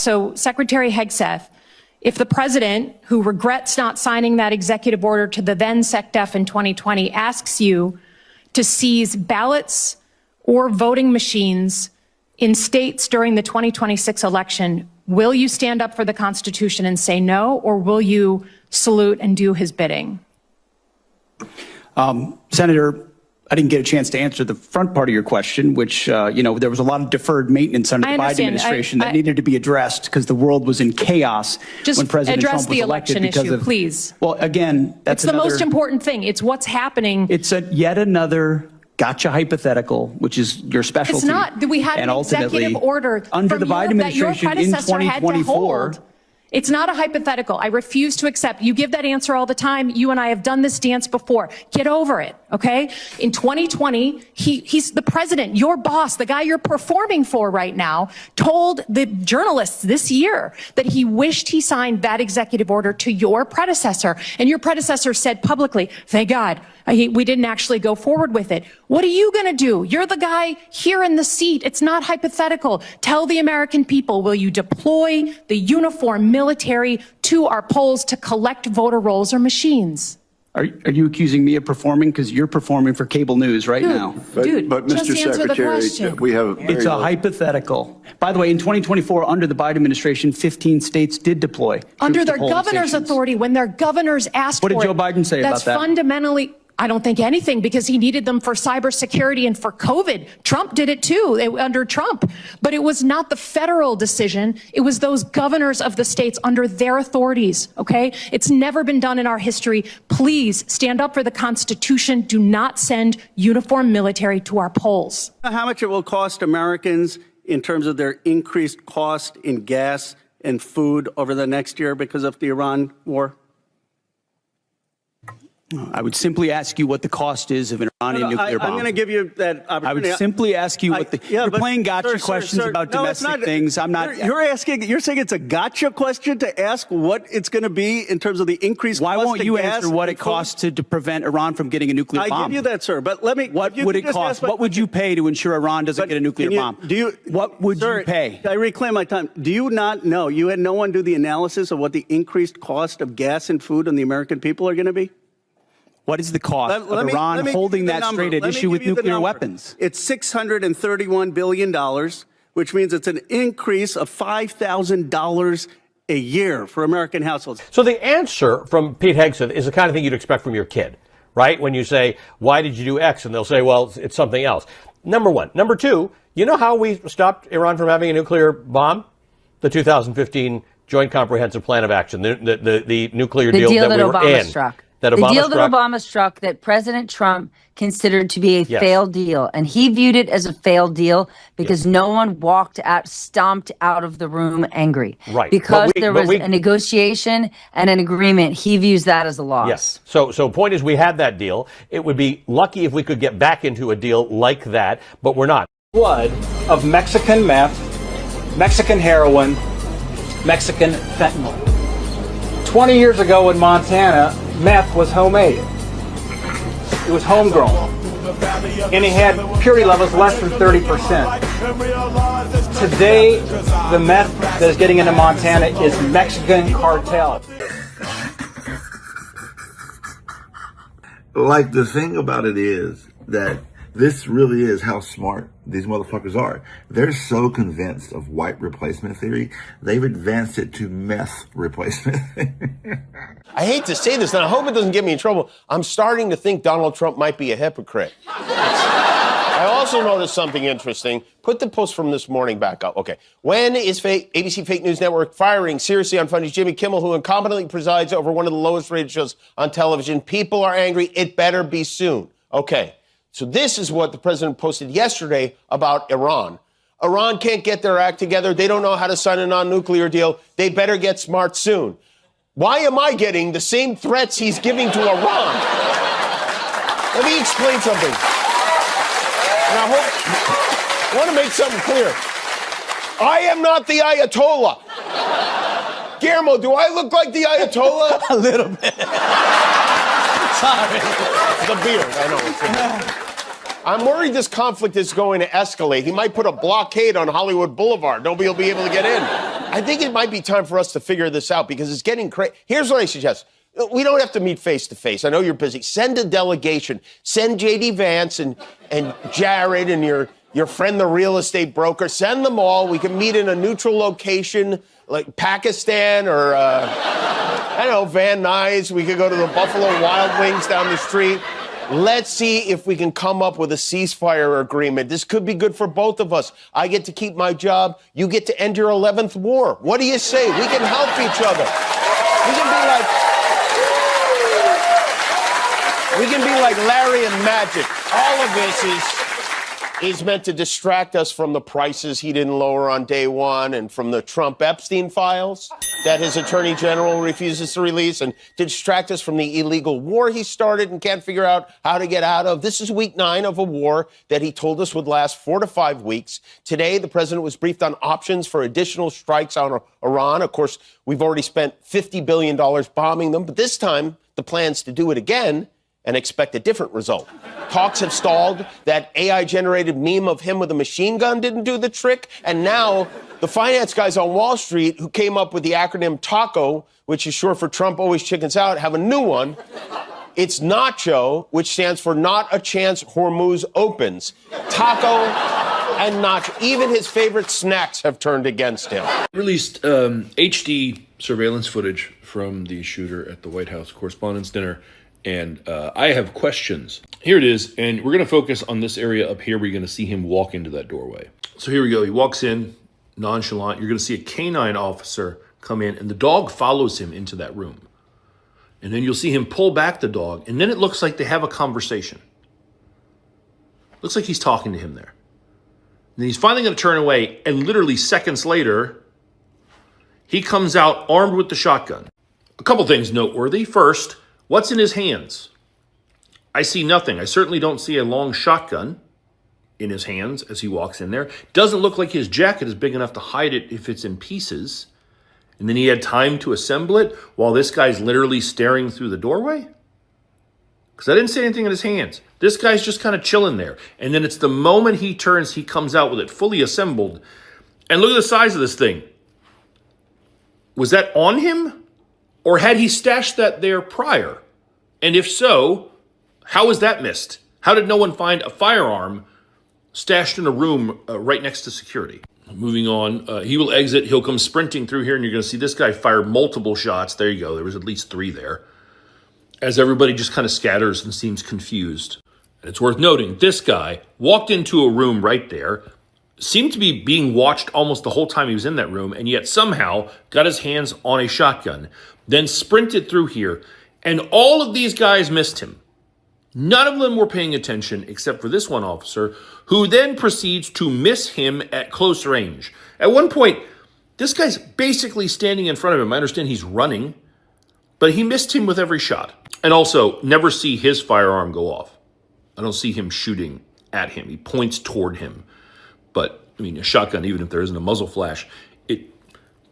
So Secretary Hegseth, if the president, who regrets not signing that executive order to the then SecDef in 2020, asks you to seize ballots or voting machines in states during the 2026 election, will you stand up for the Constitution and say no, or will you salute and do his bidding? Senator, I didn't get a chance to answer the front part of your question, which, there was a lot of deferred maintenance under the Biden administration that needed to be addressed because the world was in chaos when President Trump was elected. Just address the election issue, please. Well, again, that's the most important thing. It's what's happening. It's yet another gotcha hypothetical, which is your specialty. It's not. We had an executive order under the Biden administration in 2024. It's not a hypothetical. I refuse to accept. You give that answer all the time. You and I have done this dance before. Get over it, okay? In 2020, he's the president, your boss, the guy you're performing for right now, told the journalists this year that he wished he signed that executive order to your predecessor. And your predecessor said publicly, thank God, we didn't actually go forward with it. What are you going to do? You're the guy here in the seat. It's not hypothetical. Tell the American people, will you deploy the uniformed military to our polls to collect voter rolls or machines? Are you accusing me of performing? Because you're performing for cable news right now. But Mr. Secretary, we have it's a hypothetical. By the way, in 2024, under the Biden administration, 15 states did deploy. Under their governor's authority, when their governors asked for it. What did Joe Biden say about that? That's fundamentally... I don't think anything, because he needed them for cybersecurity and for COVID. Trump did it too, under Trump. But it was not the federal decision. It was those governors of the states under their authorities, okay? It's never been done in our history. Please stand up for the Constitution. Do not send uniformed military to our polls. How much it will cost Americans in terms of their increased cost in gas and food over the next year because of the Iran war? I would simply ask you what the cost is of an Iranian nuclear bomb. I'm going to give you that opportunity. I would simply ask you what the... you're playing gotcha questions about domestic things. I'm not... You're saying it's a gotcha question to ask what it's going to be in terms of the increased cost of gas. Why won't you answer what it costs to prevent Iran from getting a nuclear bomb? I give you that, sir, but let me... What would it cost? What would you pay to ensure Iran doesn't get a nuclear bomb? What would you pay? I reclaim my time. Do you not know? You had no one do the analysis of what the increased cost of gas and food on the American people are going to be? What is the cost of Iran holding that straight at issue with nuclear weapons? It's $631 billion, which means it's an increase of $5,000 a year for American households. So the answer from Pete Hegseth is the kind of thing you'd expect from your kid, right? When you say, why did you do X? And they'll say, well, it's something else. Number one. Number two, you know how we stopped Iran from having a nuclear bomb? The 2015 Joint Comprehensive Plan of Action, the nuclear deal that we were in. The deal that Obama struck that President Trump considered to be a failed deal. And he viewed it as a failed deal because no one stomped out of the room angry. Right. Because there was a negotiation and an agreement, he views that as a loss. Yes. So point is, we had that deal. It would be lucky if we could get back into a deal like that, but we're not. Blood of Mexican meth, Mexican heroin, Mexican fentanyl. 20 years ago in Montana, meth was homemade. It was homegrown. And it had purity levels less than 30%. Today, the meth that is getting into Montana is Mexican cartel. Like, the thing about it is that this really is how smart these motherfuckers are. They're so convinced of white replacement theory, they've advanced it to meth replacement. I hate to say this, and I hope it doesn't get me in trouble. I'm starting to think Donald Trump might be a hypocrite. I also noticed something interesting. Put the post from this morning back up. Okay. When is ABC Fake News Network firing seriously unfunny Jimmy Kimmel, who incompetently presides over one of the lowest rated shows on television? People are angry. It better be soon. Okay. So this is what the president posted yesterday about Iran. Iran can't get their act together. They don't know how to sign a non-nuclear deal. They better get smart soon. Why am I getting the same threats he's giving to Iran? Let me explain something. And I want to make something clear. I am not the Ayatollah. Guillermo, do I look like the Ayatollah? A little bit. Sorry. It's the beard, I know. It's the beard. I'm worried this conflict is going to escalate. He might put a blockade on Hollywood Boulevard. Nobody will be able to get in. I think it might be time for us to figure this out because it's getting crazy. Here's what I suggest. We don't have to meet face to face. I know you're busy. Send a delegation. Send J.D. Vance and Jared and your friend, the real estate broker. Send them all. We can meet in a neutral location like Pakistan or, I don't know, Van Nuys. We could go to the Buffalo Wild Wings down the street. Let's see if we can come up with a ceasefire agreement. This could be good for both of us. I get to keep my job. You get to end your 11th war. What do you say? We can help each other. We can be like Larry and Magic. All of this is meant to distract us from the prices he didn't lower on day one and from the Trump Epstein files that his attorney general refuses to release and to distract us from the illegal war he started and can't figure out how to get out of. This is week 9 of a war that he told us would last 4 to 5 weeks. Today, the president was briefed on options for additional strikes on Iran. Of course, we've already spent $50 billion bombing them, but this time the plan's to do it again and expect a different result. Talks have stalled. That AI-generated meme of him with a machine gun didn't do the trick. And now the finance guys on Wall Street who came up with the acronym TACO, which is short for Trump always chickens out, have a new one. It's Nacho, which stands for Not a Chance Hormuz Opens. Taco and Nacho. Even his favorite snacks have turned against him. Released HD surveillance footage from the shooter at the White House Correspondents' Dinner. And I have questions. Here it is, and we're going to focus on this area up here where you're going to see him walk into that doorway. So here we go. He walks in, nonchalant. You're going to see a canine officer come in, and the dog follows him into that room. And then you'll see him pull back the dog, and then it looks like they have a conversation. Looks like he's talking to him there. And then he's finally going to turn away, and literally seconds later, he comes out armed with the shotgun. A couple things noteworthy. First, what's in his hands? I see nothing. I certainly don't see a long shotgun in his hands as he walks in there. Doesn't look like his jacket is big enough to hide it if it's in pieces. And then he had time to assemble it while this guy's literally staring through the doorway? Because I didn't see anything in his hands. This guy's just kind of chilling there. And then it's the moment he turns, he comes out with it fully assembled. And look at the size of this thing. Was that on him? Or had he stashed that there prior? And if so, how was that missed? How did no one find a firearm stashed in a room right next to security? Moving on, he will exit. He'll come sprinting through here, and you're going to see this guy fire multiple shots. There you go. There was at least 3 there. As everybody just kind of scatters and seems confused. And it's worth noting, this guy walked into a room right there, seemed to be being watched almost the whole time he was in that room, and yet somehow got his hands on a shotgun. Then sprinted through here, and all of these guys missed him. None of them were paying attention except for this one officer, who then proceeds to miss him at close range. At one point, this guy's basically standing in front of him. I understand he's running, but he missed him with every shot. And also, never see his firearm go off. I don't see him shooting at him. He points toward him. But, I mean, a shotgun, even if there isn't a muzzle flash, it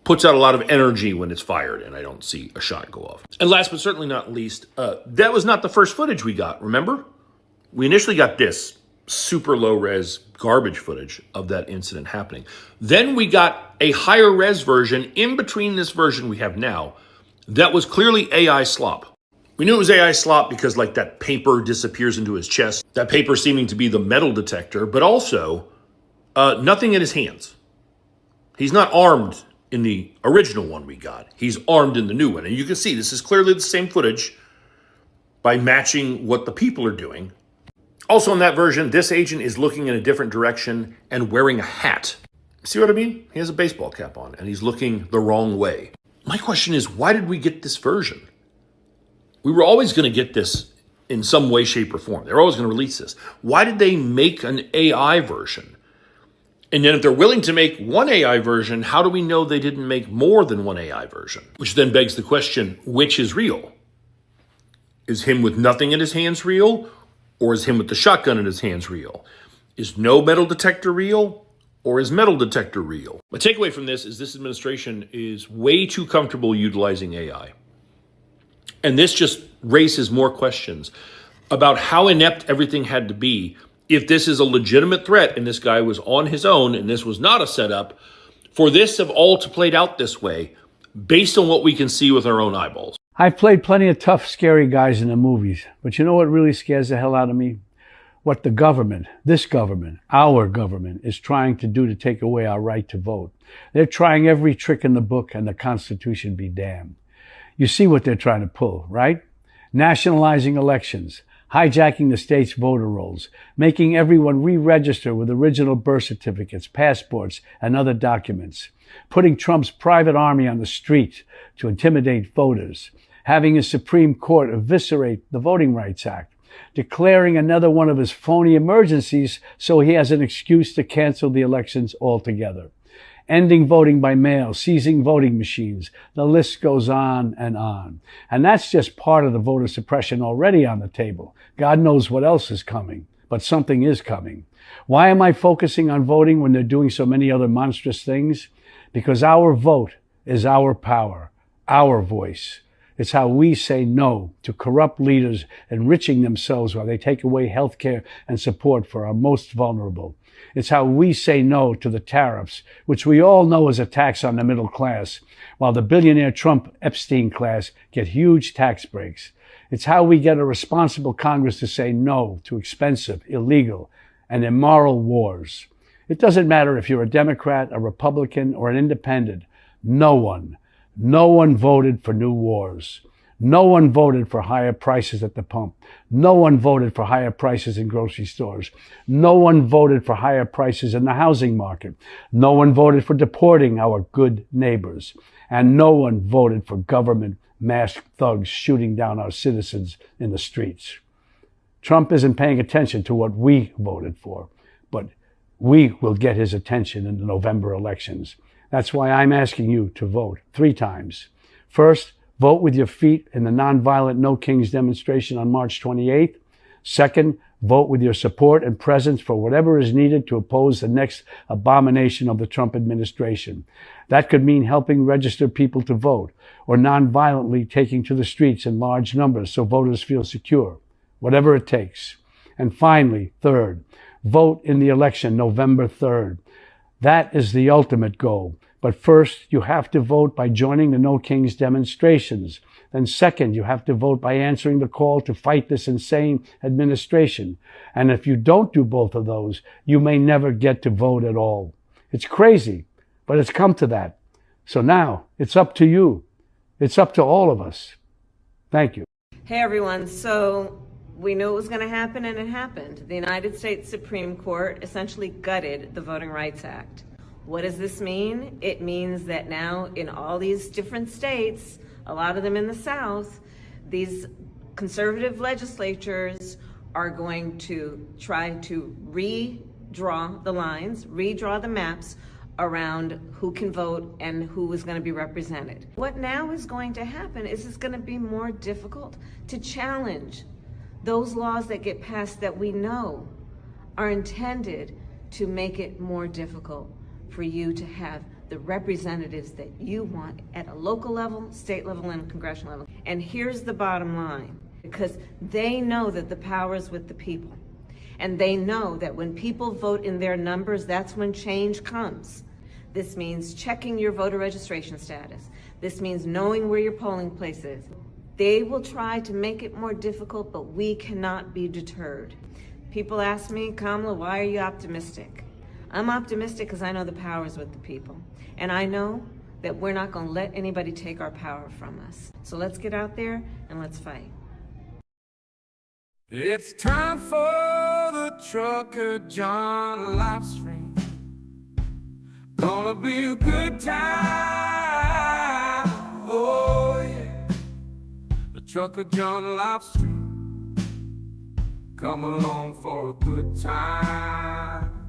puts out a lot of energy when it's fired, and I don't see a shot go off. And last but certainly not least, that was not the first footage we got, remember? We initially got this super low-res garbage footage of that incident happening. Then we got a higher-res version in between this version we have now that was clearly AI slop. We knew it was AI slop because, like, that paper disappears into his chest, that paper seeming to be the metal detector, but also nothing in his hands. He's not armed in the original one we got. He's armed in the new one. And you can see this is clearly the same footage by matching what the people are doing. Also in that version, this agent is looking in a different direction and wearing a hat. See what I mean? He has a baseball cap on and he's looking the wrong way. My question is, why did we get this version? We were always going to get this in some way, shape, or form. They're always going to release this. Why did they make an AI version? And then if they're willing to make one AI version, how do we know they didn't make more than one AI version? Which then begs the question, which is real? Is him with nothing in his hands real? Or is him with the shotgun in his hands real? Is no metal detector real? Or is metal detector real? My takeaway from this is this administration is way too comfortable utilizing AI. And this just raises more questions about how inept everything had to be if this is a legitimate threat and this guy was on his own and this was not a setup for this have all to played out this way based on what we can see with our own eyeballs? I've played plenty of tough, scary guys in the movies, but you know what really scares the hell out of me? What the government, this government, our government, is trying to do to take away our right to vote. They're trying every trick in the book, and the Constitution be damned. You see what they're trying to pull, right? Nationalizing elections, hijacking the state's voter rolls, making everyone re-register with original birth certificates, passports, and other documents, putting Trump's private army on the street to intimidate voters, having his Supreme Court eviscerate the Voting Rights Act, declaring another one of his phony emergencies so he has an excuse to cancel the elections altogether, ending voting by mail, seizing voting machines. The list goes on. And that's just part of the voter suppression already on the table. God knows what else is coming, but something is coming. Why am I focusing on voting when they're doing so many other monstrous things? Because our vote is our power, our voice. It's how we say no to corrupt leaders enriching themselves while they take away health care and support for our most vulnerable. It's how we say no to the tariffs, which we all know is a tax on the middle class, while the billionaire Trump Epstein class get huge tax breaks. It's how we get a responsible Congress to say no to expensive, illegal, and immoral wars. It doesn't matter if you're a Democrat, a Republican, or an independent. No one voted for new wars. No one voted for higher prices at the pump. No one voted for higher prices in grocery stores. No one voted for higher prices in the housing market. No one voted for deporting our good neighbors. And no one voted for government masked thugs shooting down our citizens in the streets. Trump isn't paying attention to what we voted for, but we will get his attention in the November elections. That's why I'm asking you to vote 3 times. First, vote with your feet in the nonviolent No Kings demonstration on March 28th. Second, vote with your support and presence for whatever is needed to oppose the next abomination of the Trump administration. That could mean helping register people to vote, or nonviolently taking to the streets in large numbers so voters feel secure. Whatever it takes. And finally, third, vote in the election November 3rd. That is the ultimate goal. But first, you have to vote by joining the No Kings demonstrations. Then second, you have to vote by answering the call to fight this insane administration. And if you don't do both of those, you may never get to vote at all. It's crazy, but it's come to that. So now, it's up to you. It's up to all of us. Thank you. Hey everyone, so we knew it was going to happen and it happened. The United States Supreme Court essentially gutted the Voting Rights Act. What does this mean? It means that now in all these different states, a lot of them in the South, these conservative legislatures are going to try to redraw the lines, redraw the maps around who can vote and who is going to be represented. What now is going to happen is it's going to be more difficult to challenge those laws that get passed that we know are intended to make it more difficult for you to have the representatives that you want at a local level, state level, and congressional level. And here's the bottom line, because they know that the power is with the people. And they know that when people vote in their numbers, that's when change comes. This means checking your voter registration status. This means knowing where your polling place is. They will try to make it more difficult, but we cannot be deterred. People ask me, Kamala, why are you optimistic? I'm optimistic because I know the power is with the people. And I know that we're not going to let anybody take our power from us. So let's get out there and let's fight. It's time for the Trucker John Livestream. Gonna be a good time. Oh yeah. The Trucker John Livestream. Come along for a good time.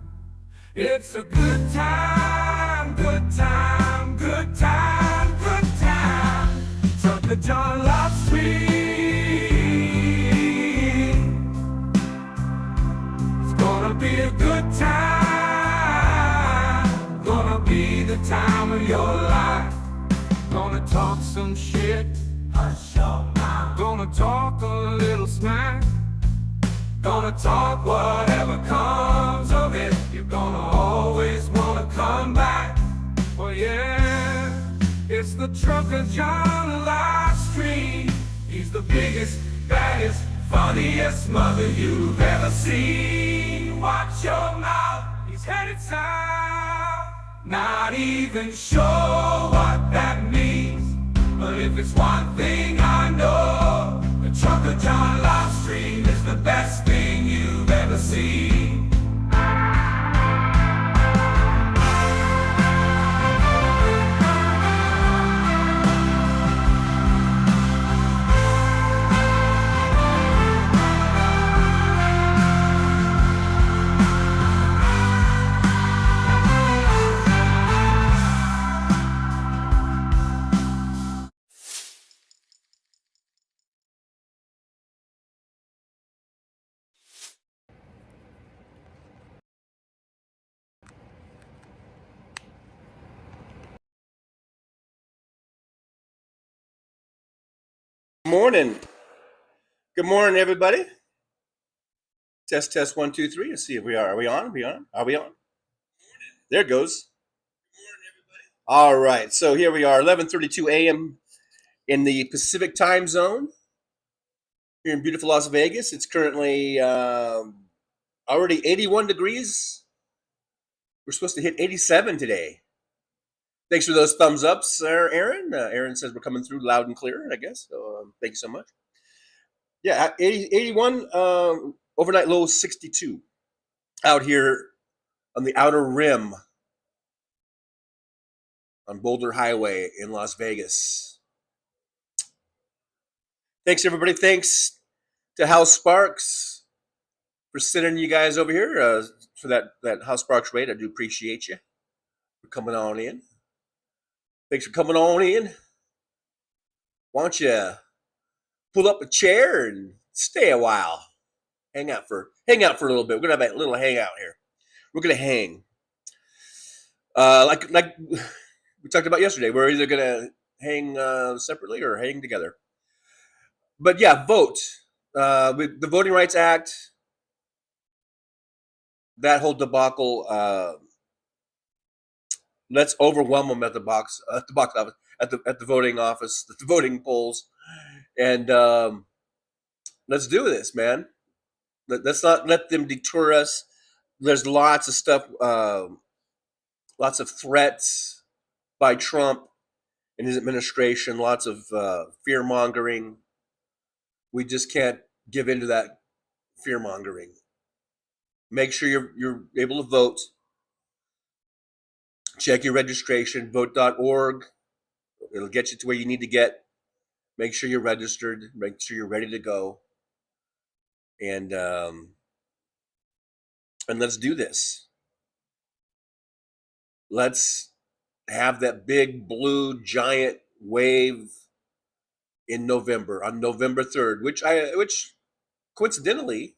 It's a good time, good time, good time, good time. Trucker John Livestream. It's gonna be a good time. Gonna be the time of your life. Gonna talk some shit. Hush your mouth. Gonna talk a little smack. Gonna talk whatever comes of it. You're gonna always wanna come back. It's the trucker John Livestream. He's the biggest, baddest, funniest mother you've ever seen. Watch your mouth, he's headed south. Not even sure what that means, but if it's one thing I know, the trucker John Livestream is the best thing you've ever seen. Morning. Good morning, everybody. Test, test, 1, 2, 3. Let's see if we are. Are we on? Are we on? Are we on? There it goes. All right. So here we are, 11:32 a.m. in the Pacific time zone here in beautiful Las Vegas. It's currently already 81 degrees. We're supposed to hit 87 today. Thanks for those thumbs ups there, Aaron. Aaron says we're coming through loud and clear, I guess. So thank you so much. Yeah, 81, overnight low 62 out here on the outer rim on Boulder Highway in Las Vegas. Thanks, everybody. Thanks to House Sparks for sending you guys over here for that House Sparks rate. I do appreciate you for coming on in. Thanks for coming on in. Why don't you pull up a chair and stay a while? Hang out for a little bit. We're gonna have a little hangout here. We're gonna hang. Like we talked about yesterday. We're either gonna hang separately or hang together. But yeah, vote. With the Voting Rights Act, that whole debacle. Let's overwhelm them at the box office, at the voting office, at the voting polls, and let's do this, man. Let's not let them deter us. There's lots of stuff, lots of threats by Trump and his administration, lots of fear mongering. We just can't give into that fear mongering. Make sure you're able to vote. Check your registration, vote.org. It'll get you to where you need to get. Make sure you're registered. Make sure you're ready to go. And let's do this. Let's have that big blue giant wave in November, on November 3rd, which coincidentally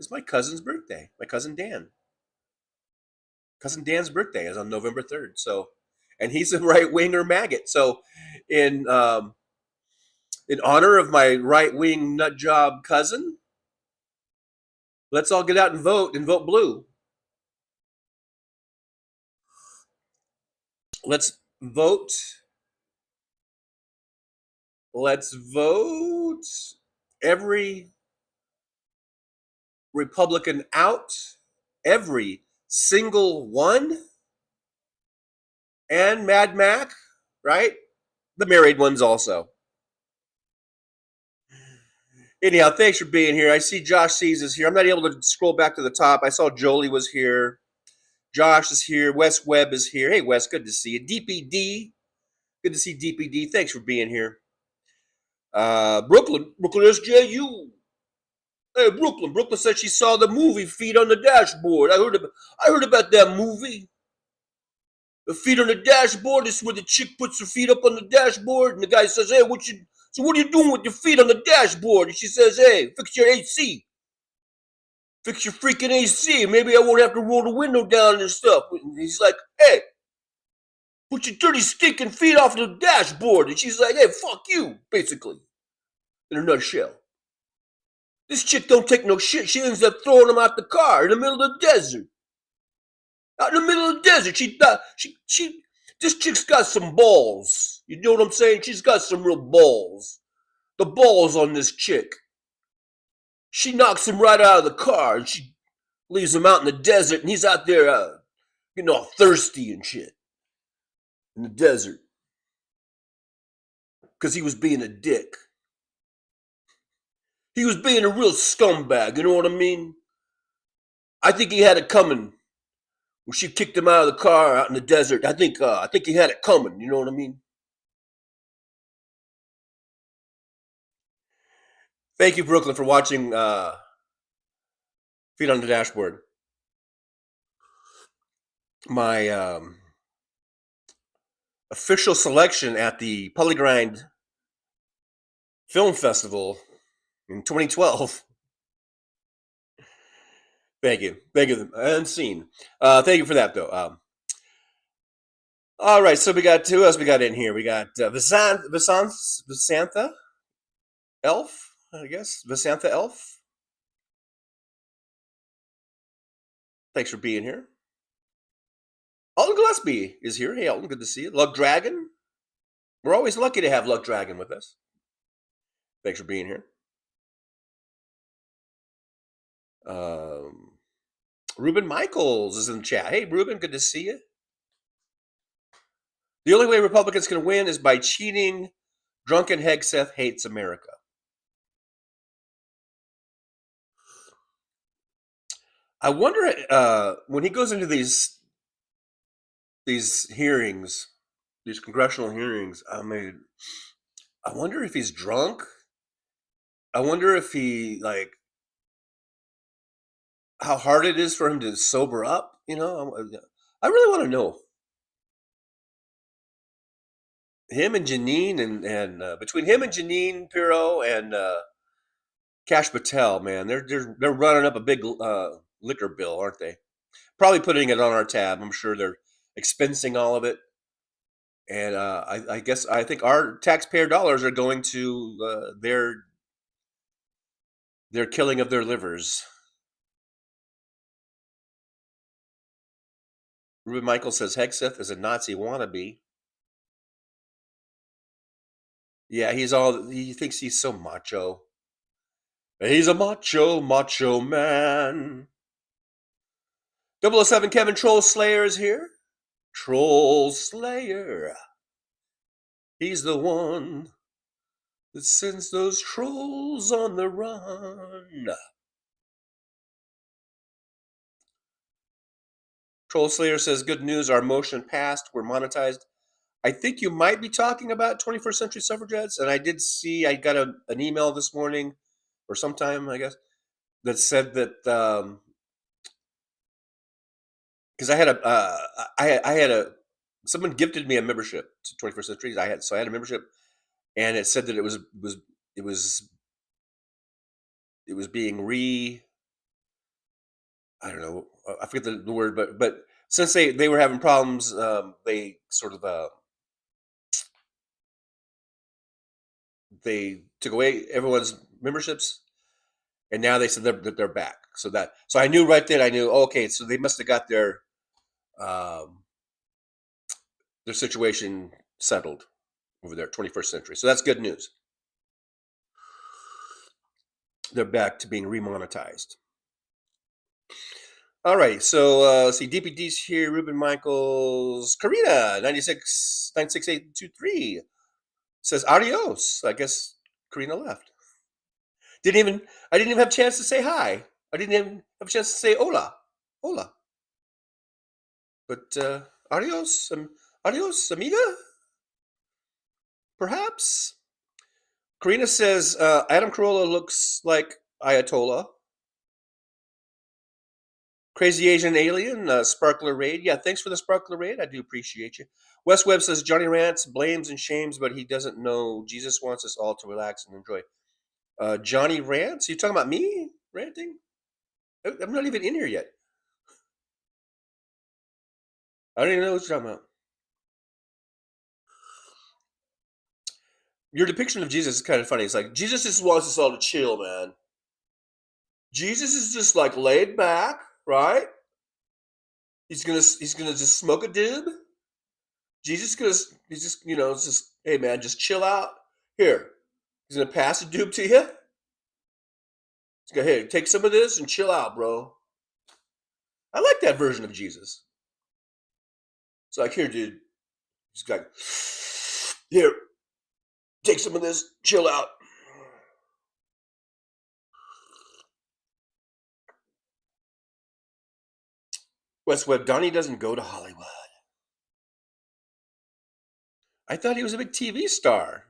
is my cousin's birthday. My cousin Dan. Cousin Dan's birthday is on November 3rd. So, and he's a right-winger maggot. So in honor of my right-wing nut job cousin, let's all get out and vote blue. Let's vote. Let's vote every Republican out, every single one, and Mad Mac, right? The married ones also. Anyhow, thanks for being here. I see Josh Sees is here. I'm not able to scroll back to the top. I saw Jolie was here. Josh is here. Wes Webb is here. Hey, Wes, good to see you. DPD, good to see DPD. Thanks for being here. Brooklyn SJU. Hey, Brooklyn said she saw the movie Feet on the Dashboard. I heard about that movie. The Feet on the Dashboard is where the chick puts her feet up on the dashboard, and the guy says, "Hey, what are you doing with your feet on the dashboard?" And she says, "Hey, fix your AC. Fix your freaking AC. Maybe I won't have to roll the window down and stuff." And he's like, "Hey, put your dirty stinking feet off the dashboard." And she's like, "Hey, fuck you," basically, in a nutshell. This chick don't take no shit. She ends up throwing him out the car in the middle of the desert. Out in the middle of the desert. This chick's got some balls. You know what I'm saying? She's got some real balls. The balls on this chick. She knocks him right out of the car and she leaves him out in the desert, and he's out there getting all thirsty and shit in the desert because he was being a dick. He was being a real scumbag, you know what I mean? I think he had it coming when she kicked him out of the car out in the desert. I think he had it coming, you know what I mean? Thank you, Brooklyn, for watching Feet on the Dashboard. My official selection at the Polygrind Film Festival in 2012. Thank you. Unseen. Thank you for that, though. All right, so we got, who else we got in here? We got Vasantha Elf, I guess. Vasantha Elf. Thanks for being here. Alton Gillespie is here. Hey, Alton, good to see you. Luck Dragon. We're always lucky to have Luck Dragon with us. Thanks for being here. Ruben Michaels is in the chat. Hey, Ruben, good to see you. The only way Republicans can win is by cheating. Drunken Hegseth hates America. I wonder when he goes into these hearings, these congressional hearings, I wonder if he's drunk. I wonder if he, like, how hard it is for him to sober up, you know? I really want to know. Him and Janine and between him and Janine Pirro and Kash Patel, man, they're running up a big liquor bill, aren't they? Probably putting it on our tab. I'm sure they're expensing all of it. And I think our taxpayer dollars are going to their killing of their livers. Ruben Michael says Hegseth is a Nazi wannabe. Yeah, he thinks he's so macho. He's a macho man. 007 Kevin Troll Slayer is here. Troll Slayer. He's the one that sends those trolls on the run. Troll Slayer says, good news, our motion passed. We're monetized. I think you might be talking about 21st century suffragettes. And I did see, I got an email this morning or sometime, I guess, that said that, because I had someone gifted me a membership to 21st century. I had a membership, and it said that it was being I don't know, I forget the word, but since they were having problems, they sort of they took away everyone's memberships, and now they said that they're back. So I knew right then. I knew, okay, so they must have got their situation settled over there, 21st century. So that's good news. They're back to being remonetized. All right, so let's see, DPD's here, Ruben Michaels, Karina, 96823 says adios. I guess Karina left. I didn't even have a chance to say hi. I didn't even have a chance to say hola. But adios, amiga? Perhaps? Karina says, Adam Carolla looks like Ayatollah. Crazy Asian Alien, Sparkler Raid. Yeah, thanks for the Sparkler Raid. I do appreciate you. Wes Webb says, Johnny rants, blames, and shames, but he doesn't know Jesus wants us all to relax and enjoy. Johnny rants? You talking about me ranting? I'm not even in here yet. I don't even know what you're talking about. Your depiction of Jesus is kind of funny. It's like, Jesus just wants us all to chill, man. Jesus is just like laid back, right? He's gonna just smoke a dib. Jesus he's just, it's just, hey man, just chill out. Here, he's gonna pass the dupe to you. He's gonna, hey, take some of this and chill out, bro. I like that version of Jesus. It's like, here, dude. He's like, here, take some of this, chill out. Westwood, Donnie doesn't go to Hollywood. I thought he was a big TV star.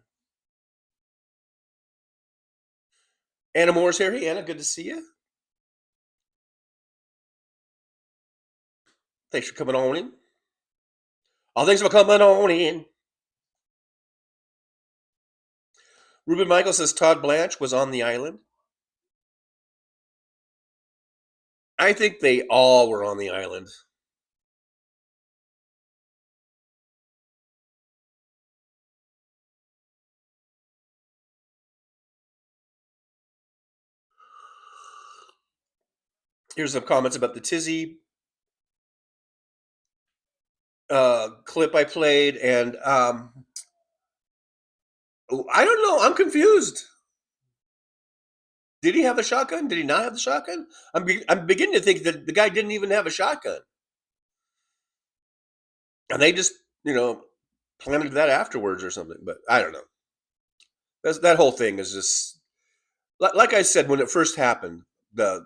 Anna Moore's here. Hey, Anna, good to see you. Thanks for coming on in. Oh, thanks for coming on in. Ruben Michael says Todd Blanche was on the island. I think they all were on the island. Here's some comments about the Tizzy clip I played, and I don't know. I'm confused. Did he have a shotgun? Did he not have the shotgun? I'm beginning to think that the guy didn't even have a shotgun, and they just planted that afterwards or something. But I don't know. That whole thing is just like I said when it first happened, the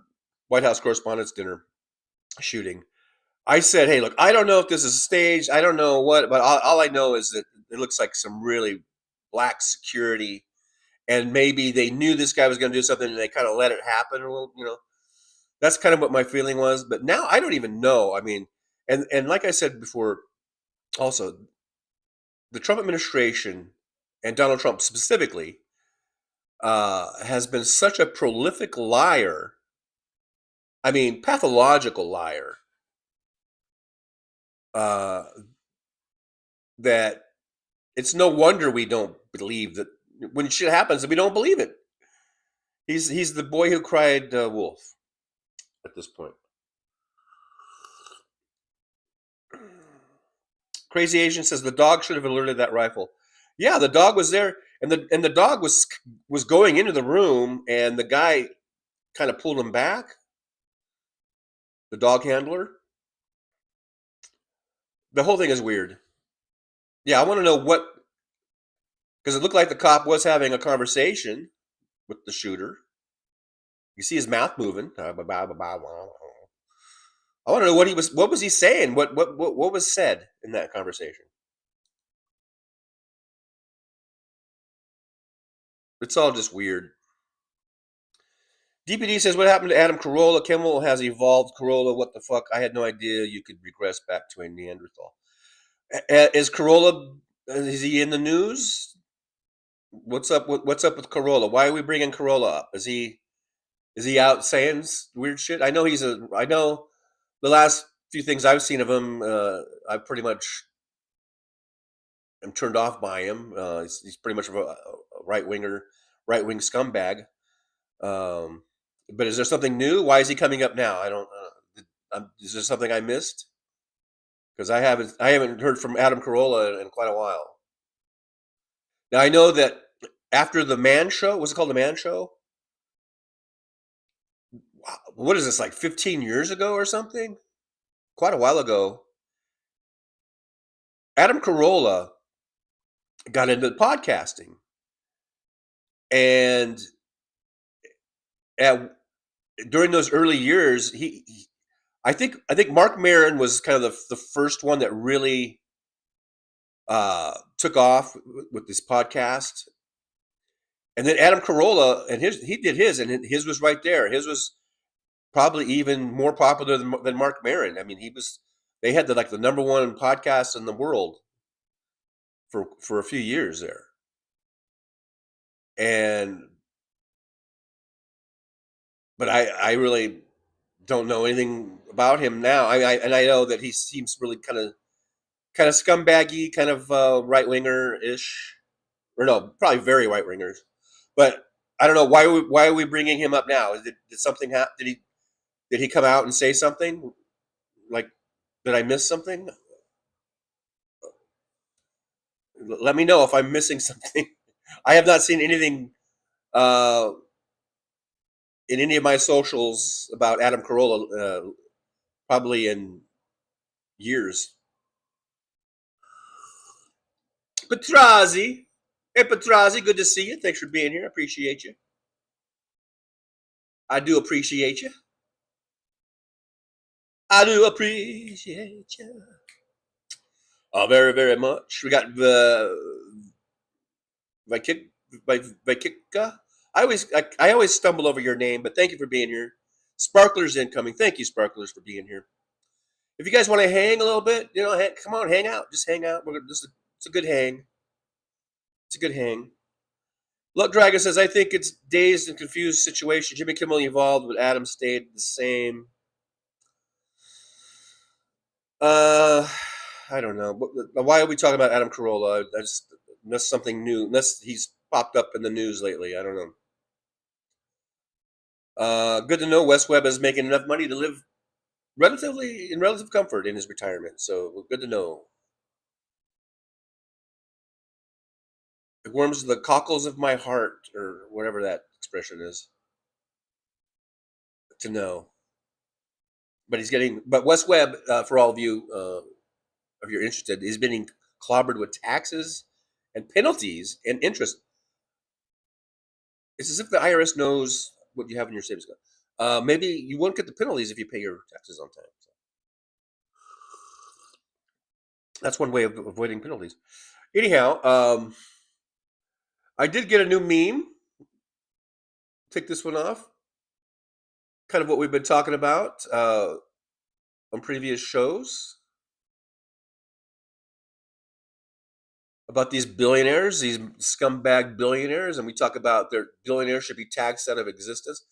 White House Correspondents' Dinner shooting. I said, hey, look, I don't know if this is staged. I don't know what, but all I know is that it looks like some really black security, and maybe they knew this guy was going to do something and they kind of let it happen a little, That's kind of what my feeling was. But now I don't even know. I mean, and like I said before, also, the Trump administration and Donald Trump specifically has been such a prolific liar. I mean, pathological liar. That it's no wonder we don't believe that when shit happens, we don't believe it. He's the boy who cried wolf at this point. Crazy Asian says the dog should have alerted that rifle. Yeah, the dog was there, and the dog was going into the room, and the guy kind of pulled him back. The dog handler. The whole thing is weird. Yeah, I want to know what, because it looked like the cop was having a conversation with the shooter. You see his mouth moving. I want to know what was he saying? What was said in that conversation? It's all just weird. DPD says, what happened to Adam Carolla? Kimmel has evolved Carolla. What the fuck? I had no idea you could regress back to a Neanderthal. Is Carolla, is he in the news? What's up with Carolla? Why are we bringing Carolla up? Is he out saying weird shit? I know the last few things I've seen of him, I pretty much am turned off by him. He's pretty much a right-wing scumbag. But is there something new? Why is he coming up now? I don't. Is there something I missed? Because I haven't heard from Adam Carolla in quite a while. Now I know that after the Man Show, what's it called, the Man Show? What is this, like 15 years ago or something? Quite a while ago. Adam Carolla got into podcasting, and during those early years, I think Mark Maron was kind of the first one that really took off with this podcast, and then Adam Carolla and he did his, and his was right there. His was probably even more popular than Mark Maron. I mean, they had the #1 podcast in the world for a few years there, but I really don't know anything about him now. I know that he seems really kind of scumbaggy, kind of right winger ish, or no, probably very right wingers. But I don't know why are we bringing him up now? Did something happen? Did he come out and say something? Like, did I miss something? Let me know if I'm missing something. I have not seen anything in any of my socials about Adam Carolla probably in years. Petrazi. Hey, Petrazi, good to see you. Thanks for being here. I appreciate you. I do appreciate you. I do appreciate you. Oh, very, very much. We got Vikika. I always stumble over your name, but thank you for being here. Sparklers incoming. Thank you, Sparklers, for being here. If you guys want to hang a little bit, come on, hang out. Just hang out. It's a good hang. It's a good hang. Luck Dragon says, I think it's dazed and confused situation. Jimmy Kimmel evolved, but Adam stayed the same. I don't know. Why are we talking about Adam Carolla? I just missed something new. Unless he's popped up in the news lately. I don't know. Good to know Wes Webb is making enough money to live in relative comfort in his retirement. So good to know. It warms the cockles of my heart, or whatever that expression is, to know. But Wes Webb, for all of you, if you're interested, is being clobbered with taxes and penalties and interest. It's as if the IRS knows what you have in your savings account. Maybe you won't get the penalties if you pay your taxes on time. So that's one way of avoiding penalties. Anyhow, I did get a new meme. Take this one off. Kind of what we've been talking about on previous shows. About these billionaires, these scumbag billionaires, and we talk about their billionaires should be taxed out of existence.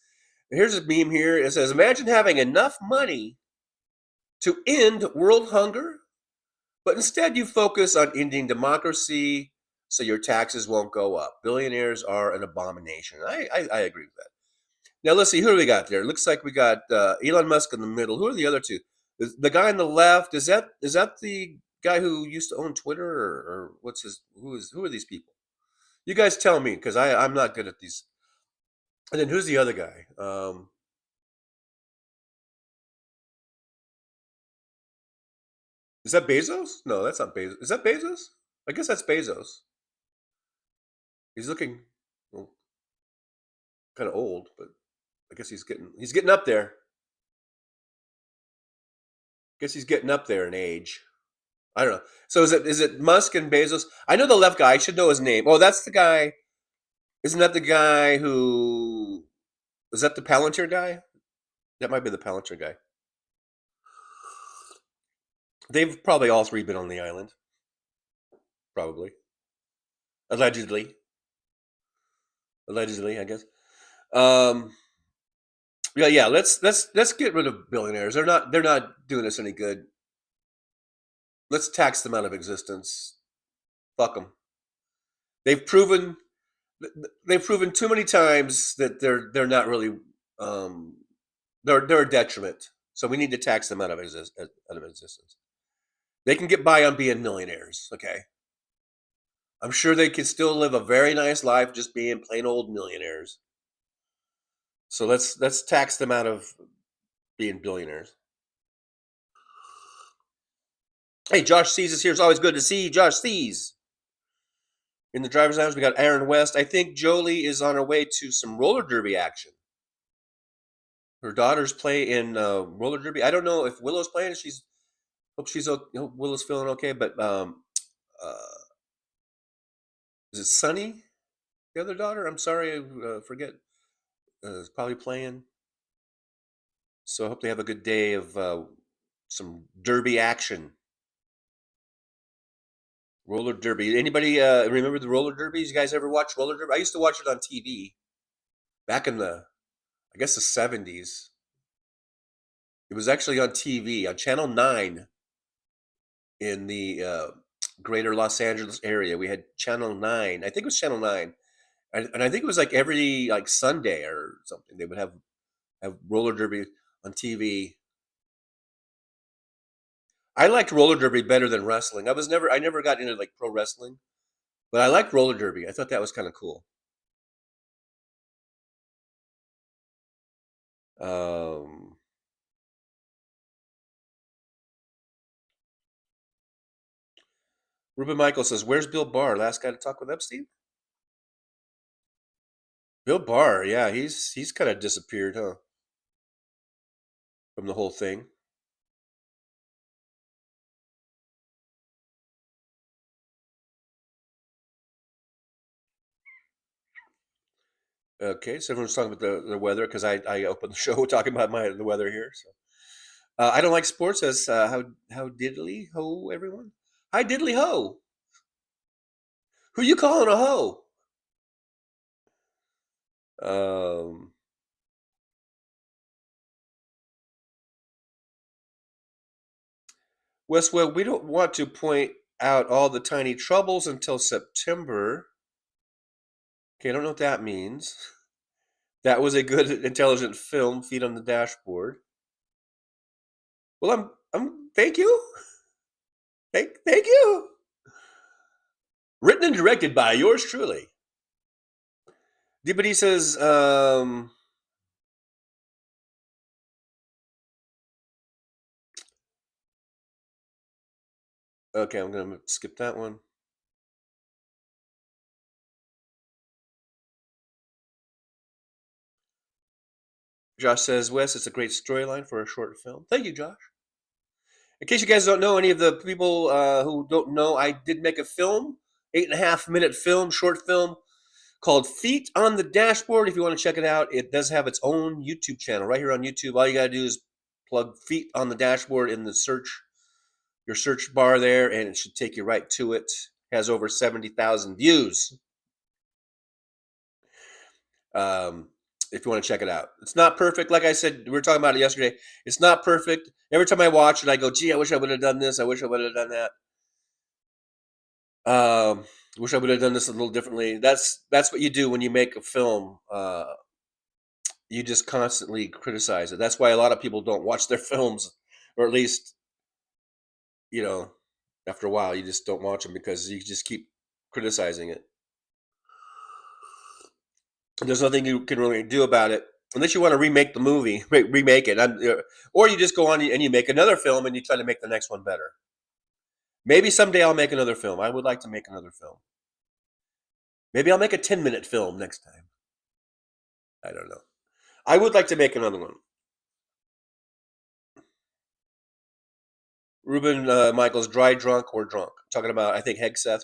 And here's a meme here. It says, imagine having enough money to end world hunger, but instead you focus on ending democracy so your taxes won't go up. Billionaires are an abomination. I agree with that. Now, let's see. Who do we got there? Looks like we got Elon Musk in the middle. Who are the other two? The guy on the left, is that the guy who used to own Twitter, or who are these people? You guys tell me, because I'm not good at these. And then who's the other guy? Is that Bezos? No, that's not Bezos. Is that Bezos? I guess that's Bezos. He's looking kind of old, but I guess he's getting up there. Guess he's getting up there in age. I don't know. So is it Musk and Bezos? I know the left guy. I should know his name. Oh, that's the guy. Isn't that the guy who? Is that the Palantir guy? That might be the Palantir guy. They've probably all three been on the island. Probably. Allegedly, I guess. Yeah. Let's get rid of billionaires. They're not doing us any good. Let's tax them out of existence. Fuck them. They've proven too many times that they're not really they're a detriment. So we need to tax them out of existence. They can get by on being millionaires, okay? I'm sure they can still live a very nice life just being plain old millionaires. So let's tax them out of being billionaires. Hey, Josh Sees is here. It's always good to see Josh Sees. In the driver's lounge, we got Aaron West. I think Jolie is on her way to some roller derby action. Her daughters play in roller derby. I don't know if Willow's playing. Hope Willow's feeling okay. But is it Sunny, the other daughter? I'm sorry, I forget. Is probably playing. So I hope they have a good day of some derby action. Roller derby. Anybody remember the roller derbies? You guys ever watch roller derby? I used to watch it on TV back in the 70s. It was actually on TV on Channel 9 in the greater Los Angeles area. We had Channel 9. I think it was Channel 9. And I think it was like every Sunday or something. They would have roller derby on TV. I liked roller derby better than wrestling. I never got into pro wrestling. But I liked roller derby. I thought that was kind of cool. Ruben Michael says, "Where's Bill Barr? Last guy to talk with Epstein?" Bill Barr, yeah, he's kind of disappeared, huh? From the whole thing. Okay, so everyone's talking about the weather because I opened the show talking about the weather here. So I don't like sports. As how diddly ho everyone. Hi diddly ho. Who you calling a hoe? Westwell, we don't want to point out all the tiny troubles until September. Okay, I don't know what that means. That was a good, intelligent film. Feet on the dashboard. Well, thank you. Thank you. Written and directed by yours truly. Dibbity says, okay, I'm going to skip that one. Josh says, Wes, it's a great storyline for a short film. Thank you, Josh. In case you guys don't know, any of the people who don't know, I did make a film, 8.5-minute film, short film, called Feet on the Dashboard. If you want to check it out, it does have its own YouTube channel right here on YouTube. All you got to do is plug Feet on the Dashboard in the your search bar there, and it should take you right to it. It has over 70,000 views. If you want to check it out. It's not perfect. Like I said, we were talking about it yesterday. It's not perfect. Every time I watch it, I go, gee, I wish I would have done this. I wish I would have done that. Wish I would have done this a little differently. That's what you do when you make a film. You just constantly criticize it. That's why a lot of people don't watch their films, or at least, after a while, you just don't watch them because you just keep criticizing it. There's nothing you can really do about it unless you want to remake the movie, remake it, or you just go on and you make another film and you try to make the next one better. Maybe someday I'll make another film. I would like to make another film. Maybe I'll make a 10-minute film next time. I don't know. I would like to make another one. Ruben Michaels, dry drunk or drunk? Talking about, I think Hegseth.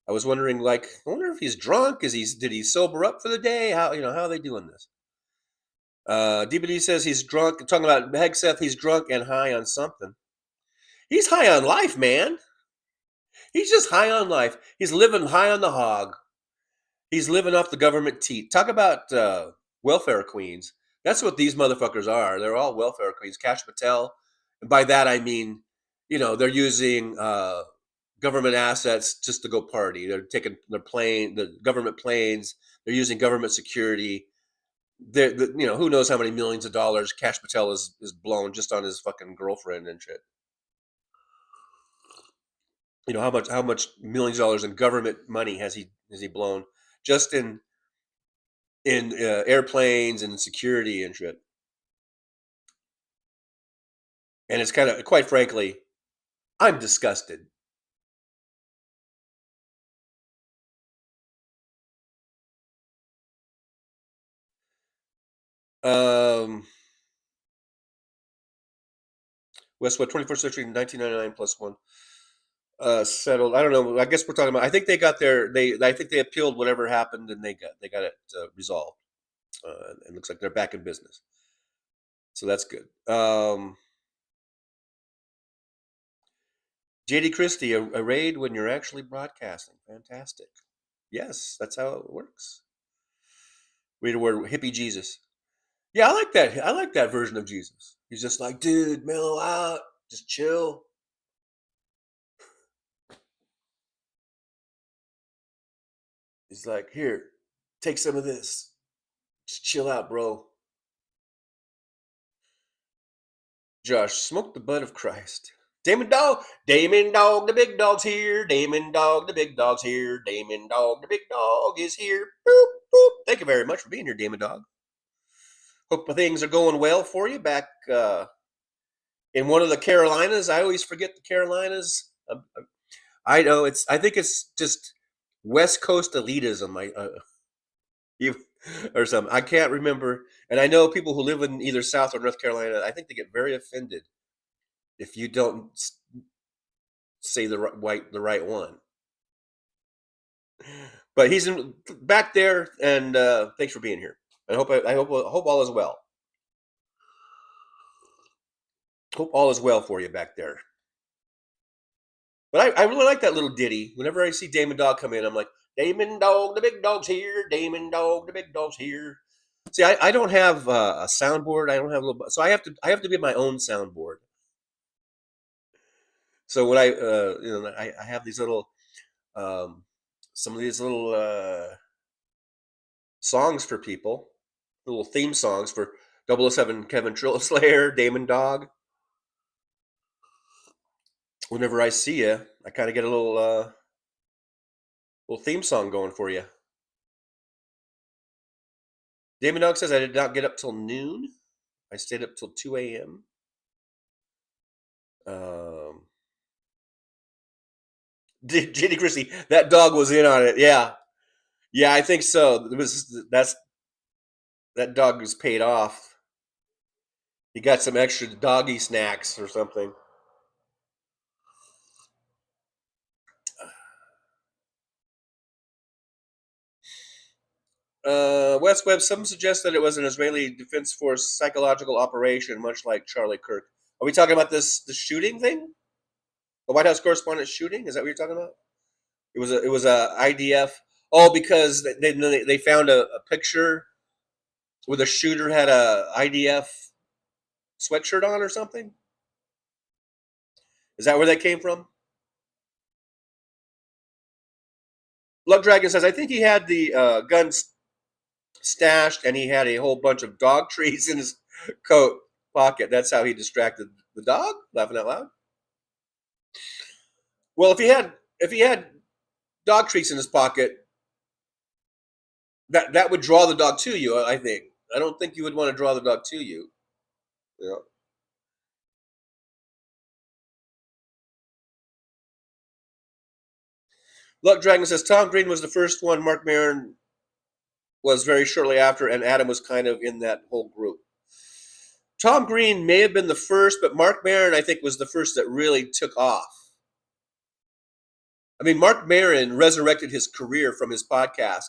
I was wondering, I wonder if he's drunk. Did he sober up for the day? How are they doing this? DBD says he's drunk. Talking about Hegseth, he's drunk and high on something. He's high on life, man. He's just high on life. He's living high on the hog. He's living off the government teat. Talk about welfare queens. That's what these motherfuckers are. They're all welfare queens. Kash Patel. And by that, I mean, they're using government assets just to go party. They're taking the government planes. They're using government security. Who knows how many millions of dollars Kash Patel is blown just on his fucking girlfriend and shit. How much millions of dollars in government money has he blown just in airplanes and security and shit. And it's kind of, quite frankly, I'm disgusted. Westwood, 21st century, 1999 plus one. Settled. I don't know. I guess we're talking about. I think they got I think they appealed whatever happened, and they got it resolved. It looks like they're back in business. So that's good. JD Christie, a raid when you're actually broadcasting. Fantastic. Yes, that's how it works. Read a word, hippie Jesus. Yeah, I like that. I like that version of Jesus. He's just like, dude, mellow out, just chill. He's like, here, take some of this. Just chill out, bro. Josh, smoke the bud of Christ. Damon Dog, the big dog's here. Damon Dog, the big dog's here. Damon Dog, the big dog is here. Boop, boop. Thank you very much for being here, Damon Dog. Hope things are going well for you back in one of the Carolinas. I always forget the Carolinas. I know I think it's just West Coast elitism. Or something. I can't remember. And I know people who live in either South or North Carolina, I think they get very offended if you don't say the right one. But he's back there, and thanks for being here. I hope all is well. Hope all is well for you back there. But I really like that little ditty. Whenever I see Damon Dog come in, I'm like, Damon Dog, the big dog's here. Damon Dog, the big dog's here. See, I don't have a soundboard. I don't have so I have to be my own soundboard. So when I have these little some of these little songs for people, little theme songs for 007 Kevin Slayer, Damon Dog. Whenever I see you, I kind of get a little theme song going for you. Damon Dog says, I did not get up till noon. I stayed up till 2 a.m. Jenny Christie, that dog was in on it. Yeah, I think so. That dog was paid off. He got some extra doggy snacks or something. West Webb, some suggest that it was an Israeli Defense Force psychological operation, much like Charlie Kirk. Are we talking about the shooting thing? The White House correspondent shooting? Is that what you're talking about? It was a IDF. Oh, because they found a picture where the shooter had a IDF sweatshirt on or something? Is that where that came from? Love Dragon says, I think he had the guns stashed and he had a whole bunch of dog treats in his coat pocket. That's how he distracted the dog. Laughing out loud. Well, if he had dog treats in his pocket, that would draw the dog to you. I think. I don't think you would want to draw the dog to you. You know. Luck Dragon says Tom Green was the first one. Mark Maron was very shortly after, and Adam was kind of in that whole group. Tom Green may have been the first, but Mark Maron, I think, was the first that really took off. I mean, Mark Maron resurrected his career from his podcast.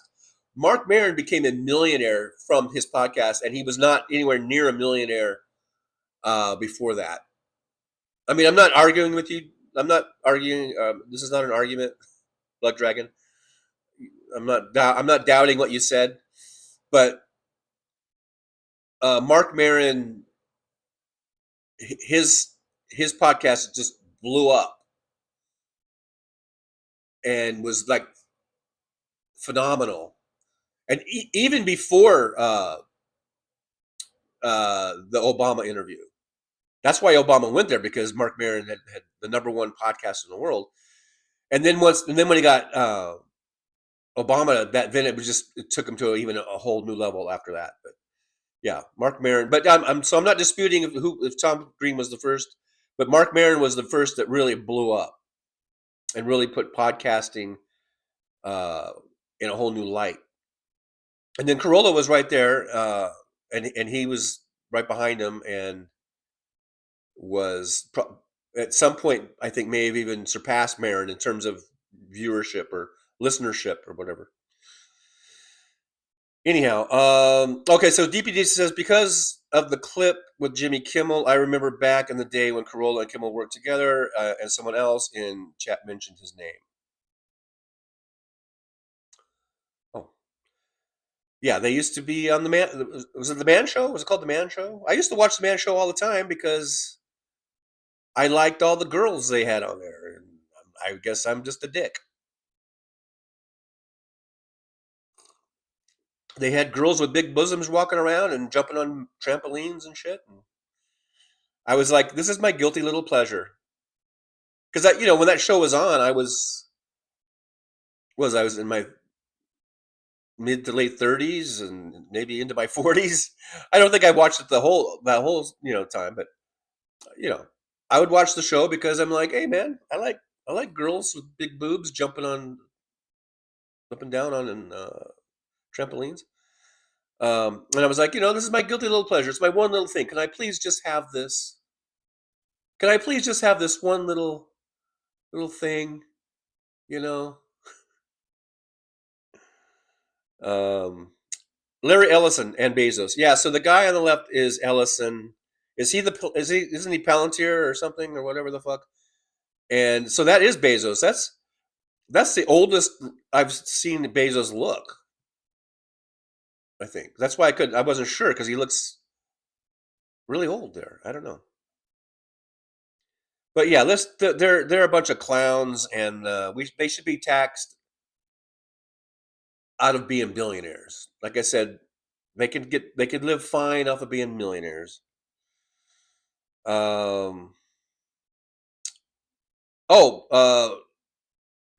Mark Maron became a millionaire from his podcast, and he was not anywhere near a millionaire before that. I mean, I'm not arguing with you. I'm not arguing. This is not an argument, Blood Dragon. I'm not doubting what you said, but Mark Maron, his podcast just blew up and was like phenomenal. And even before the Obama interview, that's why Obama went there, because Mark Maron had the #1 podcast in the world. And then when he got Obama, then it took him to even a whole new level after that. But yeah, Mark Maron. But I'm not disputing if Tom Green was the first, but Mark Maron was the first that really blew up and really put podcasting in a whole new light. And then Carolla was right there, and he was right behind him, and was at some point, I think, may have even surpassed Maron in terms of viewership or listenership or whatever. Anyhow, okay, so DPD says, because of the clip with Jimmy Kimmel, I remember back in the day when Carolla and Kimmel worked together, and someone else in chat mentioned his name. Oh. Yeah, they used to be on the Man. Was it the Man Show? Was it called the Man Show? I used to watch the Man Show all the time because I liked all the girls they had on there. And I guess I'm just a dick. They had girls with big bosoms walking around and jumping on trampolines and shit. And I was like, this is my guilty little pleasure. because when that show was on, I was in my mid to late 30s and maybe into my 40s. I don't think I watched it that whole time, but I would watch the show because I'm like, hey man, I like girls with big boobs jumping up and down on trampolines. And I was like, this is my guilty little pleasure. It's my one little thing. Can I please just have this? Can I please just have this one little thing? Um, Larry Ellison and Bezos. Yeah. So the guy on the left is Ellison. Isn't he Palantir or something or whatever the fuck? And so that is Bezos. That's the oldest I've seen Bezos look. I think that's why I wasn't sure because he looks really old there. I don't know. But yeah, they're a bunch of clowns, and they should be taxed out of being billionaires. Like I said, they could live fine off of being millionaires. I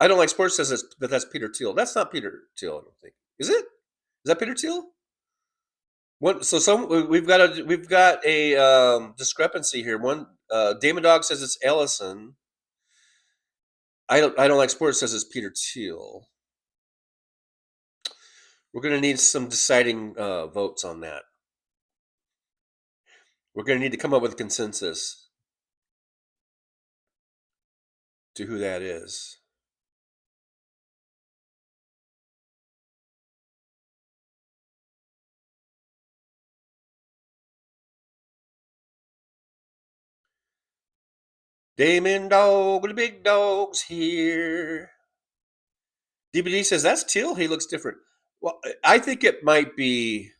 don't like sports says that's Peter Thiel. That's not Peter Thiel. I don't think. Is it? Is that Peter Thiel? What? So we've got a discrepancy here. One Damon Dog says it's Ellison. I don't like sports says it's Peter Thiel. We're going to need some deciding votes on that. We're going to need to come up with a consensus to who that is. Damon Dog, the big dog's here. DBD says that's Thiel. He looks different. Well, I think it might be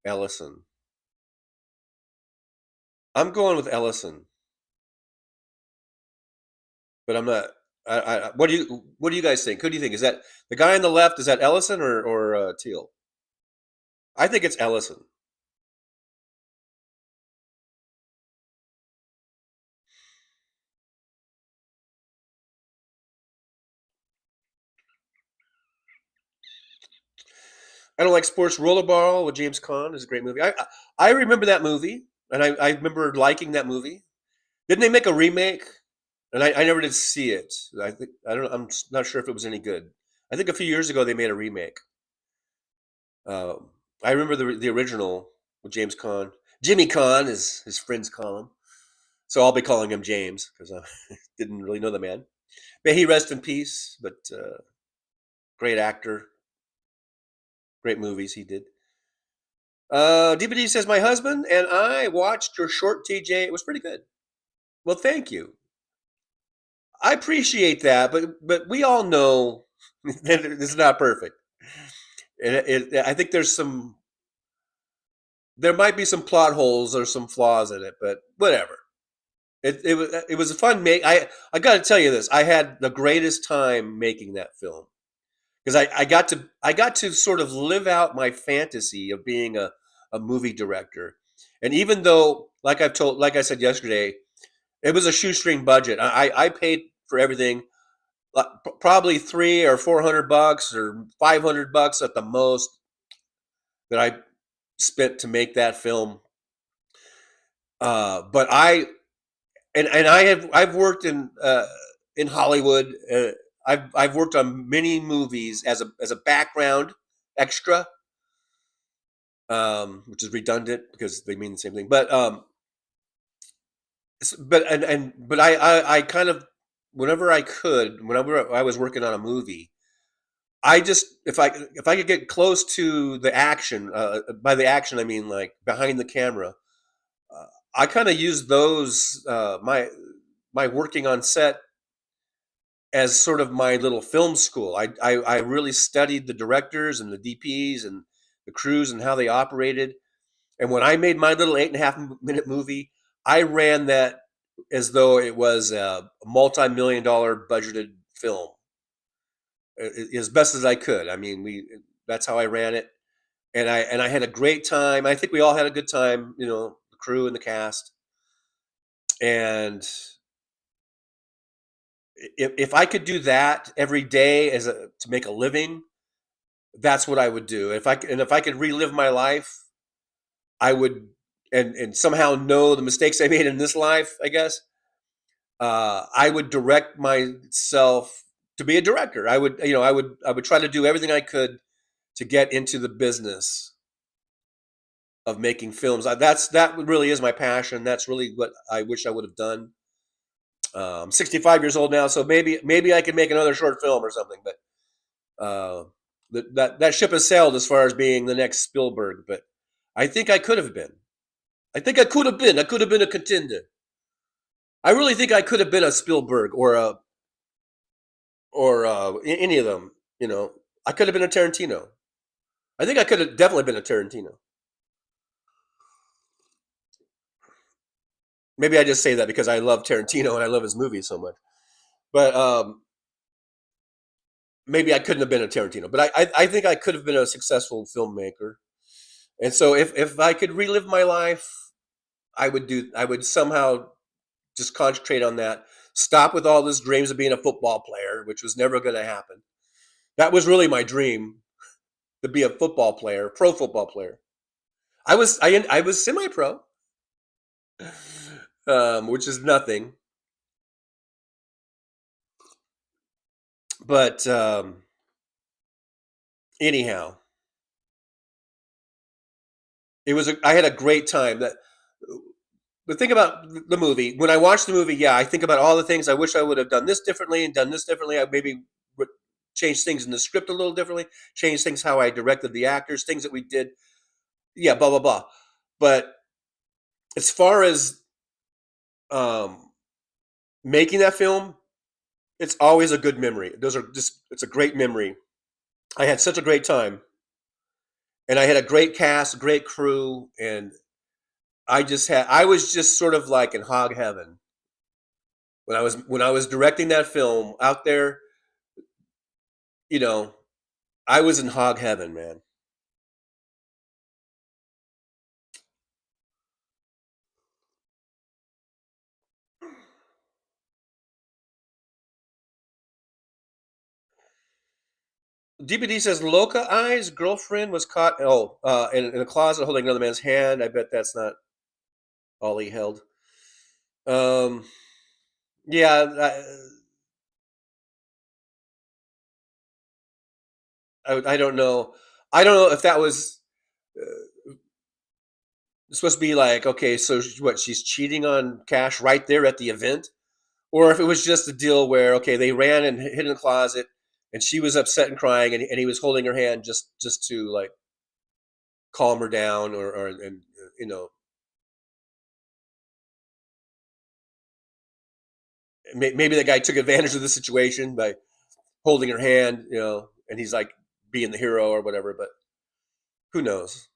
Ellison. I'm going with Ellison, but I'm not. What do you guys think? Who do you think? Is that the guy on the left? Is that Ellison or Thiel? I think it's Ellison. I don't like sports. Rollerball with James Caan is a great movie. I remember that movie, and I remember liking that movie. Didn't they make a remake? And I never did see it. I'm not sure if it was any good. I think a few years ago they made a remake. I remember the original with James Caan. Jimmy Caan, as his friends call him. So I'll be calling him James because I didn't really know the man. May he rest in peace. But great actor. Great movies he did. DBD says, my husband and I watched your short, TJ. It was pretty good. Well, thank you. I appreciate that, but we all know that it's not perfect. And I think there might be some plot holes or some flaws in it, but whatever. It was a fun make. I got to tell you this. I had the greatest time making that film because I got to sort of live out my fantasy of being a movie director. And even though, like I said yesterday, it was a shoestring budget. I paid for everything, probably $300 or $400 or $500 at the most that I spent to make that film. But I've worked in Hollywood. I've worked on many movies as a background extra, which is redundant because they mean the same thing. But I kind of, whenever I was working on a movie, if I could get close to the action, by the action I mean like behind the camera, I kind of use those my working on set as sort of my little film school. I really studied the directors and the DPs and the crews and how they operated. And when I made my little 8.5-minute movie, I ran that as though it was a multi-million-dollar budgeted film, as best as I could. I mean, that's how I ran it, and I had a great time. I think we all had a good time, the crew and the cast. And if I could do that every day to make a living, that's what I would do. If I could relive my life, I would, and somehow know the mistakes I made in this life, I guess, I would direct myself to be a director. I would try to do everything I could to get into the business of making films. That really is my passion. That's really what I wish I would have done. I'm 65 years old now, so maybe I could make another short film or something. But that ship has sailed as far as being the next Spielberg. But I think I could have been. I think I could have been. I could have been a contender. I really think I could have been a Spielberg or any of them. I could have been a Tarantino. I think I could have definitely been a Tarantino. Maybe I just say that because I love Tarantino and I love his movies so much. But maybe I couldn't have been a Tarantino. But I think I could have been a successful filmmaker. And so if I could relive my life, I would somehow just concentrate on that. Stop with all this dreams of being a football player, which was never going to happen. That was really my dream, to be a football player, pro football player. I was semi-pro, which is nothing. But anyhow, I had a great time. The thing about the movie, when I watched the movie, I think about all the things I wish I would have done this differently and done this differently. I maybe would change things in the script a little differently, change things how I directed the actors, things that we did. Yeah, blah, blah, blah. But as far as making that film, it's always a good memory. It's a great memory. I had such a great time. And I had a great cast, great crew, and I was just sort of like in hog heaven when I was directing that film out there. I was in hog heaven, man. DPD says Loca Eyes' girlfriend was caught in a closet holding another man's hand. I bet that's not all he held. Yeah, I don't know. I don't know if that was supposed to be like, okay, so she's cheating on Cash right there at the event, or if it was just a deal where, okay, they ran and hid in the closet, and she was upset and crying, and he was holding her hand just to like calm her down, or maybe the guy took advantage of the situation by holding her hand, and he's like being the hero or whatever. But who knows?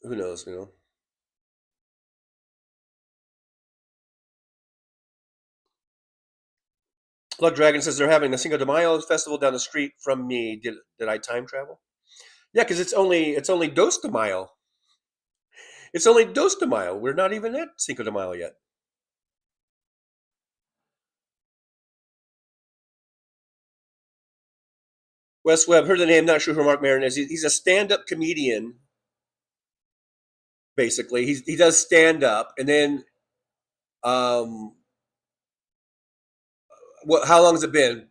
Who knows? Blood Dragon says they're having a Cinco de Mayo festival down the street from me. Did I time travel? Yeah, because it's only Dos de Mayo. It's only Dos de Mayo. We're not even at Cinco de Mayo yet. Wes Webb, heard the name, not sure who Mark Maron is. He's a stand-up comedian, basically. He does stand-up, and then, how long has it been?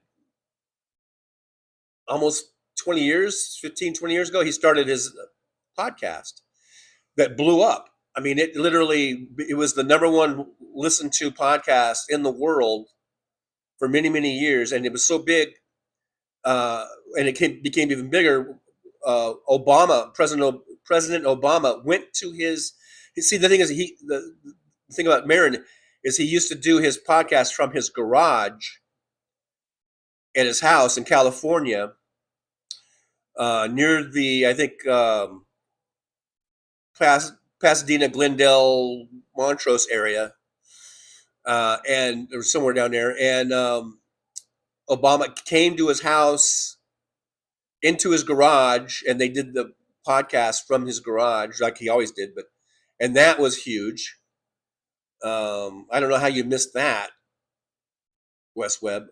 Almost 20 years, 15, 20 years ago, he started his podcast that blew up. I mean, it was the number one listened to podcast in the world for many, many years. And it was so big, and it became even bigger. President Obama went to see, the thing is, the thing about Marin is he used to do his podcast from his garage at his house in California, near the, I think, Pasadena, Glendale, Montrose area, and there was somewhere down there. And Obama came to his house, into his garage, and they did the podcast from his garage, like he always did. And that was huge. I don't know how you missed that. Wes Webb.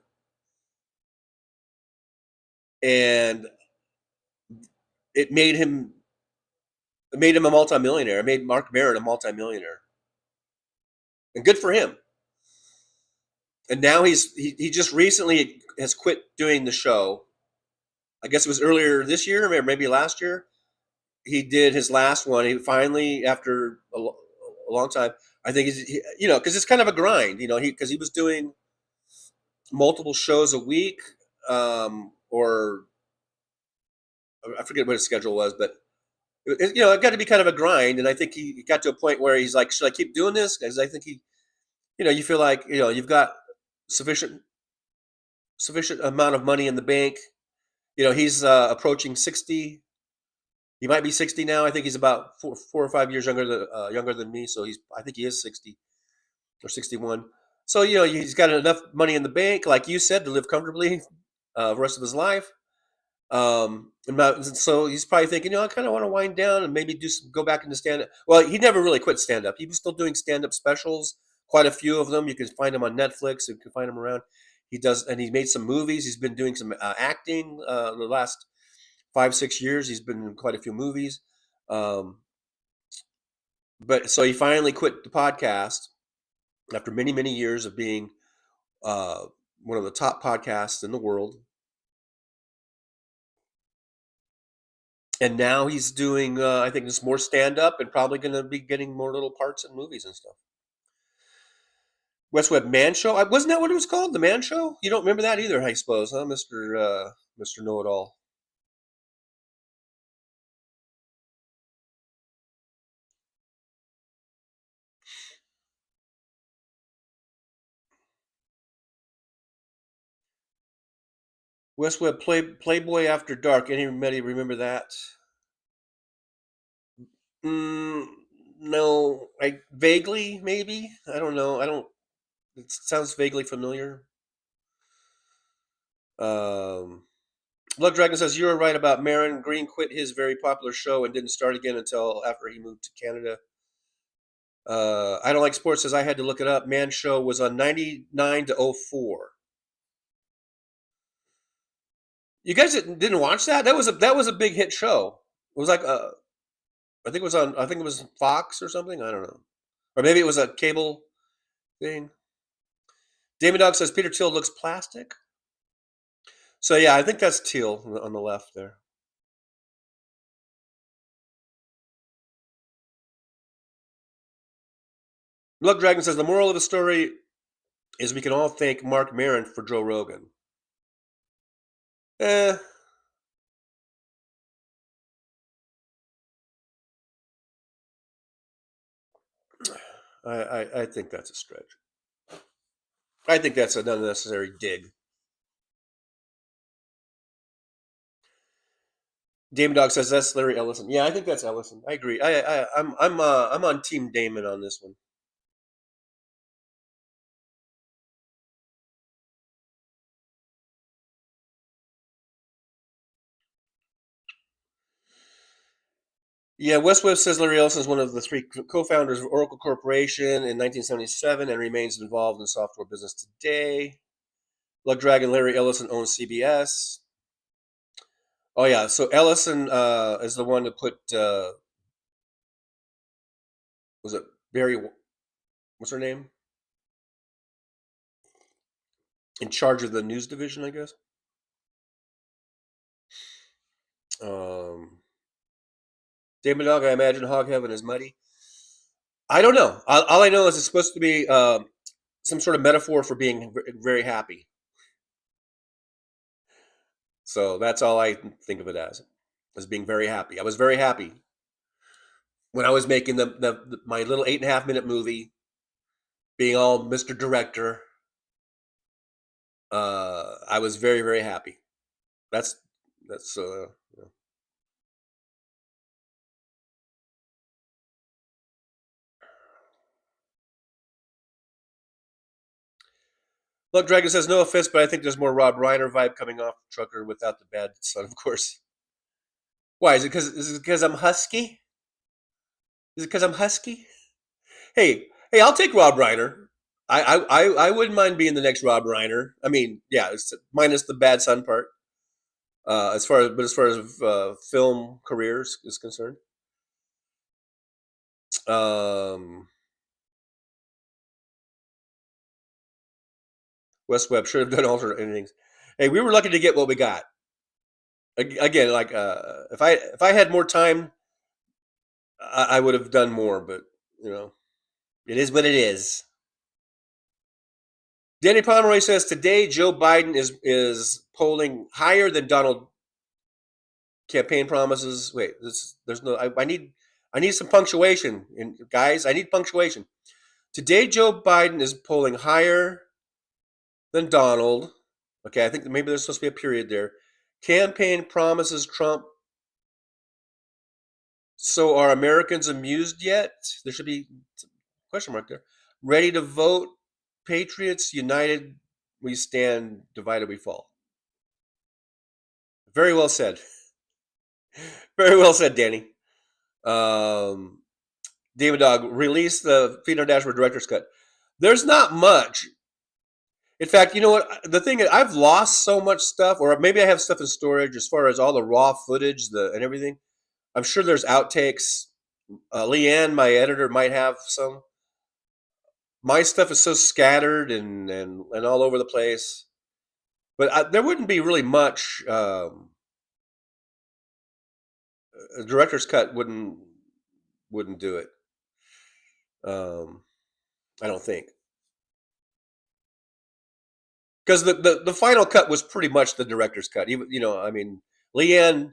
And it made him a multimillionaire. It made Mark Maron a multimillionaire. And good for him. And now he just recently has quit doing the show. I guess it was earlier this year, or maybe last year. He did his last one. He finally, after a long time, I think because it's kind of a grind, because he was doing multiple shows a week, or I forget what his schedule was, but it got to be kind of a grind. And I think he got to a point where he's like, should I keep doing this? Because I think you feel like you've got sufficient amount of money in the bank. He's approaching 60. He might be 60 now. I think he's about 4 or 5 years younger than me. So I think he is 60 or 61. So he's got enough money in the bank, like you said, to live comfortably the rest of his life. So he's probably thinking, I kind of want to wind down and maybe go back into stand-up. Well, he never really quit stand-up. He was still doing stand-up specials, quite a few of them. You can find them on Netflix. You can find them around. He does, and he made some movies. He's been doing some acting the last 5-6 years. He's been in quite a few movies. But so he finally quit the podcast after many, many years of being one of the top podcasts in the world. And now he's doing, I think, just more stand-up and probably going to be getting more little parts in movies and stuff. Wes Webb Man Show? Wasn't that what it was called? The Man Show? You don't remember that either, I suppose, huh, Mr. Know-It-All? Wes Webb Playboy After Dark. Anybody remember that? No, vaguely, maybe. I don't know. It sounds vaguely familiar. Blood Dragon says, you were right about Maron. Green quit his very popular show and didn't start again until after he moved to Canada. I Don't Like Sports says, I had to look it up. Man Show was on 99 to 04. You guys didn't watch that? That was a big hit show. It was like I think it was Fox or something. I don't know. Or maybe it was a cable thing. Damon Dog says Peter Thiel looks plastic. So yeah, I think that's Thiel on the left there. Blood Dragon says the moral of the story is we can all thank Mark Maron for Joe Rogan. I think that's a stretch. I think that's an unnecessary dig. Damon Dog says that's Larry Ellison. Yeah, I think that's Ellison. I agree. I'm on Team Damon on this one. Yeah, Wes Webb says Larry Ellison is one of the 3 co-founders of Oracle Corporation in 1977 and remains involved in the software business today. Blood Dragon Larry Ellison owns CBS. Oh yeah, so Ellison is the one that put was it Barry? What's her name? In charge of the news division, I guess. Damon Dog, I imagine Hog Heaven is muddy. I don't know. All I know is it's supposed to be some sort of metaphor for being very happy. So that's all I think of it as being very happy. I was very happy when I was making my little 8.5-minute movie, being all Mr. Director. I was very, very happy. That's yeah. Blood Dragon says, no offense, but I think there's more Rob Reiner vibe coming off Trucker without the bad son, of course. Why? Is it because I'm husky? Is it because I'm husky? Hey, I'll take Rob Reiner. I wouldn't mind being the next Rob Reiner. I mean, yeah, it's minus the bad son part. As far as film careers is concerned. West Webb should have done alternate endings. Hey, we were lucky to get what we got. Again, like if I had more time, I would have done more. But you know, it is what it is. Danny Pomeroy says today Joe Biden is polling higher than Donald campaign promises. Wait, there's no. I need some punctuation, guys. I need punctuation. Today Joe Biden is polling higher than Donald. Okay, I think maybe there's supposed to be a period there. Campaign promises Trump. So are Americans amused yet? There should be a question mark there. Ready to vote? Patriots united we stand, divided we fall. Very well said. Very well said, Danny. David Dog, release the Feed on Dashboard Director's Cut. There's not much. In fact, you know what? The thing is, I've lost so much stuff, or maybe I have stuff in storage as far as all the raw footage and everything. I'm sure there's outtakes. Leanne, my editor, might have some. My stuff is so scattered and all over the place. But there wouldn't be really much. A director's cut wouldn't do it. I don't think. Because the final cut was pretty much the director's cut. Even, you know, I mean, Leanne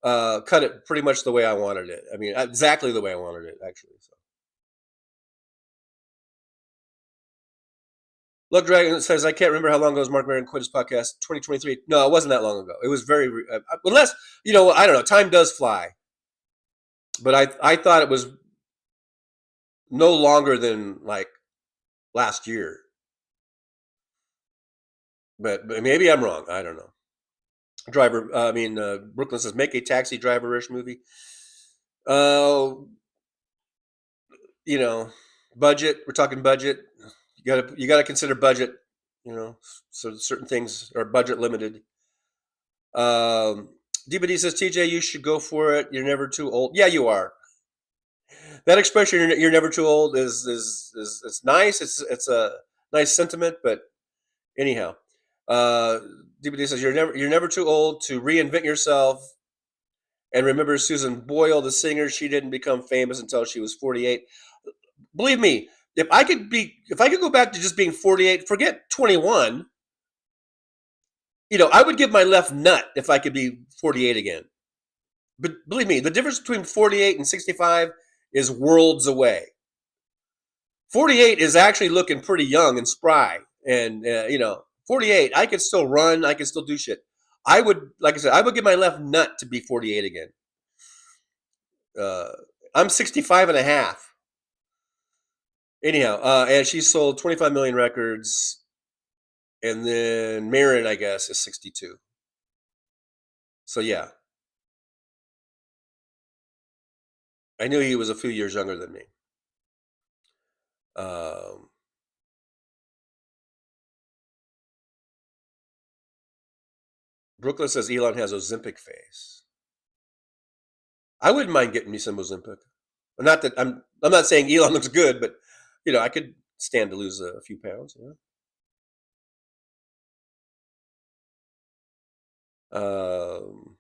cut it pretty much the way I wanted it. I mean, exactly the way I wanted it, actually. So. Look, Dragon says, I can't remember how long ago was Mark Maron quit his podcast. 2023. No, it wasn't that long ago. It was very, unless, you know, I don't know. Time does fly. But I thought it was no longer than like last year. But maybe I'm wrong. I don't know. Brooklyn says, make a taxi driver-ish movie. You know, budget. We're talking budget. You gotta consider budget. You know, so certain things are budget limited. DBD says, TJ, you should go for it. You're never too old. Yeah, you are. That expression, you're never too old, is it's nice. It's a nice sentiment, but anyhow. DBD says you're never too old to reinvent yourself. And remember Susan Boyle, the singer, she didn't become famous until she was 48. Believe me, if I could go back to just being 48, forget 21. You know, I would give my left nut if I could be 48 again. But believe me, the difference between 48 and 65 is worlds away. 48 is actually looking pretty young and spry, and you know. 48, I could still run. I could still do shit. I would, like I said, I would give my left nut to be 48 again. I'm 65 and a half. Anyhow, and she sold 25 million records. And then Marin, I guess, is 62. So, yeah. I knew he was a few years younger than me. Brooklyn says Elon has Ozempic face. I wouldn't mind getting me some Ozempic. Not that I'm not saying Elon looks good, but you know, I could stand to lose a few pounds. You know?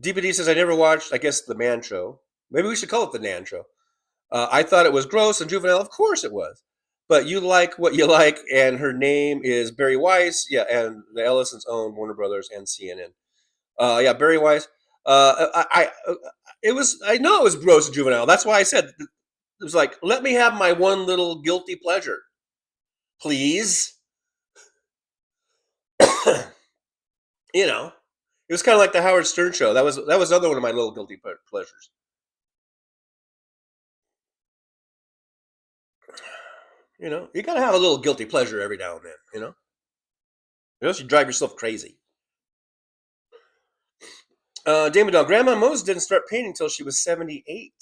DPD says I never watched, I guess, The Man Show. Maybe we should call it The Nan Show. I thought it was gross and juvenile. Of course it was. But you like what you like, and her name is Barry Weiss. Yeah, and the Ellisons own Warner Brothers and CNN. Yeah, Barry Weiss. I know it was gross and juvenile. That's why I said it was like, let me have my one little guilty pleasure, please. You know, it was kind of like the Howard Stern show. That was another one of my little guilty pleasures. You know, you gotta have a little guilty pleasure every now and then. You know, else you drive yourself crazy. Damon Dog, Grandma Mose didn't start painting until she was 78.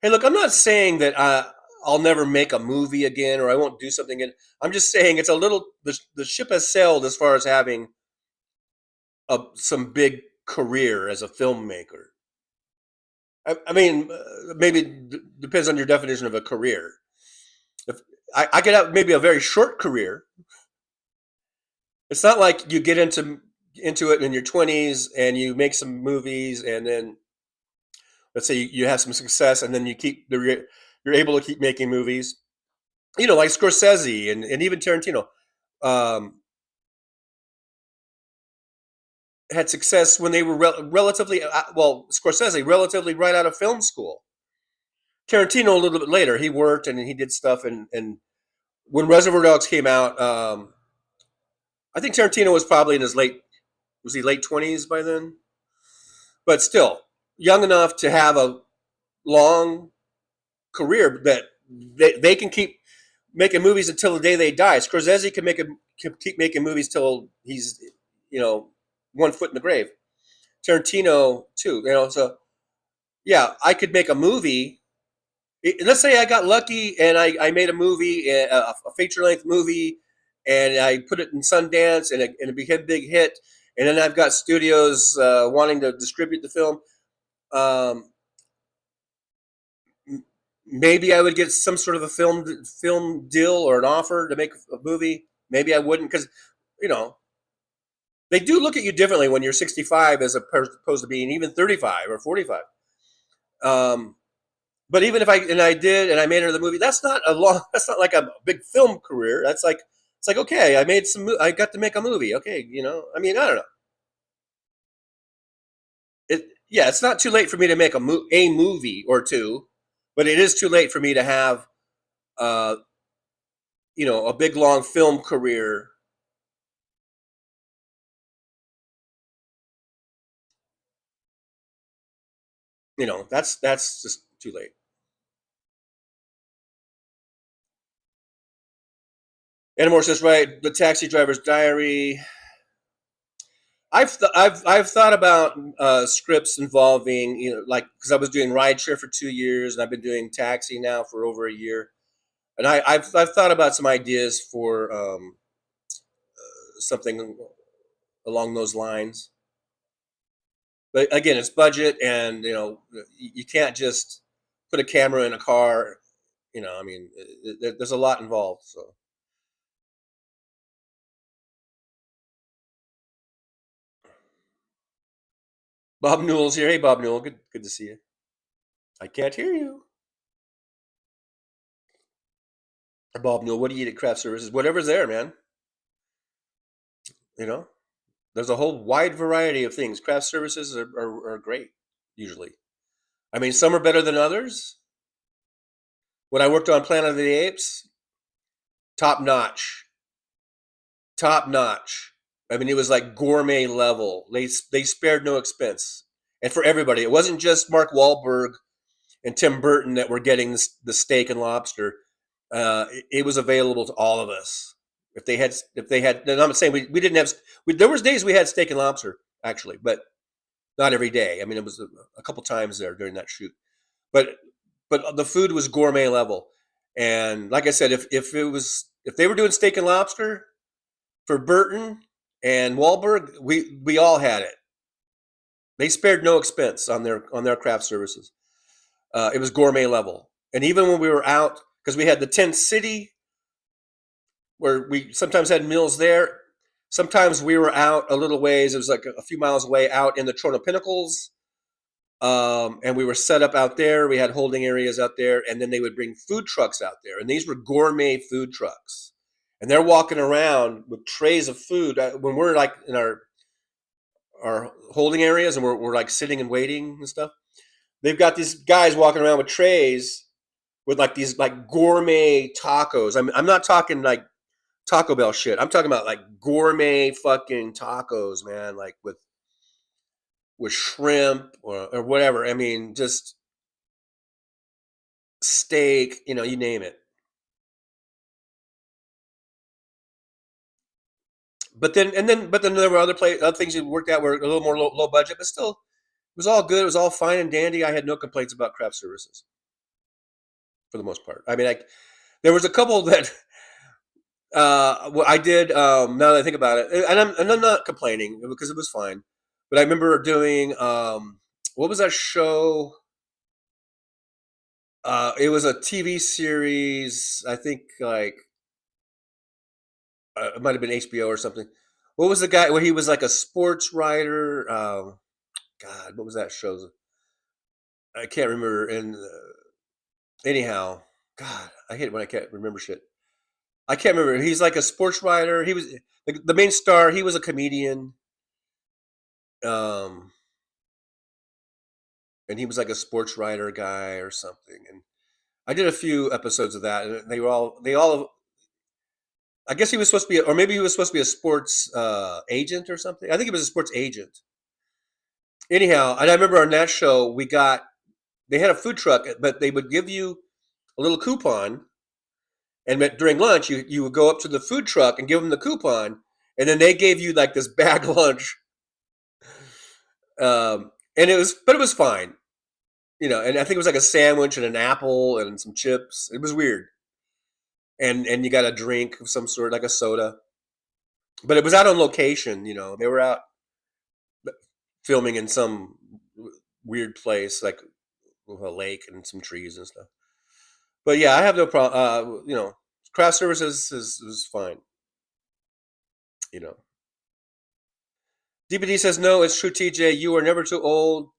Hey, look, I'm not saying that I'll never make a movie again, or I won't do something again. I'm just saying it's a little, the ship has sailed as far as having some big career as a filmmaker. I mean, maybe depends on your definition of a career. If I could have maybe a very short career. It's not like you get into it in your 20s and you make some movies, and then let's say you have some success, and then you're able to keep making movies. You know, like Scorsese and even Tarantino had success when they were relatively, well, Scorsese relatively right out of film school. Tarantino a little bit later. He worked and he did stuff, and when Reservoir Dogs came out, I think Tarantino was probably in his late 20s by then? But still, young enough to have a long career that they can keep making movies until the day they die. Scorsese can keep making movies till he's, 1 foot in the grave. Tarantino too, so yeah, I could make a movie. Let's say I got lucky and I made a movie, a feature-length movie, and I put it in Sundance, and it became a big hit. And then I've got studios wanting to distribute the film. Maybe I would get some sort of a film deal or an offer to make a movie. Maybe I wouldn't, because they do look at you differently when you're 65 as opposed to being even 35 or 45. But even if I did and I made another movie, that's not like a big film career. It's like okay, I got to make a movie. Okay, I mean, I don't know. It's not too late for me to make a movie or two, but it is too late for me to have a big long film career. That's just too late. Anamore says, right, The Taxi Driver's Diary. I've thought about scripts involving, because I was doing rideshare for 2 years, and I've been doing taxi now for over a year, and I've thought about some ideas for something along those lines. But again, it's budget, and you can't just put a camera in a car. I mean, there's a lot involved. So. Bob Newell's here. Hey, Bob Newell. Good to see you. I can't hear you. Bob Newell, what do you eat at craft services? Whatever's there, man. There's a whole wide variety of things. Craft services are great, usually. I mean, some are better than others. When I worked on Planet of the Apes, top notch. Top notch. I mean, it was like gourmet level. They spared no expense. And for everybody. It wasn't just Mark Wahlberg and Tim Burton that were getting the steak and lobster. It was available to all of us. If they had, and I'm saying we didn't have, there was days we had steak and lobster, actually, but not every day. I mean, it was a couple times there during that shoot. But the food was gourmet level. And like I said, if they were doing steak and lobster for Burton and Wahlberg, we all had it. They spared no expense on their craft services. It was gourmet level. And even when we were out, because we had the tent city, where we sometimes had meals there. Sometimes we were out a little ways. It was like a few miles away out in the Trona Pinnacles. And we were set up out there. We had holding areas out there. And then they would bring food trucks out there. And these were gourmet food trucks. And they're walking around with trays of food. When we're like in our holding areas and we're like sitting and waiting and stuff, they've got these guys walking around with trays with like these like gourmet tacos. I'm not talking like Taco Bell shit. I'm talking about like gourmet fucking tacos, man, like with shrimp or whatever. I mean, just steak, you name it. But then there were other things that worked out were a little more low budget, but still, it was all good. It was all fine and dandy. I had no complaints about craft services. for the most part. I mean, there was a couple that I did. Now that I think about it, and I'm not complaining because it was fine. But I remember doing what was that show? It was a TV series. I think like it might have been HBO or something. What was the guy where he was like a sports writer? God, what was that show? I can't remember. And anyhow, God, I hate it when I can't remember shit. I can't remember. He's like a sports writer. He was the main star. He was a comedian. And he was like a sports writer guy or something. And I did a few episodes of that, and they all. I guess he was supposed to be, or maybe he was supposed to be a sports agent or something. I think he was a sports agent. Anyhow, and I remember on that show they had a food truck, but they would give you a little coupon, and during lunch you would go up to the food truck and give them the coupon, and then they gave you like this bag lunch. And it was fine, and I think it was like a sandwich and an apple and some chips. It was weird. And you got a drink of some sort, like a soda. But it was out on location, They were out filming in some weird place, like a lake and some trees and stuff. But yeah, I have no problem. Craft services is fine. DPD says, no, it's true, TJ. You are never too old,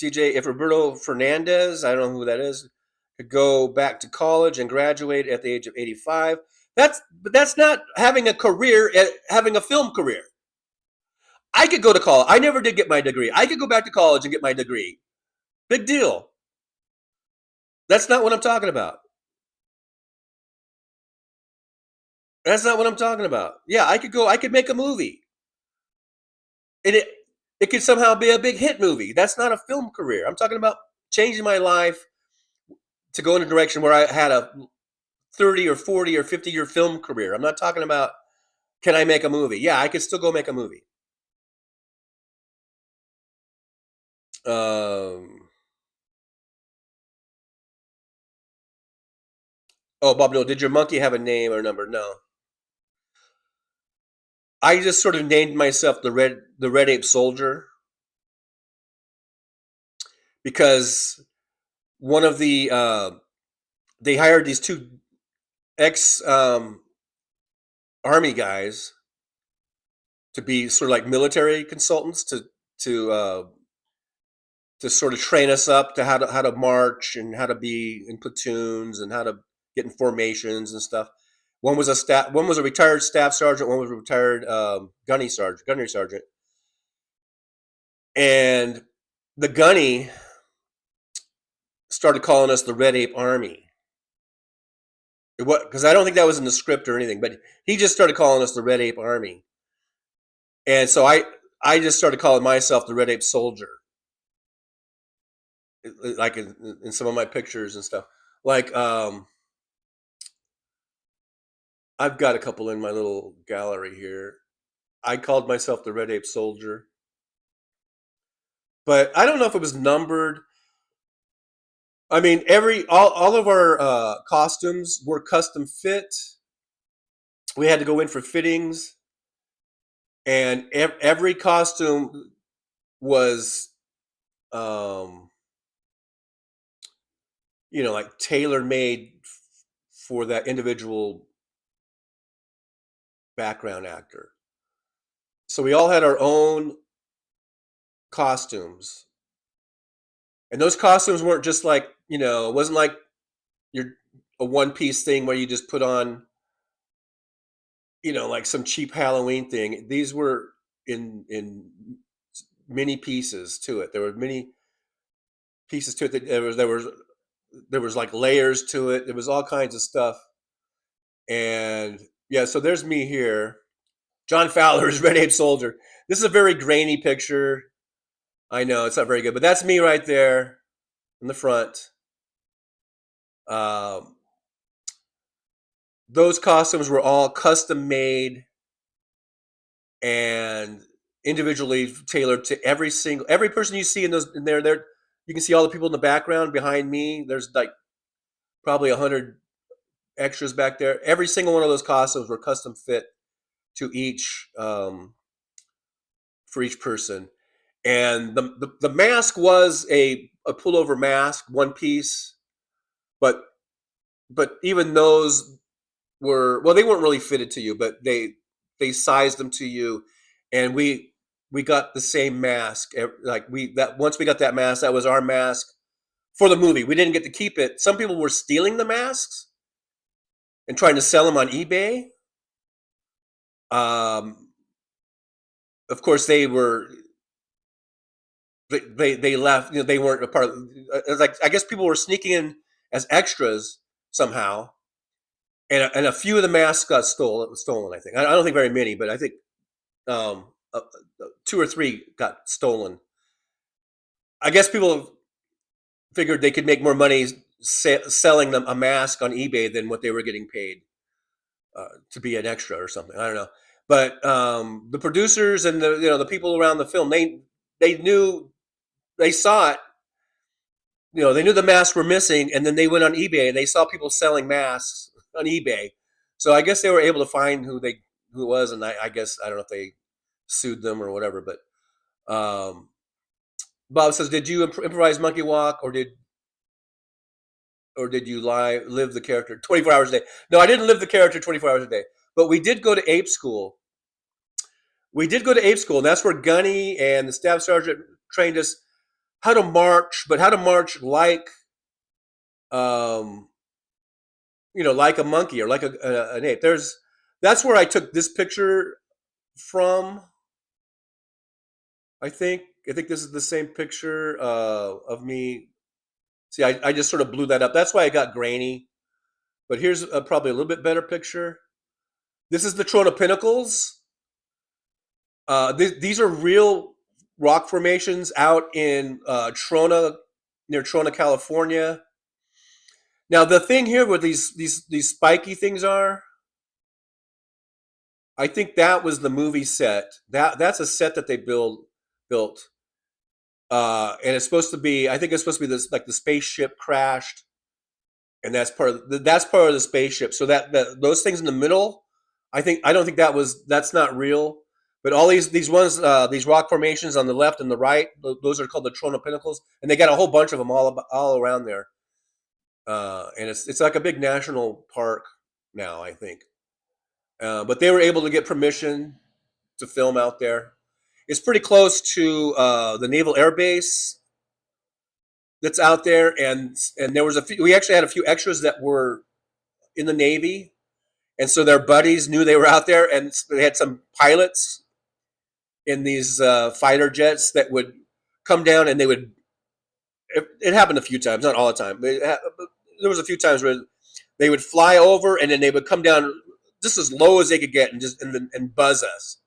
TJ. If Roberto Fernandez, I don't know who that is, could go back to college and graduate at the age of 85. But that's not having a career, having a film career. I could go to college. I never did get my degree. I could go back to college and get my degree. Big deal. That's not what I'm talking about. That's not what I'm talking about. Yeah, I could make a movie. And it could somehow be a big hit movie. That's not a film career. I'm talking about changing my life to go in a direction where I had a 30 or 40 or 50-year film career. I'm not talking about, can I make a movie? Yeah, I could still go make a movie. Oh, Bob, no, did your monkey have a name or number? No. I just sort of named myself the Red Ape Soldier because one of the they hired these two ex army guys to be sort of like military consultants to sort of train us up to how to march and how to be in platoons and how to get in formations and stuff. One was a retired staff sergeant. One was a retired gunnery sergeant. And the gunny started calling us the Red Ape Army. Because I don't think that was in the script or anything, but he just started calling us the Red Ape Army. And so I just started calling myself the Red Ape Soldier. Like in some of my pictures and stuff. Like, I've got a couple in my little gallery here. I called myself the Red Ape Soldier. But I don't know if it was numbered. I mean, all of our costumes were custom fit. We had to go in for fittings. And every costume was, like tailor-made for that individual background actor. So we all had our own costumes. And those costumes weren't just like, it wasn't like a one-piece thing where you just put on, like some cheap Halloween thing. These were in many pieces to it. There were many pieces to it. There was like layers to it. There was all kinds of stuff. And yeah, so there's me here. John Fowler's Red Ape Soldier. This is a very grainy picture. I know it's not very good, but that's me right there in the front. Those costumes were all custom made and individually tailored to every person you see in there. You can see all the people in the background behind me. There's like probably 100 extras back there. Every single one of those costumes were custom fit to each for each person. And the mask was a pullover mask, one piece, but even those were, well, they weren't really fitted to you, but they sized them to you, and we got the same mask. Like once we got that mask, that was our mask for the movie. We didn't get to keep it. Some people were stealing the masks and trying to sell them on eBay. Of course, they were. They left. They weren't a part. Like, I guess people were sneaking in as extras somehow, and a few of the masks got stolen. I think. I don't think very many, but I think 2 or 3 got stolen. I guess people figured they could make more money selling them a mask on eBay than what they were getting paid to be an extra or something. I don't know, but the producers and the people around the film, they knew. They saw it, they knew the masks were missing, and then they went on eBay and they saw people selling masks on eBay. So I guess they were it find who it was, and I guess, I don't know if they sued them or whatever, but Bob says, did you improvise monkey walk, or did you live the character 24 hours a day? No, I didn't live the character 24 hours a day, but we did go to ape school. And that's where Gunny and the staff sergeant trained us how to march, but how to march like, like a monkey or like an ape. That's where I took this picture from. I think this is the same picture of me. See, I just sort of blew that up. That's why I got grainy. But here's probably a little bit better picture. This is the Trona Pinnacles. These are real rock formations out in Trona, near Trona, California. Now, the thing here where these spiky things are, I think that was the movie set. That's a set that they built. And it's supposed to be, I think it's supposed to be this, like the spaceship crashed, and that's part of the spaceship. So those things in the middle, I don't think that's not real. But all these ones, these rock formations on the left and the right, those are called the Trona Pinnacles, and they got a whole bunch of them all around there. And it's like a big national park now, I think. But they were able to get permission to film out there. It's pretty close to the Naval Air Base that's out there, and there was we actually had a few extras that were in the Navy, and so their buddies knew they were out there, and they had some pilots in these fighter jets that would come down, and it happened a few times, not all the time, but there was a few times where they would fly over, and then they would come down just as low as they could get and buzz us.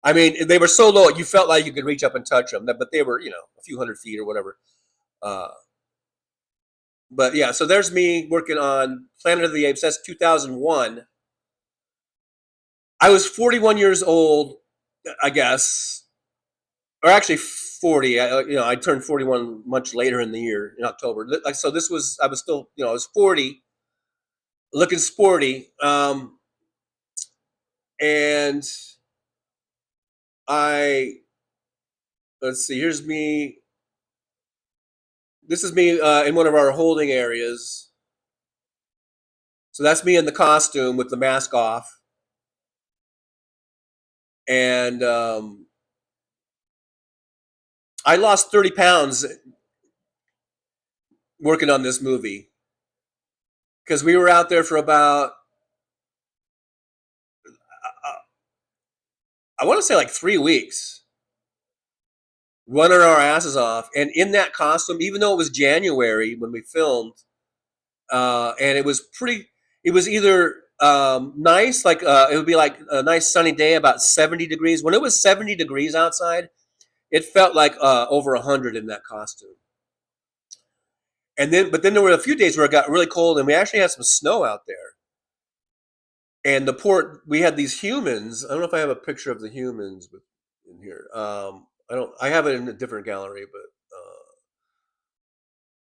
I mean, they were so low you felt like you could reach up and touch them, but they were, a few hundred feet or whatever. But yeah, so there's me working on Planet of the Apes. That's 2001. I was 41 years old, I guess, or actually 40. I turned 41 much later in the year, in October. So I was still, I was 40, looking sporty, and let's see. Here's me. This is me in one of our holding areas. So that's me in the costume with the mask off. And I lost 30 pounds working on this movie, because we were out there for about, I want to say like 3 weeks, running our asses off. And in that costume, even though it was January when we filmed, and it was either nice, like it would be like a nice sunny day, about 70 degrees. When it was 70 degrees outside, it felt like over 100 in that costume. But then there were a few days where it got really cold, and we actually had some snow out there. And we had these humans. I don't know if I have a picture of the humans in here. I have it in a different gallery, but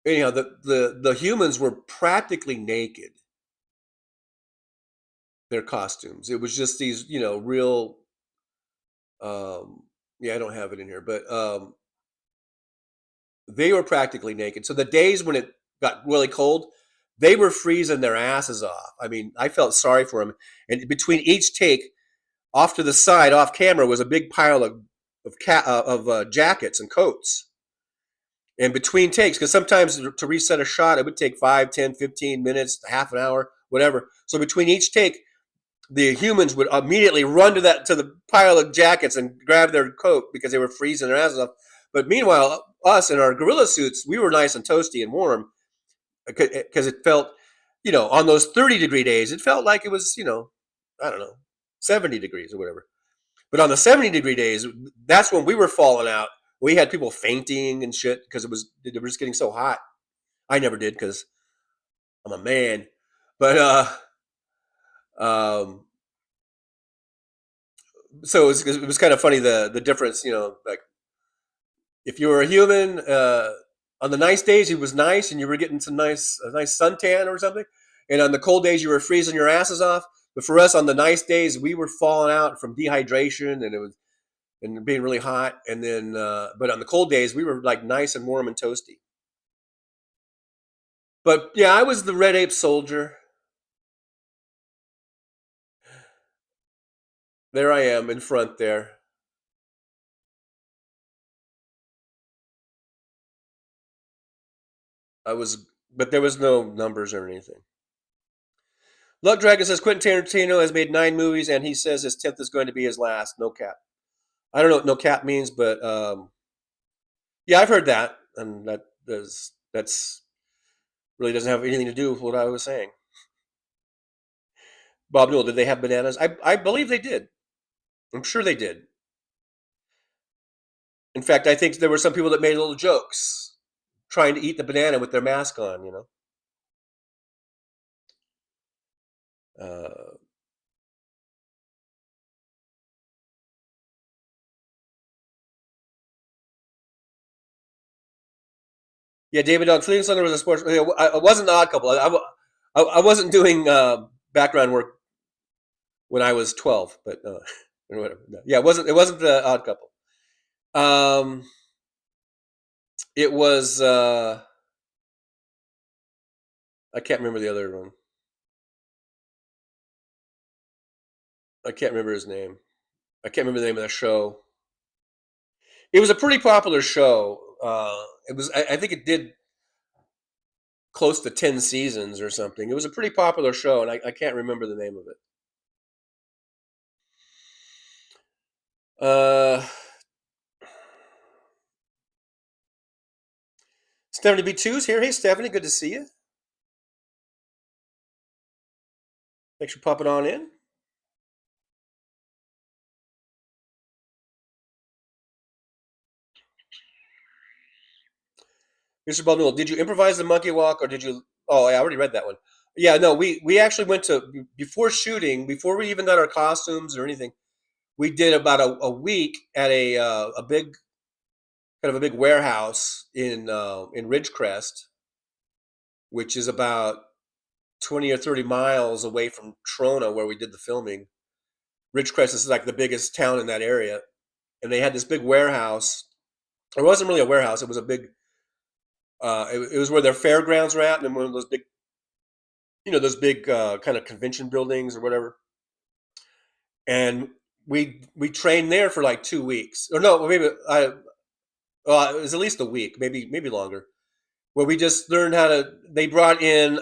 anyhow, the humans were practically naked. Their costumes. It was just these, real. Yeah, I don't have it in here, but they were practically naked. So the days when it got really cold, they were freezing their asses off. I mean, I felt sorry for them. And between each take, off to the side, off camera, was a big pile of jackets and coats. And between takes, because sometimes to reset a shot, it would take 5, 10, 15 minutes, half an hour, whatever. So between each take, the humans would immediately run to the pile of jackets and grab their coat because they were freezing their asses off. But meanwhile, us in our gorilla suits, we were nice and toasty and warm because it felt, on those 30-degree days, it felt like it was, I don't know, 70 degrees or whatever. But on the 70-degree days, that's when we were falling out. We had people fainting and shit because it was just getting so hot. I never did because I'm a man. But so it was kind of funny the difference, like if you were a human on the nice days, it was nice and you were getting a nice suntan or something, and on the cold days you were freezing your asses off. But for us, on the nice days, we were falling out from dehydration and being really hot. And then, but on the cold days, we were like nice and warm and toasty. But yeah, I was the red ape soldier. There I am in front there. But there was no numbers or anything. Luck Dragon says Quentin Tarantino has made 9 movies and he says his 10th is going to be his last. No cap. I don't know what no cap means, but yeah, I've heard that, and that's really doesn't have anything to do with what I was saying. Bob Newell, did they have bananas? I believe they did. I'm sure they did. In fact, I think there were some people that made little jokes trying to eat the banana with their mask on, Yeah, David Dog. Fleeting Thunder was a sports. I wasn't the Odd Couple. I wasn't doing background work when I was 12, but or whatever. Yeah, it wasn't the Odd Couple. It was. I can't remember the other one. I can't remember his name. I can't remember the name of the show. It was a pretty popular show. It was. I think it did close to 10 seasons or something. It was a pretty popular show, and I can't remember the name of it. Stephanie B2's here. Hey, Stephanie, good to see you. Thanks for popping on in. Mr. Baldwin, did you improvise the monkey walk or did you? Oh, I already read that one. Yeah, no, we actually went to, before shooting, before we even got our costumes or anything, we did about a week at a big, kind of a big warehouse in Ridgecrest, which is about 20 or 30 miles away from Trona, where we did the filming. Ridgecrest is like the biggest town in that area. And they had this big warehouse. It wasn't really a warehouse. It was a big, it was where their fairgrounds were at, and one of those big, those big kind of convention buildings or whatever. And we trained there for like 2 weeks, or no, maybe it was at least a week, maybe longer, where we just learned how to. They brought in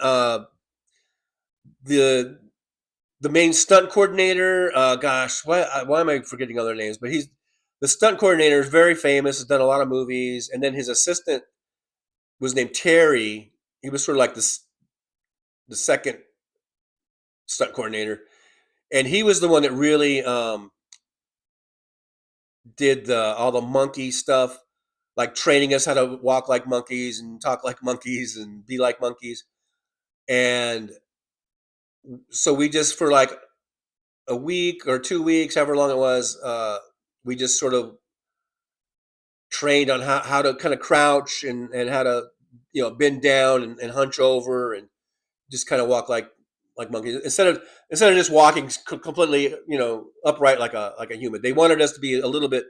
the main stunt coordinator. Gosh, why am I forgetting other names? But the stunt coordinator is very famous. Has done a lot of movies, and then his assistant was named Terry. He was sort of like the second stunt coordinator, and he was the one that really did all the monkey stuff, like training us how to walk like monkeys and talk like monkeys and be like monkeys. And so we just, for like a week or 2 weeks, however long it was, we just sort of trained on how to kind of crouch and how to bend down and hunch over and just kind of walk like monkeys instead of just walking completely upright like a human. They wanted us to be a little bit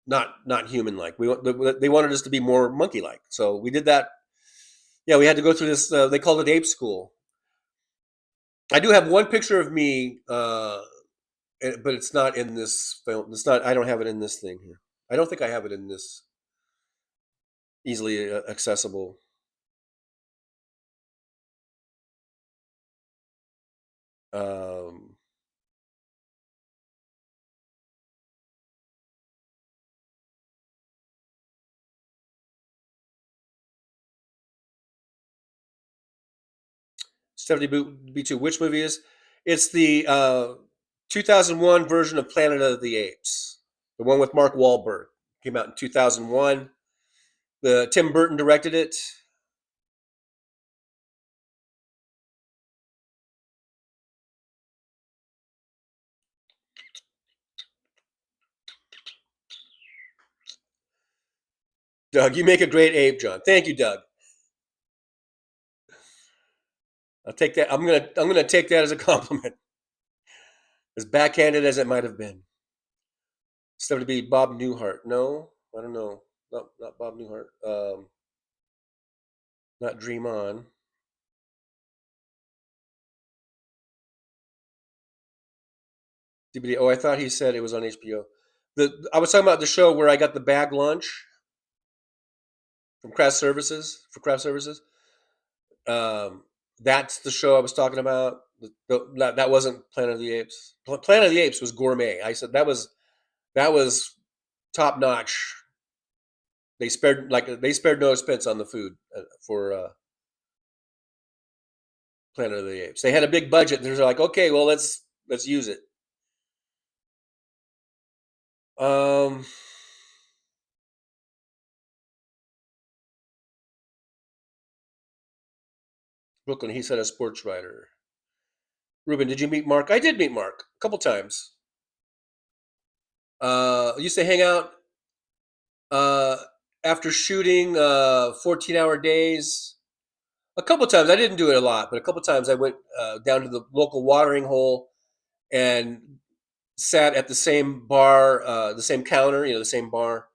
not human like. They wanted us to be more monkey like. So we did that. Yeah, we had to go through this. They called it ape school. I do have one picture of me, but it's not in this film. It's not. I don't have it in this thing here. I don't think I have it in this easily accessible. Stephanie B2, which movie is? It's the 2001 version of Planet of the Apes, the one with Mark Wahlberg. Came out in 2001. Tim Burton directed it. Doug, you make a great ape, John. Thank you, Doug. I'll take that. I'm gonna take that as a compliment, as backhanded as it might have been. Stuff to be Bob Newhart. No, I don't know. Not Bob Newhart. Not Dream On. DVD. Oh, I thought he said it was on HBO. I was talking about the show where I got the bag lunch from Craft Services. That's the show I was talking about. That wasn't Planet of the Apes. Planet of the Apes was gourmet. I said that was top notch. They spared no expense on the food for Planet of the Apes. They had a big budget. They're like, okay, well let's use it. Brooklyn, he said a sports writer. Ruben, did you meet Mark? I did meet Mark a couple times. Used to hang out after shooting 14-hour days. A couple times. I didn't do it a lot, but a couple times I went down to the local watering hole and sat at the same bar, the same counter, the same bar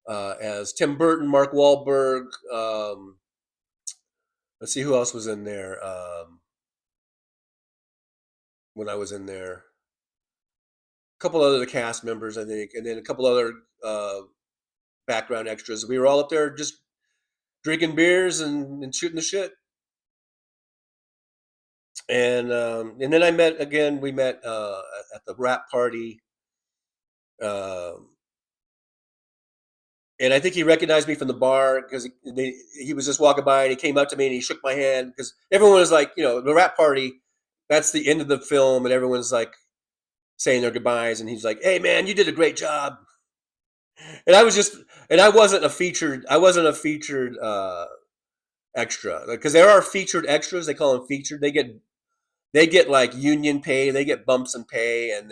as Tim Burton, Mark Wahlberg. Let's see who else was in there when I was in there. A couple other cast members, I think, and then a couple other background extras. We were all up there just drinking beers and shooting the shit. And then we met at the rap party. And I think he recognized me from the bar because he was just walking by and he came up to me and he shook my hand because everyone was like, the rap party, that's the end of the film and everyone's like saying their goodbyes and he's like, hey man, you did a great job. And I wasn't a featured extra because there are featured extras. They call them featured. They get like union pay. They get bumps in pay and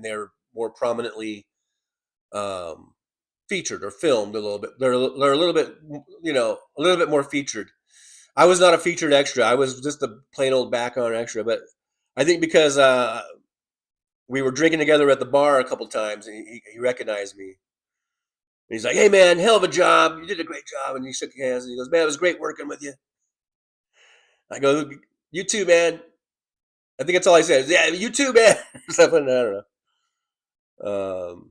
they're more prominently featured or filmed a little bit. They're a little bit, a little bit more featured. I was not a featured extra. I was just a plain old background extra. But I think because we were drinking together at the bar a couple times, and he recognized me. And he's like, "Hey man, hell of a job! You did a great job." And he shook hands and he goes, "Man, it was great working with you." I go, "You too, man." I think that's all I said. Yeah, you too, man. Something, I don't know.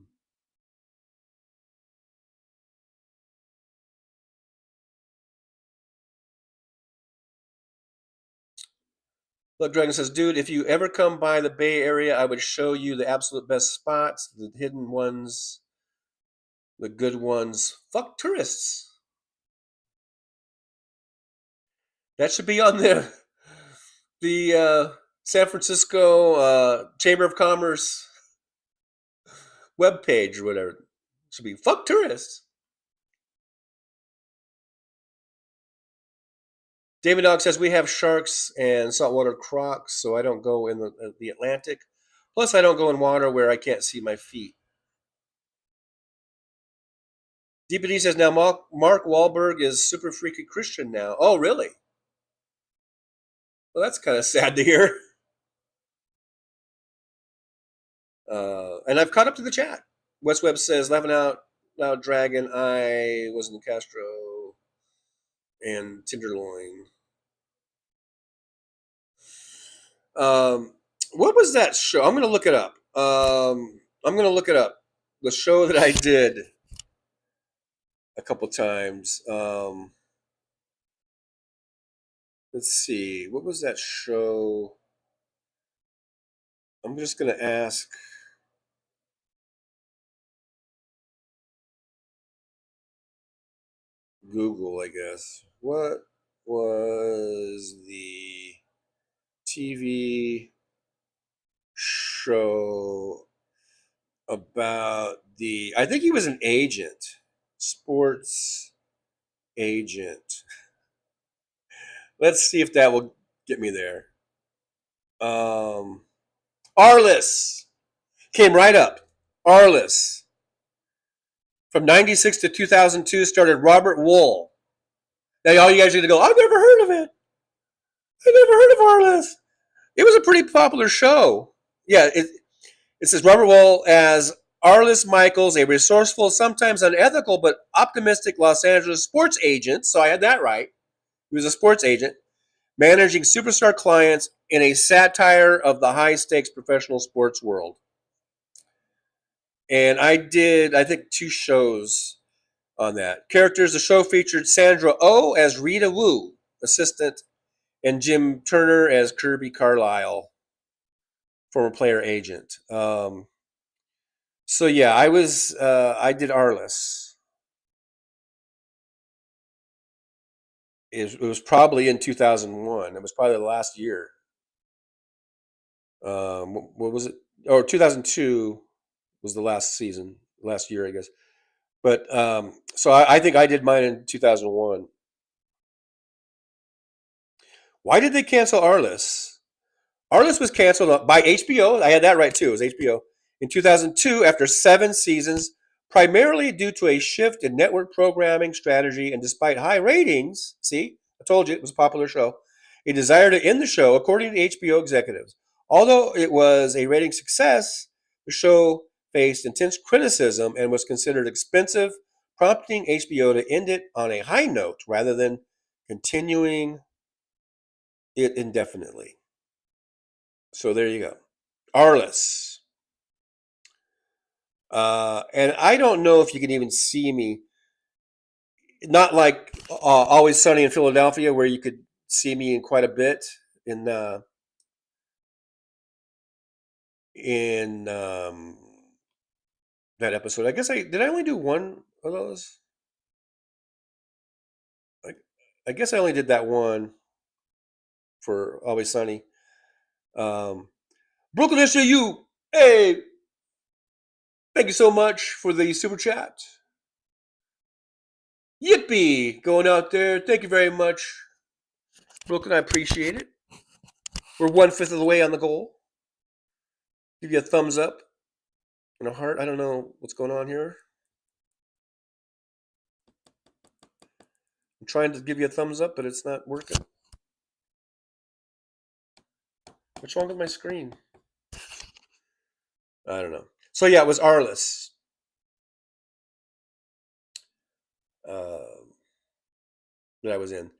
Look, Dragon says, dude, if you ever come by the Bay Area, I would show you the absolute best spots, the hidden ones, the good ones. Fuck tourists. That should be on the San Francisco Chamber of Commerce webpage or whatever. It should be fuck tourists. David Dog says, we have sharks and saltwater crocs, so I don't go in the Atlantic. Plus, I don't go in water where I can't see my feet. DPD says now Mark Wahlberg is super freaky Christian now. Oh, really? Well, that's kind of sad to hear. And I've caught up to the chat. West Webb says, laughing out loud, Dragon, I was in Castro and Tenderloin. What was that show? I'm going to look it up. The show that I did a couple times. Let's see. What was that show? I'm just going to ask. Google, I guess. What was the TV show about I think he was an agent, sports agent. Let's see if that will get me there. Arliss came right up. Arliss. From 96 to 2002 started Robert Wool. Now all you guys are going to go, I've never heard of it. I've never heard of Arliss. It was a pretty popular show. Yeah, it says Robert Wool as Arliss Michaels, a resourceful, sometimes unethical, but optimistic Los Angeles sports agent. So I had that right. He was a sports agent, managing superstar clients in a satire of the high-stakes professional sports world. And I did, I think, 2 shows on that. Characters, the show featured Sandra Oh as Rita Wu, assistant, and Jim Turner as Kirby Carlisle, former player agent. So yeah, I did Arliss. It was probably in 2001. It was probably the last year. What was it? Or 2002 was the last season, last year, I guess. But so I think I did mine in 2001. Why did they cancel Arliss? Arliss was canceled by HBO. I had that right too. It was HBO in 2002 after 7 seasons, primarily due to a shift in network programming strategy, and despite high ratings. See, I told you it was a popular show. A desire to end the show, according to HBO executives. Although it was a rating success, the show faced intense criticism and was considered expensive, prompting HBO to end it on a high note rather than continuing it indefinitely. So there you go. Arliss. And I don't know if you can even see me. Not like Always Sunny in Philadelphia, where you could see me in quite a bit in that episode. I guess I only do one of those. I guess I only did that one for Always Sunny. Brooklyn SJU, hey, thank you so much for the super chat. Yippee, going out there. Thank you very much, Brooklyn. I appreciate it. We're 1/5 of the way on the goal. Give you a thumbs up and a heart. I don't know what's going on here. I'm trying to give you a thumbs up, but it's not working. What's wrong with my screen? I don't know. So yeah, it was Arliss. That I was in.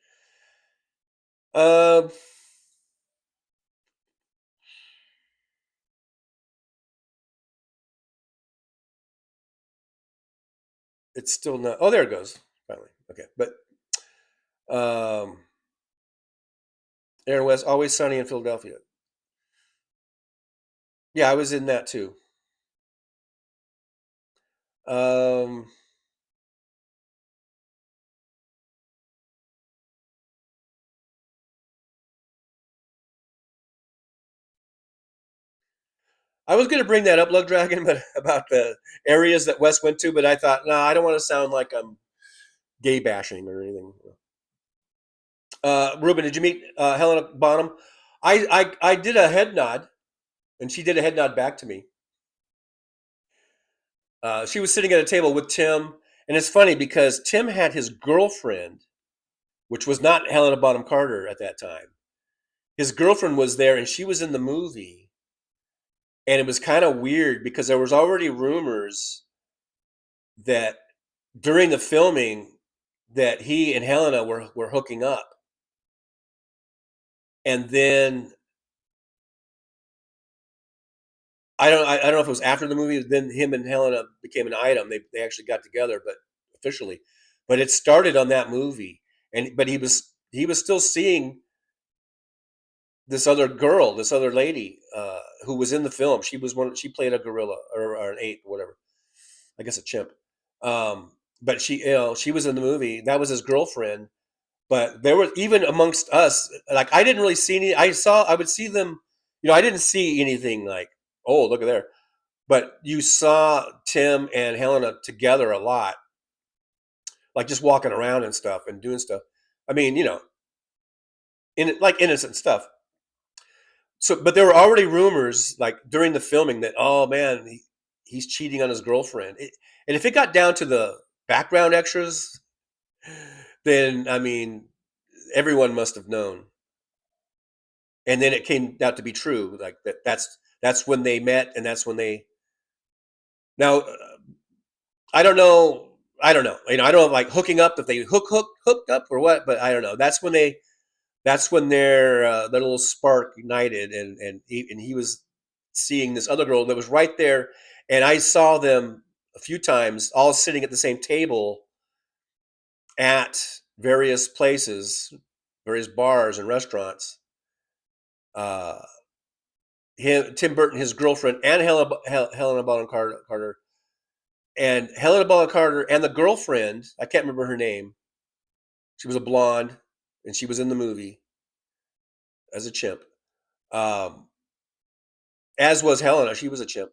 It's still not. Oh, there it goes. Finally. Okay. But Aaron West, Always Sunny in Philadelphia. Yeah, I was in that too. I was going to bring that up, Lug Dragon, but about the areas that Wes went to, but I thought, no, I don't want to sound like I'm gay bashing or anything. Ruben, did you meet Helena Bonham? I did a head nod, and she did a head nod back to me. She was sitting at a table with Tim And it's funny because Tim had his girlfriend, which was not Helena Bonham Carter at that time. His girlfriend was there, and she was in the movie. And it was kind of weird because there was already rumors that during the filming that he and Helena were hooking up. And then I don't know if it was after the movie. Then him and Helena became an item. They actually got together, but officially. But it started on that movie, but he was still seeing this other girl, this other lady who was in the film. She played a gorilla or an ape, or whatever. I guess a chimp. But she was in the movie. That was his girlfriend. But there was, even amongst us, like I didn't really see any. I would see them. I didn't see anything like, oh, look at there. But you saw Tim and Helena together a lot, like just walking around and stuff and doing stuff. I mean, like innocent stuff. So, but there were already rumors, like during the filming, that, oh man, he's cheating on his girlfriend. And if it got down to the background extras, then I mean, everyone must have known. And then it came out to be true, like that's when they met, and that's when they. Now, I don't know. I don't know, like hooking up, if they hooked up or what, but I don't know. That's when their little spark ignited, and he was seeing this other girl that was right there, and I saw them a few times, all sitting at the same table at various places, various bars and restaurants. Tim Burton, his girlfriend, and Helena Bonham Carter. And Helena Bonham Carter and the girlfriend, I can't remember her name. She was a blonde, and she was in the movie as a chimp. As was Helena, she was a chimp.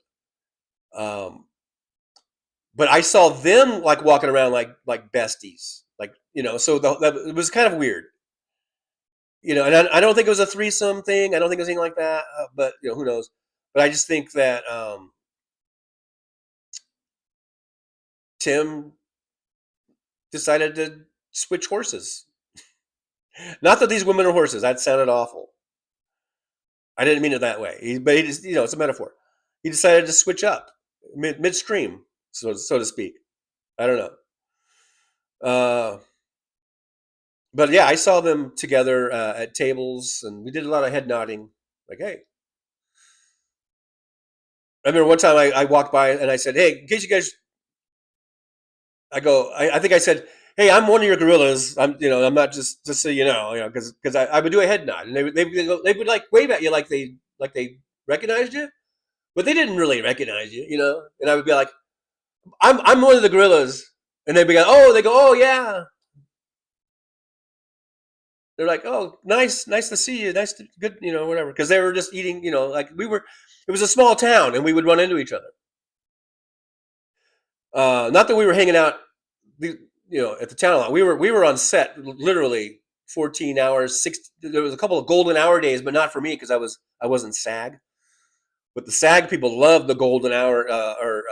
But I saw them like walking around like besties, like So it was kind of weird, And I don't think it was a threesome thing. I don't think it was anything like that. But who knows? But I just think that. Tim decided to switch horses. Not that these women are horses. That sounded awful. I didn't mean it that way. But he just, it's a metaphor. He decided to switch up midstream, so to speak. I don't know. But yeah, I saw them together at tables, and we did a lot of head nodding. Like, hey. I remember one time I walked by and I said, hey, in case you guys. I think I said, hey, I'm one of your gorillas. I'm not just so because I would do a head nod, and they would like wave at you like they recognized you, but they didn't really recognize you, And I would be like, I'm one of the gorillas, and they'd be like, oh yeah. They're like, oh, nice to see you, good, whatever, because they were just eating, like it was a small town, and we would run into each other. Not that we were hanging out, at the town a lot. We were on set literally 14 hours. There was a couple of golden hour days, but not for me because I wasn't SAG. But the SAG people love the golden hour or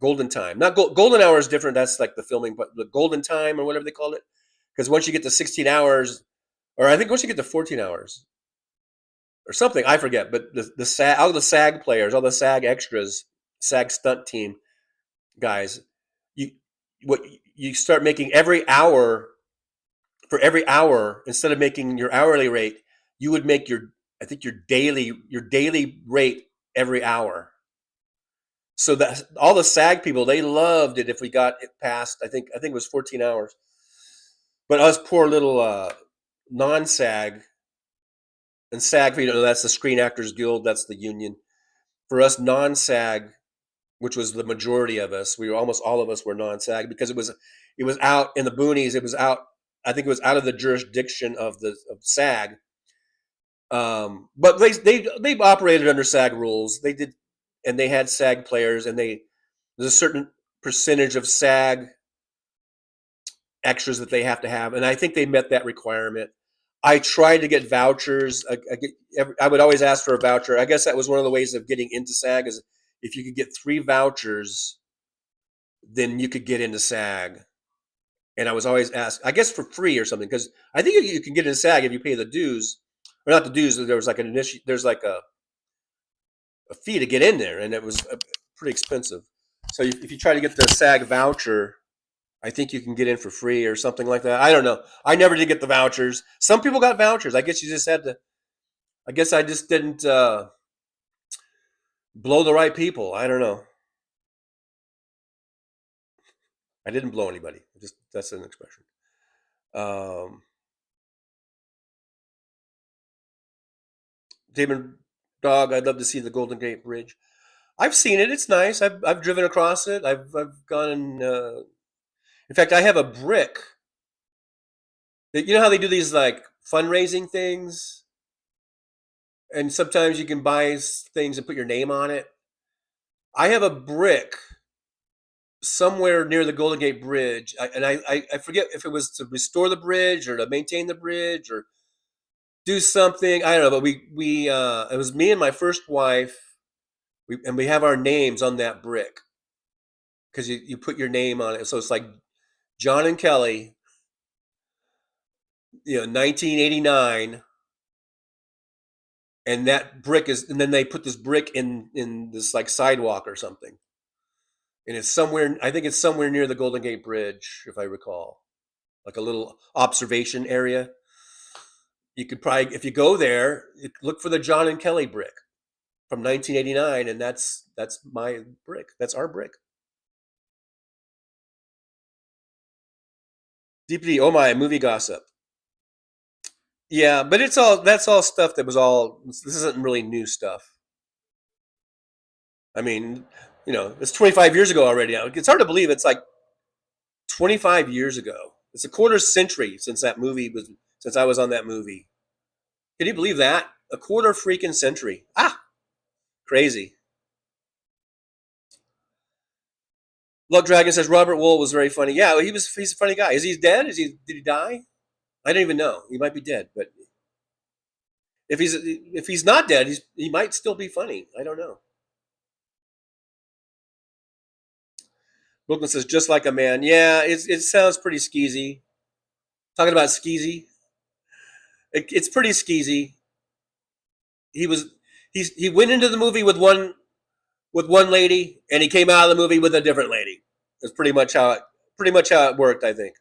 golden time. Not golden hour is different. That's like the filming, but the golden time or whatever they called it. Because once you get to 16 hours, or I think once you get to 14 hours or something, I forget. But the SAG, all the SAG players, all the SAG extras, SAG stunt team guys, you start making every hour, for every hour, instead of making your hourly rate, you would make your daily rate every hour. So that all the SAG people, they loved it if we got it past, I think it was 14 hours. But us poor little non-SAG, and SAG, that's the Screen Actors Guild, that's the union. For us non-SAG, which was the majority of us, almost all of us were non-SAG, because it was out in the boonies. It was out. I think it was out of the jurisdiction of SAG. But they operated under SAG rules. They did, and they had SAG players, and there's a certain percentage of SAG extras that they have to have, and I think they met that requirement. I tried to get vouchers. I would always ask for a voucher. I guess that was one of the ways of getting into SAG, is if you could get 3 vouchers then you could get into SAG. And I was always asked, I guess for free or something, because I think you can get into SAG if you pay the dues, or not the dues. There was like there's like a fee to get in there, and it was pretty expensive. So if you try to get the SAG voucher, I think you can get in for free or something like that. I don't know. I never did get the vouchers. Some people got vouchers. I guess you just had to. I guess I just didn't blow the right people. I don't know. I didn't blow anybody. Just that's an expression. David Dog, I'd love to see the Golden Gate Bridge. I've seen it. It's nice. I've driven across it. I've gone. In fact, I have a brick. You know how they do these like fundraising things, and sometimes you can buy things and put your name on it. I have a brick somewhere near the Golden Gate Bridge, and I forget if it was to restore the bridge or to maintain the bridge or do something. I don't know, but we it was me and my first wife, and we have our names on that brick because you put your name on it, so it's like John and Kelly, 1989, and that brick is, and then they put this brick in this like sidewalk or something, and it's somewhere. I think it's somewhere near the Golden Gate Bridge, if I recall, like a little observation area. You could probably, if you go there, look for the John and Kelly brick from 1989, and that's my brick. That's our brick. DPD, oh my, movie gossip. Yeah, but that's all stuff that was all. This isn't really new stuff. I mean, it's 25 years ago already. Now it's hard to believe it's like 25 years ago. It's a quarter century since that movie was. Since I was on that movie. Can you believe that? A quarter freaking century. Crazy. Luck Dragon says Robert Wool was very funny. Yeah, he's a funny guy. Is he dead? Did he die? I don't even know. He might be dead, but if he's not dead, he might still be funny. I don't know. Brooklyn says just like a man. Yeah, it sounds pretty skeezy. Talking about skeezy. It's pretty skeezy. He went into the movie with one lady, and he came out of the movie with a different lady. That's pretty much how it worked, I think.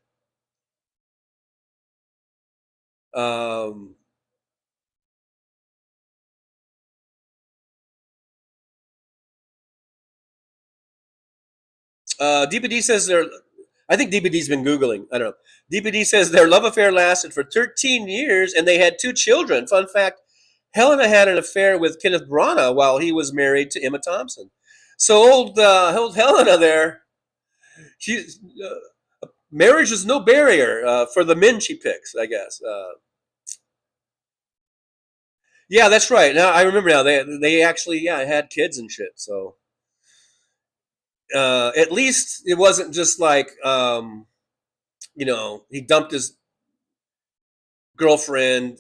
DPD says I think DPD's been Googling. I don't know. DPD says their love affair lasted for 13 years, and they had 2 children. Fun fact, Helena had an affair with Kenneth Branagh while he was married to Emma Thompson. So old Helena there, marriage is no barrier for the men she picks, I guess. Yeah, that's right. Now I remember. Now they actually had kids and shit. So at least it wasn't just like he dumped his girlfriend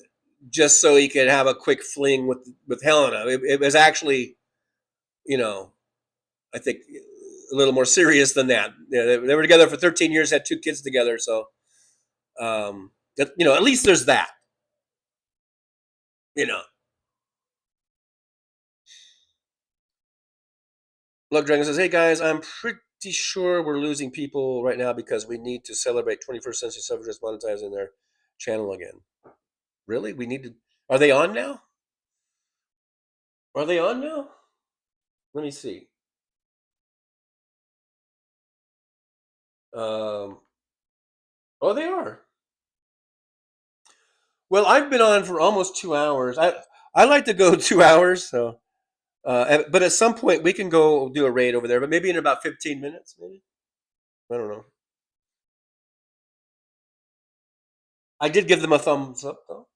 just so he could have a quick fling with Helena. It was actually, I think a little more serious than that. They were together for 13 years, had 2 kids together. So, at least there's that. Lug Dragon says, "Hey guys, I'm pretty sure we're losing people right now because we need to celebrate 21st century suffragists monetizing their channel again." Really? We need to. Are they on now? Let me see. Oh, they are. Well, I've been on for almost 2 hours. I like to go 2 hours, so. But at some point we can go do a raid over there, but maybe in about 15 minutes, maybe. I don't know. I did give them a thumbs up, though.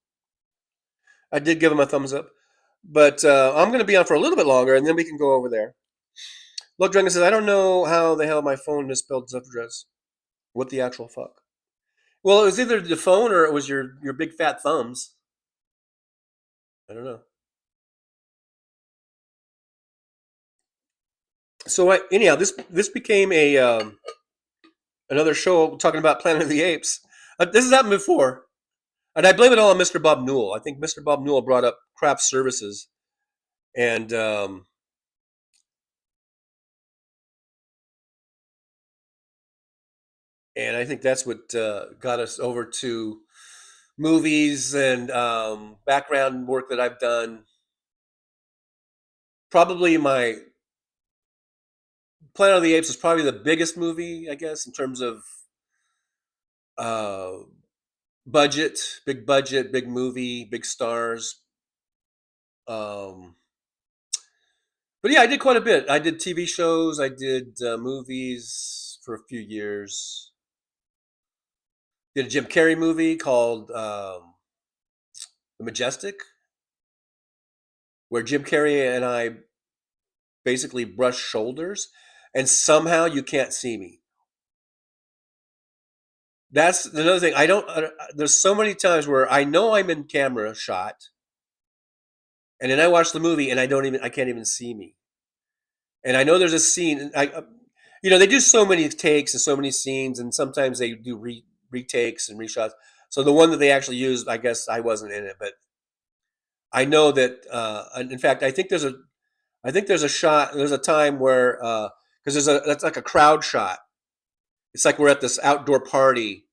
But I'm going to be on for a little bit longer, and then we can go over there. Look, Dragon says, I don't know how the hell my phone misspelled suffragette. What the actual fuck? Well, it was either the phone or it was your big fat thumbs. I don't know. So anyhow, this became a another show talking about Planet of the Apes. This has happened before, and I blame it all on Mr. Bob Newell. I think Mr. Bob Newell brought up craft services, and I think that's what got us over to movies and background work that I've done. Probably my Planet of the Apes is probably the biggest movie, I guess, in terms of budget, big movie, big stars. But yeah, I did quite a bit. I did TV shows, I did movies for a few years. Did a Jim Carrey movie called The Majestic, where Jim Carrey and I basically brush shoulders, and somehow you can't see me. That's another thing. I don't. There's so many times where I know I'm in camera shot, and then I watch the movie and I can't even see me. And I know there's a scene. They do so many takes and so many scenes, and sometimes they do retakes and reshots. So the one that they actually used, I guess I wasn't in it, but I know that. In fact, I think there's a shot. There's a time where because that's like a crowd shot. It's like we're at this outdoor party,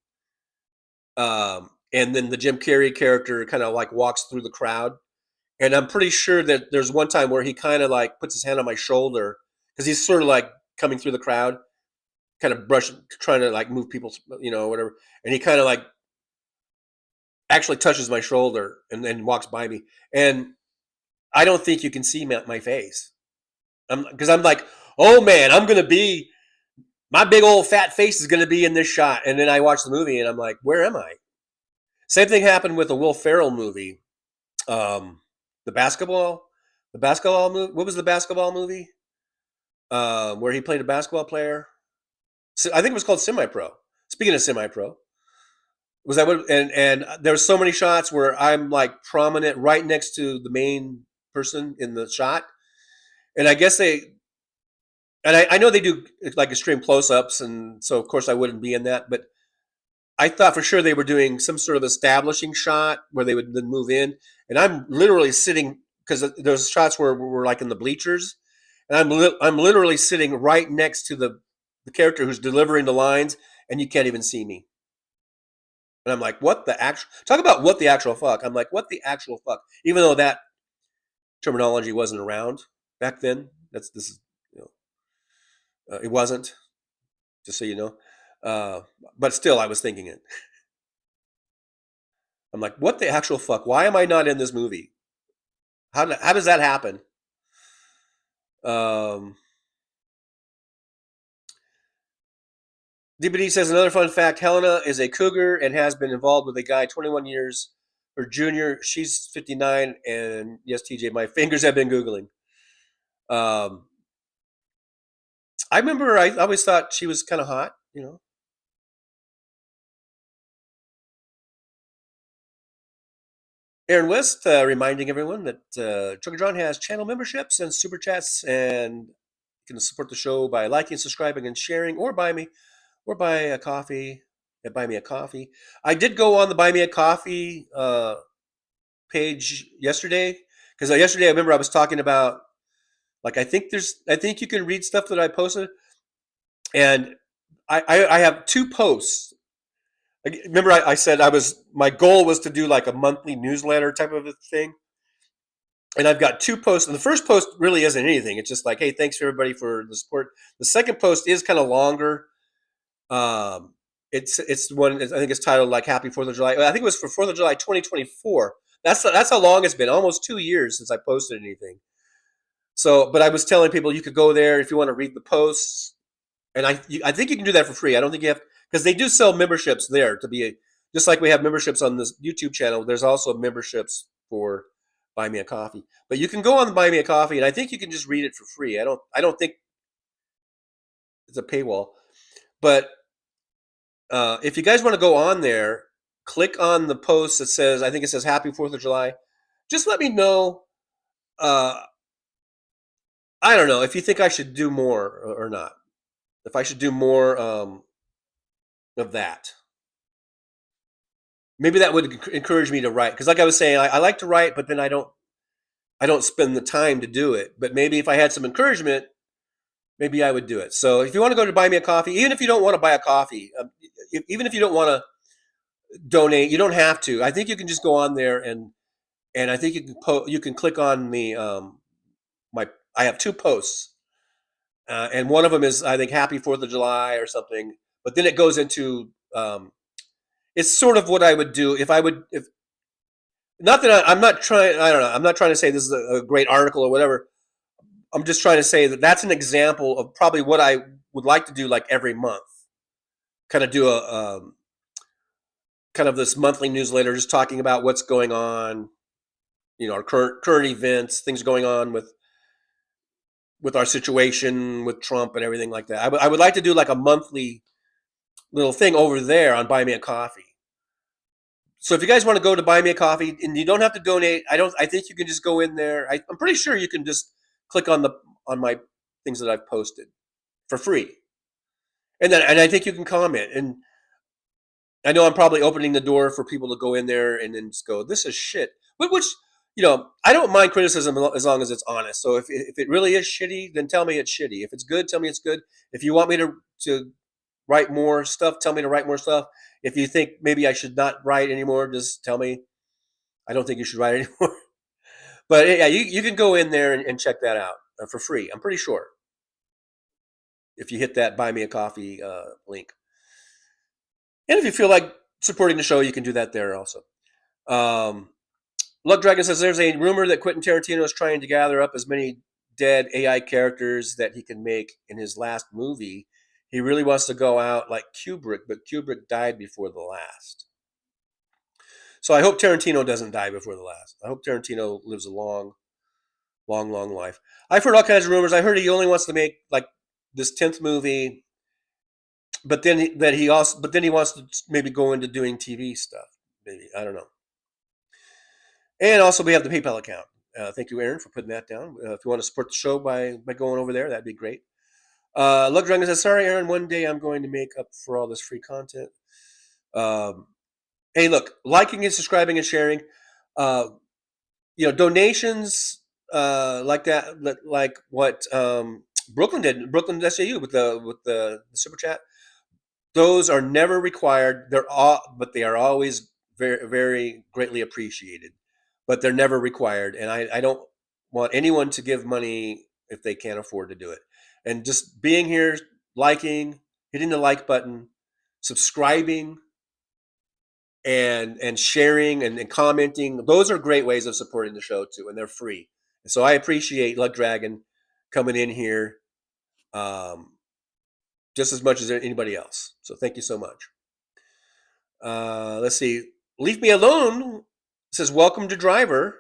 and then the Jim Carrey character kind of like walks through the crowd, and I'm pretty sure that there's one time where he kind of like puts his hand on my shoulder because he's sort of like coming through the crowd, kind of trying to like move people, whatever, and he kind of like actually touches my shoulder and then walks by me, and I don't think you can see my face, because I'm like, oh man, my big old fat face is going to be in this shot. And then I watch the movie and I'm like, where am I? Same thing happened with the Will Ferrell movie. The basketball movie. What was the basketball movie? Where he played a basketball player. So I think it was called Semi-Pro. Speaking of Semi-Pro, was that what? And there were so many shots where I'm like prominent right next to the main person in the shot. And I guess I know they do like extreme close-ups, and so of course I wouldn't be in that, but I thought for sure they were doing some sort of establishing shot where they would then move in, and I'm literally sitting, because there's shots where we're like in the bleachers, and I'm literally sitting right next to the character who's delivering the lines, and you can't even see me. And I'm like, what the actual fuck? I'm like, what the actual fuck? Even though that terminology wasn't around back then. It wasn't, just so you know. But still, I was thinking it. I'm like, what the actual fuck? Why am I not in this movie? How does that happen? DBD says, another fun fact, Helena is a cougar and has been involved with a guy 21 years her junior. She's 59, and yes, TJ, my fingers have been Googling. I remember I always thought she was kind of hot, Aaron West reminding everyone that Trucker John has channel memberships and super chats, and you can support the show by liking, subscribing, and sharing, or buy a coffee at Buy Me a Coffee. I did go on the Buy Me a Coffee page yesterday, because yesterday I remember I was talking about, like, I think you can read stuff that I posted, and I have 2 posts. Remember I said my goal was to do like a monthly newsletter type of a thing, and I've got 2 posts, and the first post really isn't anything. It's just like, hey, thanks for everybody for the support. The second post is kind of longer. It's one, I think it's titled like Happy 4th of July. I think it was for 4th of July 2024. That's how long it's been. Almost 2 years since I posted anything. So, but I was telling people you could go there if you want to read the posts, and I think you can do that for free. I don't think you have, because they do sell memberships there to be just like we have memberships on this YouTube channel. There's also memberships for Buy Me a Coffee, but you can go on Buy Me a Coffee, and I think you can just read it for free. I don't think it's a paywall, but if you guys want to go on there, click on the post that says, I think it says Happy 4th of July. Just let me know I don't know if you think I should do more or not. If I should do more of that. Maybe that would encourage me to write. Because like I was saying, I like to write, but then I don't spend the time to do it. But maybe if I had some encouragement, maybe I would do it. So if you want to go to Buy Me a Coffee, even if you don't want to buy a coffee, even if you don't want to donate, you don't have to. I think you can just go on there and I think you can click on the I have 2 posts, and one of them is I think Happy 4th of July or something. But then it goes into it's sort of what I would do if not that I'm not trying. I don't know. I'm not trying to say this is a great article or whatever. I'm just trying to say that that's an example of probably what I would like to do, like every month. Kind of do a kind of this monthly newsletter, just talking about what's going on, our current events, things going on with our situation with Trump and everything like that. I would like to do like a monthly little thing over there on Buy Me a Coffee. So if you guys want to go to Buy Me a Coffee, and you don't have to donate, I think you can just go in there. I'm pretty sure you can just click on my things that I've posted for free, and I think you can comment. And I know I'm probably opening the door for people to go in there and then just go, "This is shit," but which I don't mind criticism as long as it's honest. So if it really is shitty, then tell me it's shitty. If it's good, tell me it's good. If you want me to write more stuff, tell me to write more stuff. If you think maybe I should not write anymore, just tell me I don't think you should write anymore. But yeah, you can go in there and check that out for free. I'm pretty sure. If you hit that Buy Me a Coffee link. And if you feel like supporting the show, you can do that there also. Luck Dragon says there's a rumor that Quentin Tarantino is trying to gather up as many dead AI characters that he can make in his last movie. He really wants to go out like Kubrick, but Kubrick died before the last. So I hope Tarantino doesn't die before the last. I hope Tarantino lives a long, long, long life. I've heard all kinds of rumors. I heard he only wants to make like this 10th movie, but then he wants to maybe go into doing TV stuff. Maybe, I don't know. And also we have the PayPal account. Thank you, Aaron, for putting that down. If you want to support the show by going over there, that'd be great. Luck Dragon says, sorry, Aaron, one day I'm going to make up for all this free content. Hey, look, liking and subscribing and sharing, donations like that, like what Brooklyn did, Brooklyn SAU with the super chat. Those are never required. But they are always very, very greatly appreciated. But they're never required, and I don't want anyone to give money if they can't afford to do it. And just being here, liking, hitting the like button, subscribing, and sharing and commenting, those are great ways of supporting the show too, and they're free. And so I appreciate Luck Dragon coming in here just as much as anybody else. So thank you so much. Let's see. Leave Me Alone says, welcome to Driver.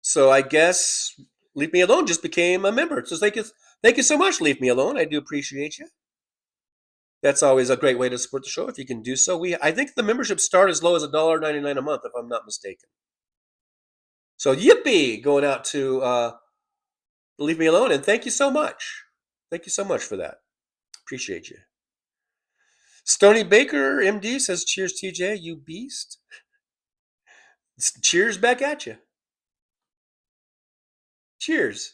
So I guess Leave Me Alone just became a member. So thank you so much, Leave Me Alone. I do appreciate you. That's always a great way to support the show if you can do so. I think the membership start as low as $1.99 a month, if I'm not mistaken. So yippee, going out to Leave Me Alone, and thank you so much. Thank you so much for that. Appreciate you. Stony Baker, MD, says, cheers, TJ, you beast. Cheers back at you. Cheers.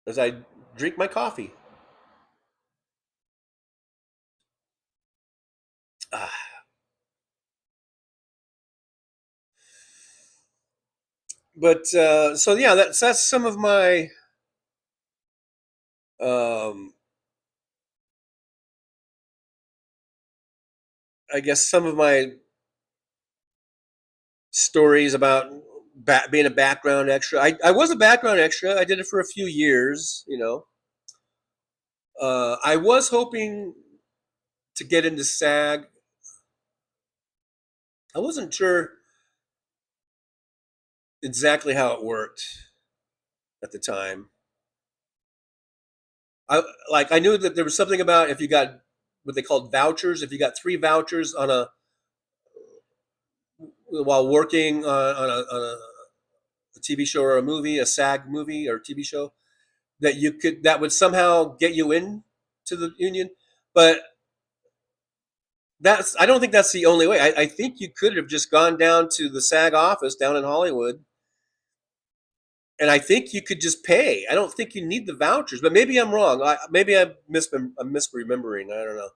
As I drink my coffee. But so yeah, that's some of my I guess some of my stories about being a background extra. I was a background extra. I did it for a few years, I was hoping to get into SAG. I wasn't sure exactly how it worked at the time. I knew that there was something about if you got what they called vouchers, if you got 3 vouchers while working on TV show or a movie, a SAG movie or TV show that would somehow get you in to the union. But I don't think that's the only way. I think you could have just gone down to the SAG office down in Hollywood, and I think you could just pay. I don't think you need the vouchers, but maybe I'm wrong. Maybe I'm misremembering. I don't know.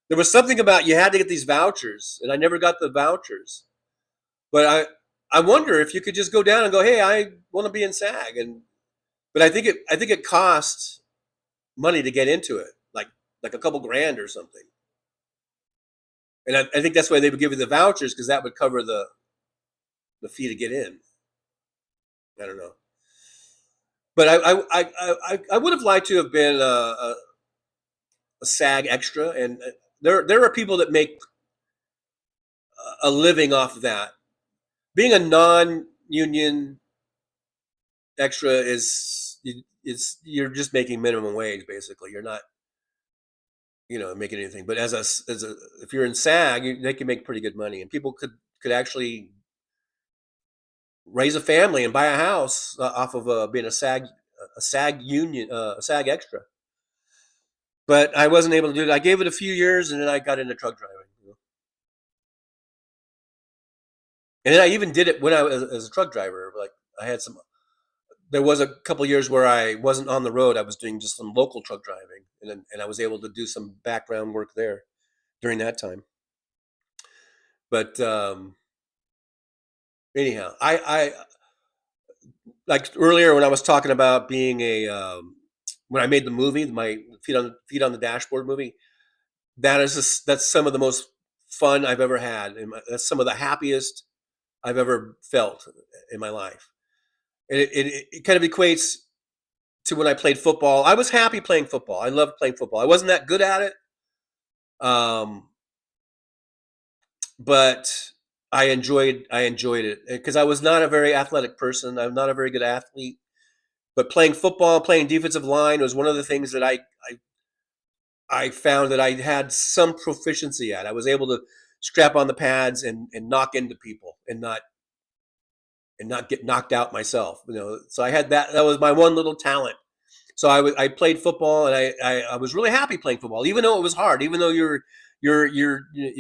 There was something about you had to get these vouchers, and I never got the vouchers. But I wonder if you could just go down and go, hey, I want to be in SAG, but I think it costs money to get into it, like a couple grand or something. And I think that's why they would give you the vouchers, because that would cover the fee to get in. I don't know, but I would have liked to have been a SAG extra, and there are people that make a living off of that. Being a non-union extra is you're just making minimum wage basically. You're not making anything. But if you're in SAG, they can make pretty good money, and people could actually raise a family and buy a house off of being a SAG union, a SAG extra. But I wasn't able to do it. I gave it a few years, and then I got into truck driving. And then I even did it when I was as a truck driver. Like there was a couple of years where I wasn't on the road. I was doing just some local truck driving, and I was able to do some background work there during that time. But anyhow, I like earlier when I was talking about being when I made the movie, my feet on the dashboard movie. That's some of the most fun I've ever had, and that's some of the happiest I've ever felt in my life. And it kind of equates to when I played football. I was happy playing football. I loved playing football. I wasn't that good at it, but I enjoyed it because I was not a very athletic person. I'm not a very good athlete, but playing football, playing defensive line was one of the things that I found that I had some proficiency at. I was able to strap on the pads and knock into people and not get knocked out myself. So I had that. That was my one little talent. So I played football, and I was really happy playing football, even though it was hard, even though it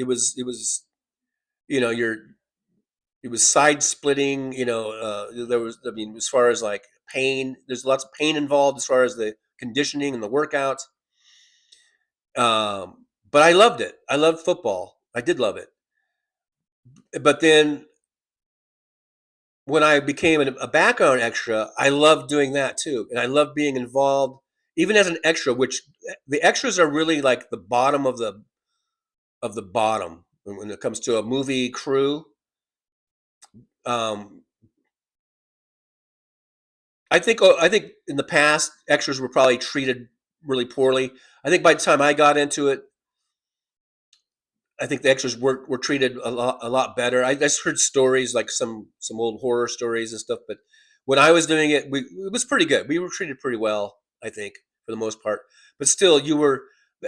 was side splitting. There was, as far as like pain, there's lots of pain involved as far as the conditioning and the workouts. But I loved it. I loved football. I did love it. But then when I became a background extra, I loved doing that too. And I loved being involved, even as an extra, which the extras are really like the bottom of the bottom when it comes to a movie crew. I think in the past, extras were probably treated really poorly. I think by the time I got into it, I think the extras were treated a lot better. I just heard stories like some old horror stories and stuff, but when I was doing it, it was pretty good. We were treated pretty well, I think, for the most part. But still, the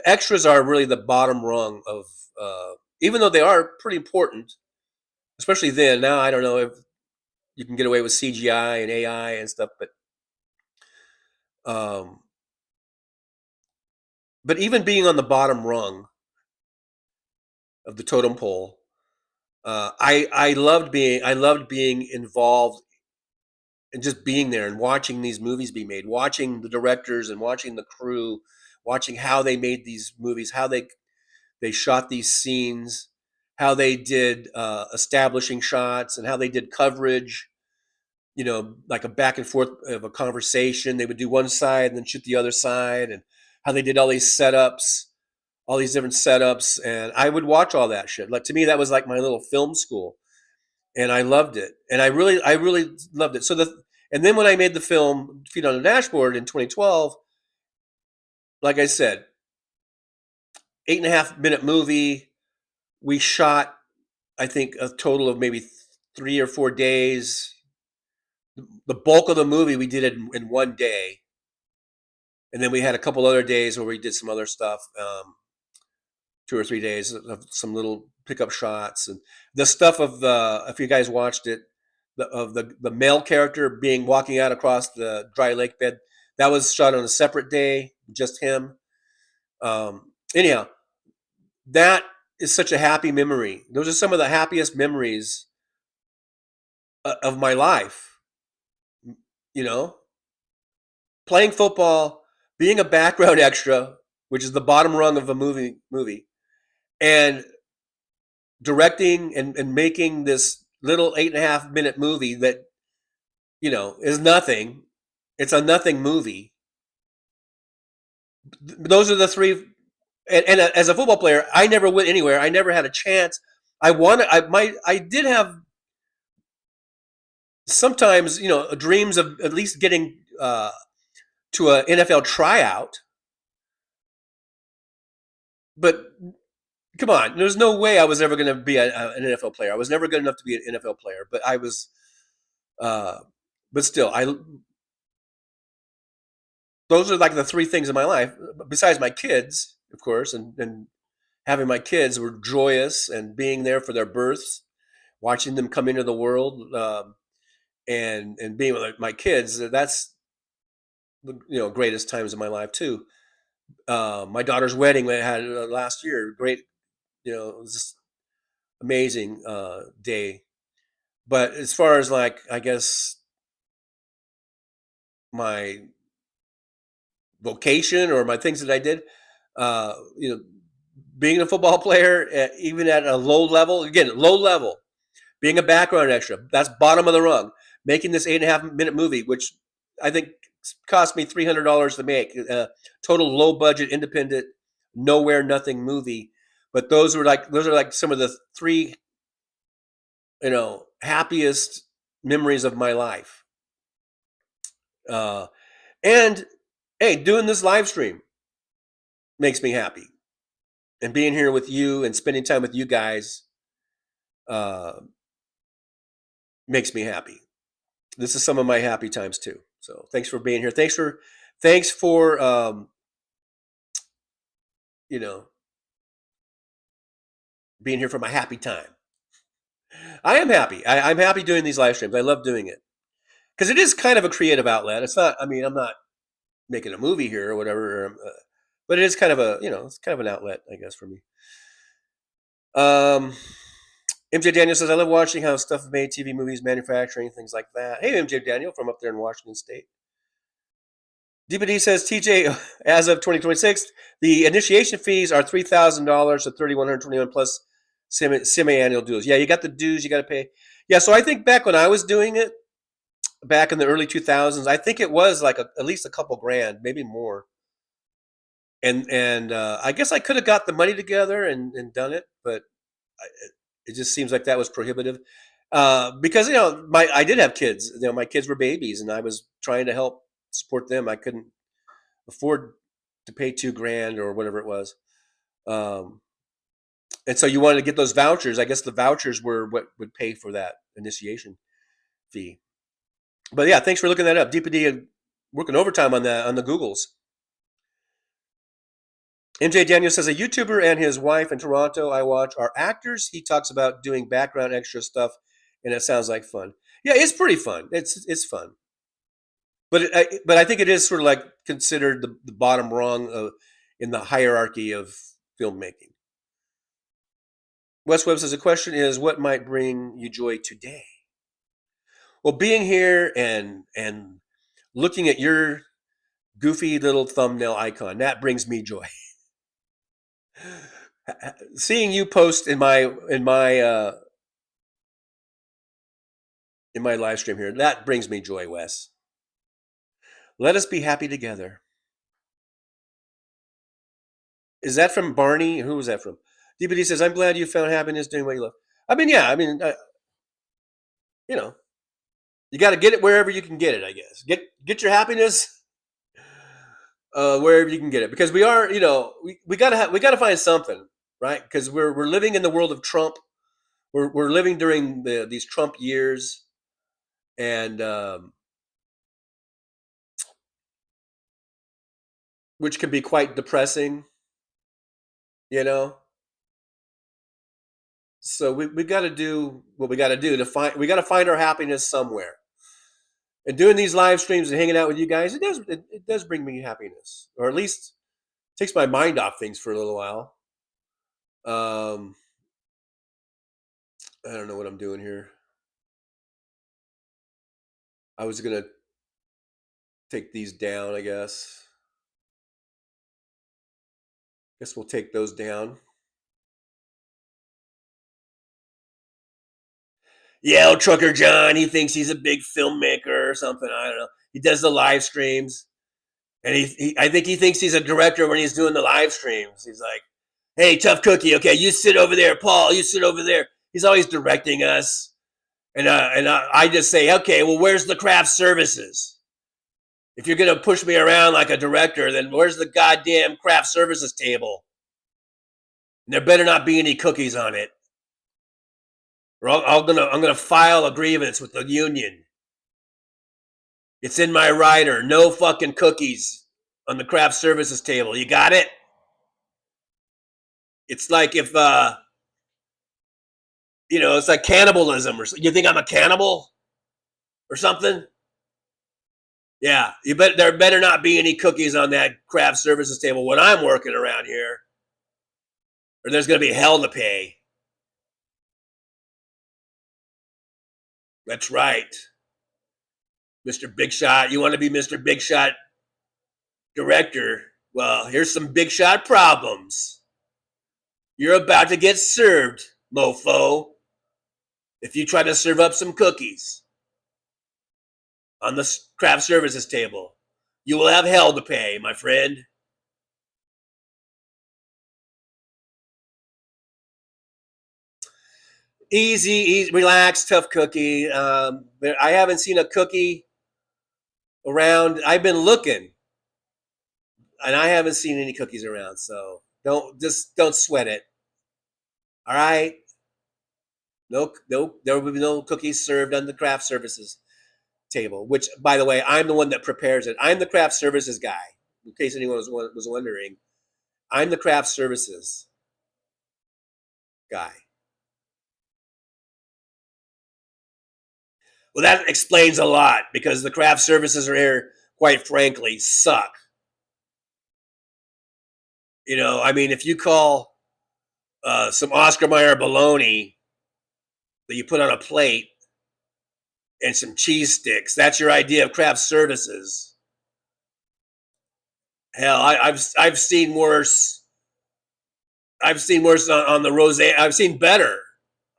extras are really the bottom rung of, even though they are pretty important, especially then. Now I don't know if you can get away with CGI and AI and stuff, but even being on the bottom rung of the totem pole, I loved being involved and just being there and watching these movies be made, watching the directors and watching the crew, watching how they made these movies, how they shot these scenes, how they did establishing shots, and how they did coverage. Like a back and forth of a conversation. They would do one side and then shoot the other side, and how they did all these setups. All these different setups, and I would watch all that shit. Like, to me, that was like my little film school, and I loved it. And I really loved it. And then when I made the film Feet on the Dashboard in 2012, like I said, 8.5-minute movie. We shot, I think, a total of maybe 3 or 4 days. The bulk of the movie we did it in one day, and then we had a couple other days where we did some other stuff. 2 or 3 days of some little pickup shots and the stuff of if you guys watched it, the male character being walking out across the dry lake bed. That was shot on a separate day, just him. Anyhow, that is such a happy memory. Those are some of the happiest memories of my life. You know, playing football, being a background extra, which is the bottom rung of a movie, and directing and making this little 8.5 minute movie that, is nothing. It's a nothing movie. Those are the three. And as a football player, I never went anywhere. I never had a chance. I did have sometimes, dreams of at least getting to an NFL tryout. But come on, there's no way I was ever going to be an NFL player. I was never good enough to be an NFL player. But I was, but still, those are like the three things in my life, besides my kids, of course, and having my kids were joyous, and being there for their births, watching them come into the world, and being with my kids. That's the greatest times of my life too. My daughter's wedding I had last year, great. It was just amazing day. But as far as like, I guess my vocation or my things that I did, being a football player, even at a low level, being a background extra, that's bottom of the rung. Making this 8.5 minute movie, which I think cost me $300 to make, total low budget, independent, nowhere, nothing movie. But those are like some of the three, happiest memories of my life. And hey, doing this live stream makes me happy, and being here with you and spending time with you guys makes me happy. This is some of my happy times too. So thanks for being here. Thanks for being here for my happy time. I am happy. I'm happy doing these live streams. I love doing it because it is kind of a creative outlet. It's not. I mean, I'm not making a movie here or whatever, but it is kind of it's kind of an outlet, I guess, for me. MJ Daniel says, I love watching how stuff is made, TV, movies, manufacturing, things like that. Hey, MJ Daniel from up there in Washington State. DPD says, TJ, as of 2026, the initiation fees are $3,000 to $3,121 plus semi-annual dues. Yeah, you got the dues you got to pay. Yeah, so I think back when I was doing it, back in the early 2000s, I think it was like at least a couple grand, maybe more. And I guess I could have got the money together and done it, but it just seems like that was prohibitive. Because I did have kids. My kids were babies, and I was trying to help support them. I couldn't afford to pay $2,000 or whatever it was. And so you wanted to get those vouchers. I guess the vouchers were what would pay for that initiation fee. But yeah, thanks for looking that up. DPD working overtime on that on the Googles. MJ Daniel says, a YouTuber and his wife in Toronto I watch are actors. He talks about doing background extra stuff, and it sounds like fun. Yeah, it's pretty fun. It's fun. But I think it is sort of like considered the bottom rung in the hierarchy of filmmaking. Wes Webb says, the question is, what might bring you joy today? Well, being here and looking at your goofy little thumbnail icon, that brings me joy. Seeing you post in my live stream here, that brings me joy, Wes. Let us be happy together. Is that from Barney? Who was that from? DPD says, I'm glad you found happiness doing what you love. I mean, yeah, you got to get it wherever you can get it, I guess. Get your happiness wherever you can get it, because we are, we gotta find something, right? Because we're living in the world of Trump. We're living during these Trump years, and which can be quite depressing, So we got to do what we got to do to find. We got to find our happiness somewhere. And doing these live streams and hanging out with you guys, it does bring me happiness, or at least takes my mind off things for a little while. I don't know what I'm doing here. I was gonna take these down, I guess. Guess we'll take those down. Yeah, old Trucker John, he thinks he's a big filmmaker or something. I don't know. He does the live streams. And I think he thinks he's a director when he's doing the live streams. He's like, hey, Tough Cookie, okay, you sit over there. Paul, you sit over there. He's always directing us. And I just say, okay, well, where's the craft services? If you're going to push me around like a director, then where's the goddamn craft services table? And there better not be any cookies on it. Or I'm gonna file a grievance with the union. It's in my rider. No fucking cookies on the craft services table. You got it? It's like if it's like cannibalism or you think I'm a cannibal or something? Yeah, there better not be any cookies on that craft services table when I'm working around here. Or there's gonna be hell to pay. That's right. Mr. Big Shot, you want to be Mr. Big Shot director? Well, here's some big shot problems. You're about to get served, mofo, if you try to serve up some cookies on the craft services table. You will have hell to pay, my friend. Easy, relax, Tough Cookie. I haven't seen a cookie around. I've been looking, and I haven't seen any cookies around. So don't sweat it. All right. No, there will be no cookies served on the craft services table. Which, by the way, I'm the one that prepares it. I'm the craft services guy. In case anyone was wondering, I'm the craft services guy. Well, that explains a lot because the craft services are here, quite frankly, suck. I mean, if you call some Oscar Mayer bologna that you put on a plate and some cheese sticks, that's your idea of craft services. Hell, I've seen worse. I've seen worse on the Roseanne. I've seen better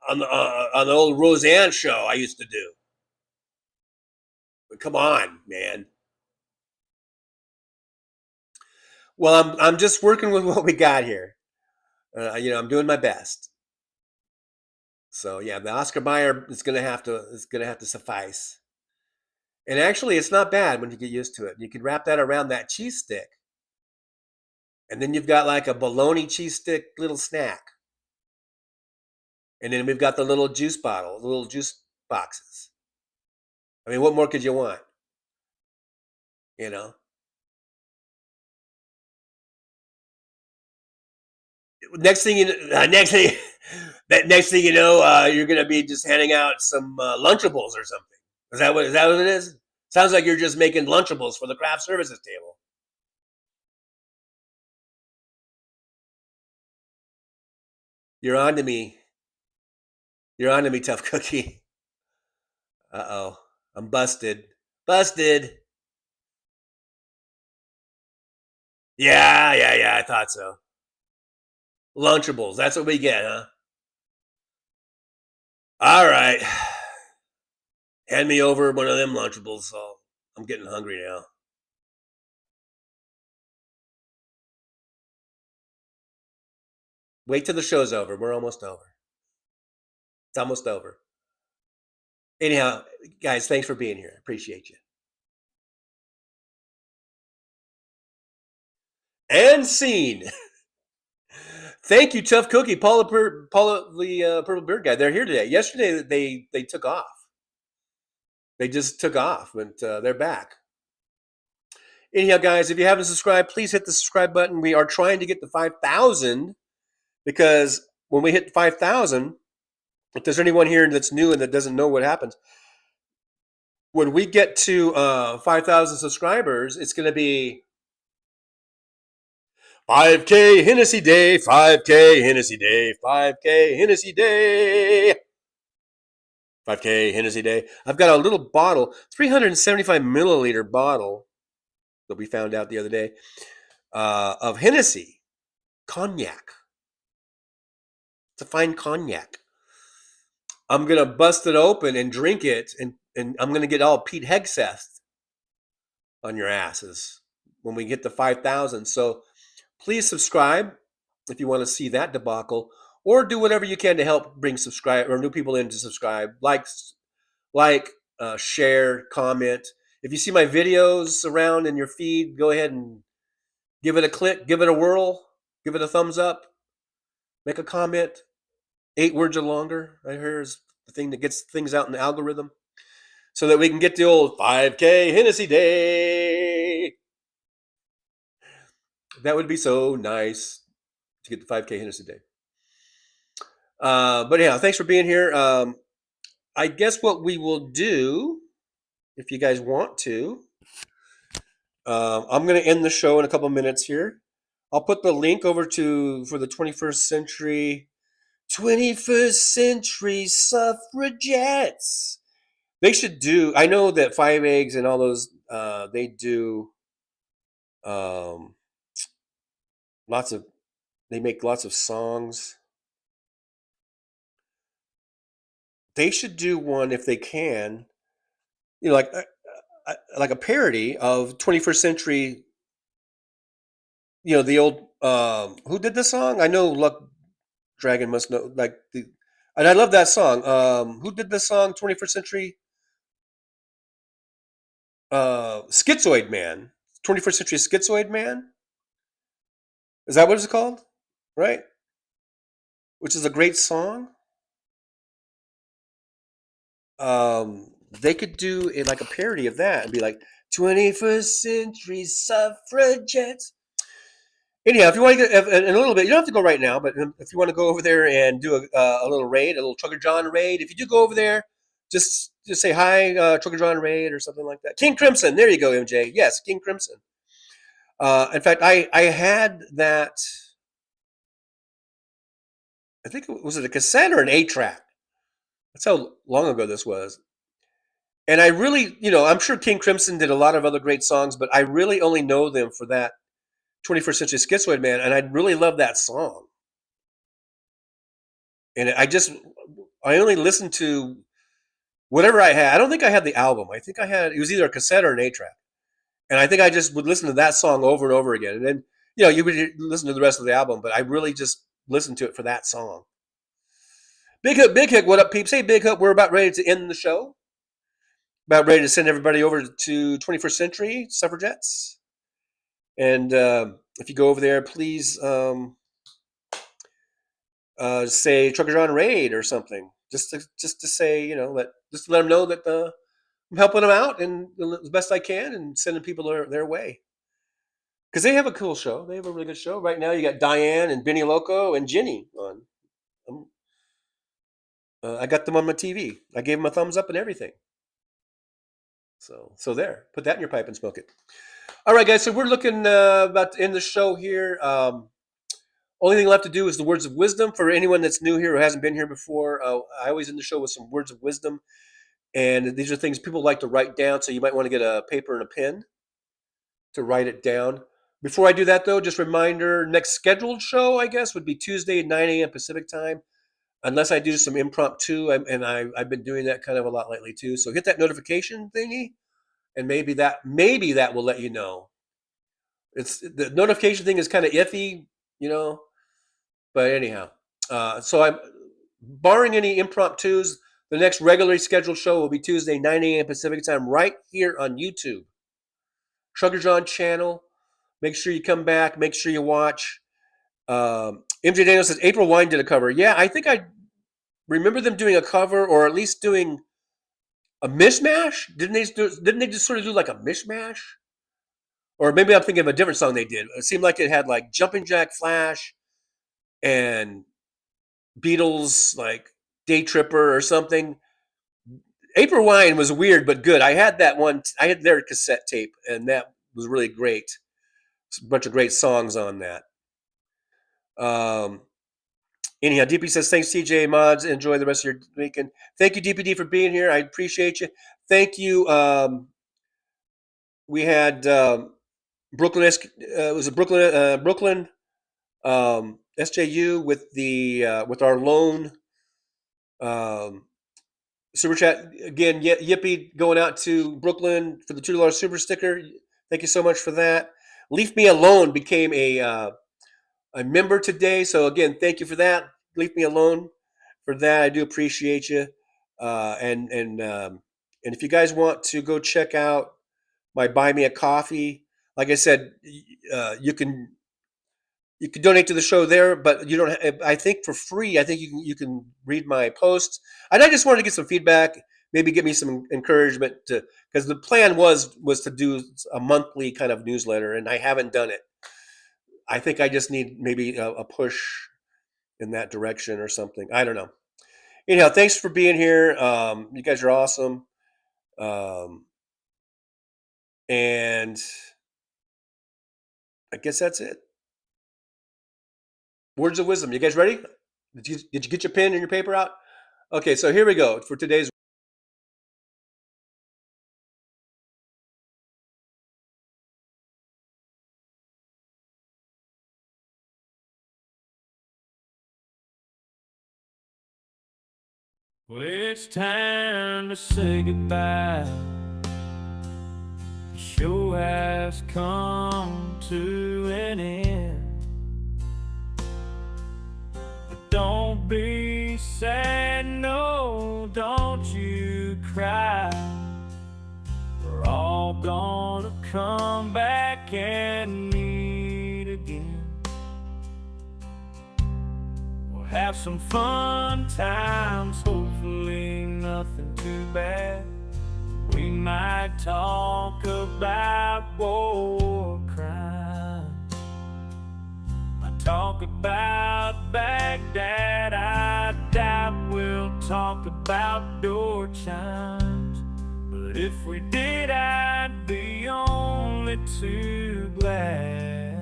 on the old Roseanne show I used to do. But come on, man. Well, I'm just working with what we got here. I'm doing my best. So yeah, the Oscar Mayer is gonna have to suffice. And actually, it's not bad when you get used to it. You can wrap that around that cheese stick, and then you've got like a bologna cheese stick little snack. And then we've got the little juice bottle, the little juice boxes. I mean, what more could you want? Next thing you know, you're gonna be just handing out some Lunchables or something. Is that what it is? Sounds like you're just making Lunchables for the craft services table. You're on to me. You're on to me, Tough Cookie. Uh-oh. I'm busted. Busted. Yeah, I thought so. Lunchables, that's what we get, huh? All right. Hand me over one of them Lunchables. So I'm getting hungry now. Wait till the show's over. We're almost over. It's almost over. Anyhow, guys, thanks for being here. I appreciate you. And scene. Thank you, Tough Cookie, Paula the Purple Beard guy. They're here today. Yesterday, they took off. They just took off, but they're back. Anyhow, guys, if you haven't subscribed, please hit the subscribe button. We are trying to get to 5,000 because when we hit 5,000, if there's anyone here that's new and that doesn't know what happens, when we get to 5,000 subscribers, it's going to be 5K Hennessy Day, 5K Hennessy Day, 5K Hennessy Day, 5K Hennessy Day. I've got a little bottle, 375 milliliter bottle that we found out the other day of Hennessy cognac. It's a fine cognac. I'm going to bust it open and drink it, and I'm going to get all Pete Hegseth on your asses when we get to 5,000. So please subscribe if you want to see that debacle, or do whatever you can to help bring subscribe or new people in to subscribe. Like, share, comment. If you see my videos around in your feed, go ahead and give it a click, give it a whirl, give it a thumbs up, make a comment. 8 words or longer, right here is the thing that gets things out in the algorithm, so that we can get the old 5K Hennessy Day. That would be so nice to get the 5K Hennessy Day. But yeah, thanks for being here. I guess what we will do, if you guys want to, I'm going to end the show in a couple minutes here. I'll put the link over for the 21st century suffragettes. They should do, I know that 5 Eggs and all those, they do they make lots of songs. They should do one if they can, like a parody of 21st century, the old, who did the song? I know Luck Dragon must know, and I love that song. Who did the song 21st century? Schizoid Man. 21st century Schizoid Man? Is that what it's called? Right? Which is a great song. They could do a parody of that and be like 21st century suffragettes. Anyhow, if you want to get in a little bit, you don't have to go right now, but if you want to go over there and do a little raid, a little Trucker John raid, if you do go over there, just say hi, Trucker John raid or something like that. King Crimson, there you go, MJ. Yes, King Crimson. In fact, I had that. I think was it a cassette or an 8-track? That's how long ago this was. And I really, I'm sure King Crimson did a lot of other great songs, but I really only know them for that 21st Century Schizoid Man, and I really love that song. And I only listened to whatever I had. I don't think I had the album. I think it was either a cassette or an 8-track. And I think I just would listen to that song over and over again. And then, you would listen to the rest of the album, but I really just listened to it for that song. Big Hook, what up, peeps? Hey, Big Hook, we're about ready to end the show. About ready to send everybody over to 21st Century Suffragettes. And if you go over there, please say Trucker John Raid or something. Just to say, just to let them know that I'm helping them out and as best I can and sending people their way. Because they have a cool show. They have a really good show. Right now you got Diane and Benny Loco and Ginny on. I got them on my TV. I gave them a thumbs up and everything. So there. Put that in your pipe and smoke it. All right, guys. So we're looking about to end the show here. Only thing left to do is the words of wisdom. For anyone that's new here or hasn't been here before, I always end the show with some words of wisdom. And these are things people like to write down, so you might want to get a paper and a pen to write it down. Before I do that, though, just a reminder, next scheduled show, I guess, would be Tuesday at 9 a.m. Pacific time, unless I do some impromptu, and I've been doing that kind of a lot lately, too. So hit that notification thingy, and maybe that will let you know. The notification thing is kind of iffy, but anyhow. So I'm barring any impromptus, the next regularly scheduled show will be Tuesday, 9 a.m. Pacific time, right here on YouTube. Trucker John channel. Make sure you come back. Make sure you watch. MJ Daniel says, April Wine did a cover. Yeah, I think I remember them doing a cover, or at least doing a mishmash. Didn't they just sort of do like a mishmash? Or maybe I'm thinking of a different song they did. It seemed like it had like Jumping Jack Flash and Beatles, like Day Tripper or something. April Wine was weird but good. I had that one. I had their cassette tape, and that was really great. It's a bunch of great songs on that. Anyhow, DP says, thanks, TJ Mods. Enjoy the rest of your weekend. Thank you, DPD, for being here. I appreciate you. Thank you. We had Brooklyn, was it Brooklyn SJU with our loan super chat. Again, yippee going out to Brooklyn for the $2 super sticker. Thank you so much for that. Leave Me Alone became a member today. So again, thank you for that. Leave Me Alone for that. I do appreciate you. And if you guys want to go check out my Buy Me a Coffee, like I said, you can donate to the show there, but you don't. I think for free. I think you can read my posts. And I just wanted to get some feedback, maybe get me some encouragement because the plan was to do a monthly kind of newsletter, and I haven't done it. I think I just need maybe a push in that direction or something. I don't know. Anyhow, thanks for being here. You guys are awesome. And I guess that's it. Words of wisdom. You guys ready? Did you get your pen and your paper out? Okay, so here we go for today's. Well, it's time to say goodbye. The show has come to an end. But don't be sad, no, don't you cry. We're all gonna come back and meet again. Have some fun times, hopefully nothing too bad. We might talk about war crimes, might talk about Baghdad. I doubt we'll talk about door chimes, but if we did, I'd be only too glad.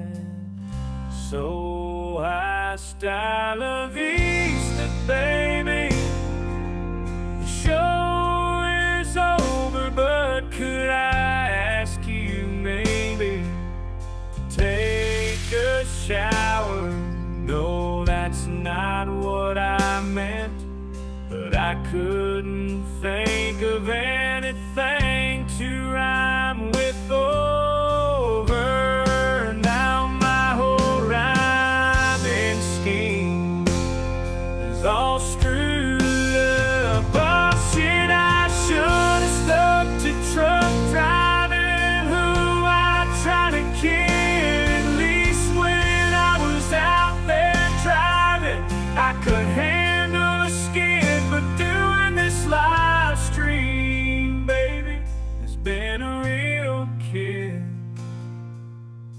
So hasta la vista, baby. The show is over, but could I ask you maybe to take a shower? No, that's not what I meant, but I couldn't think of anything to rhyme with over. All screwed up. Oh shit, I should have stuck to truck driving, who I tried to kid. At least when I was out there driving, I could handle a skid. But doing this live stream, baby, has been a real kid.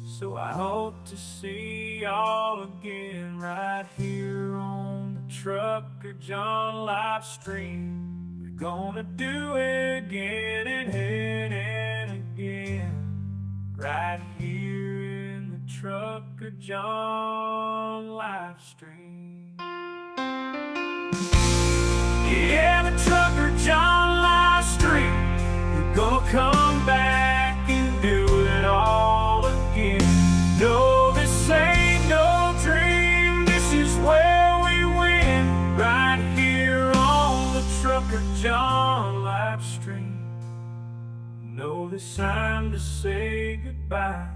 So I hope to see y'all again right here on Trucker John live stream. We're gonna do it again and again, right here in the Trucker John live stream. Yeah, the Trucker John live stream. We're gonna come back and do it all again. No, this ain't no dream. This is where right here on the Trucker John live stream. Know it's time to say goodbye.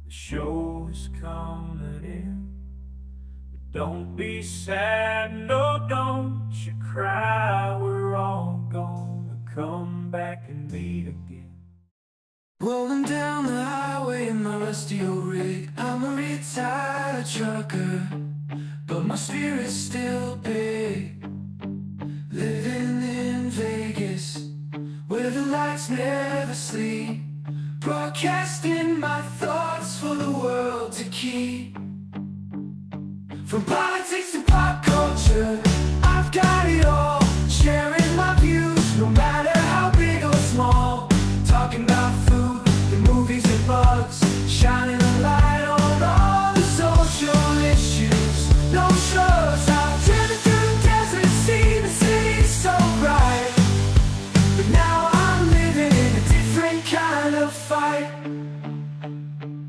The show is coming in. But don't be sad, no, don't you cry. We're all gonna come back and meet again. Rolling down the highway in my rusty old rig. I'm a retired trucker, but my spirit's still big. Living in Vegas, where the lights never sleep. Broadcasting my thoughts for the world to keep. From politics to pop culture, I've got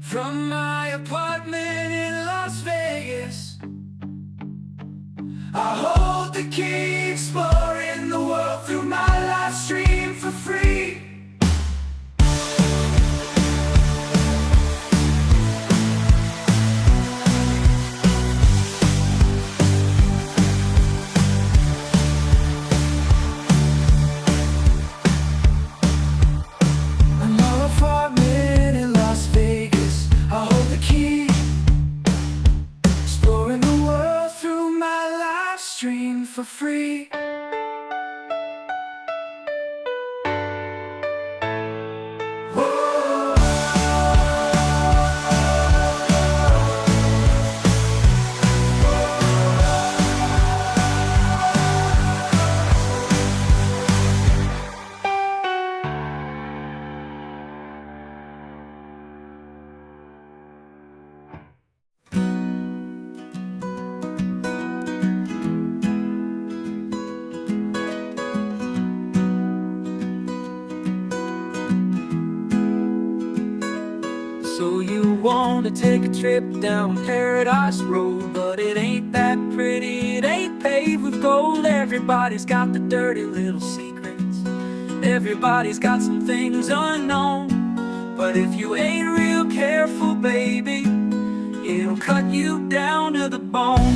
From my apartment in Las Vegas, I hold the key, exploring the world through my live stream for free. For free. So you want to take a trip down Paradise Road, but it ain't that pretty, it ain't paved with gold. Everybody's got the dirty little secrets, everybody's got some things unknown. But if you ain't real careful, baby, it'll cut you down to the bone.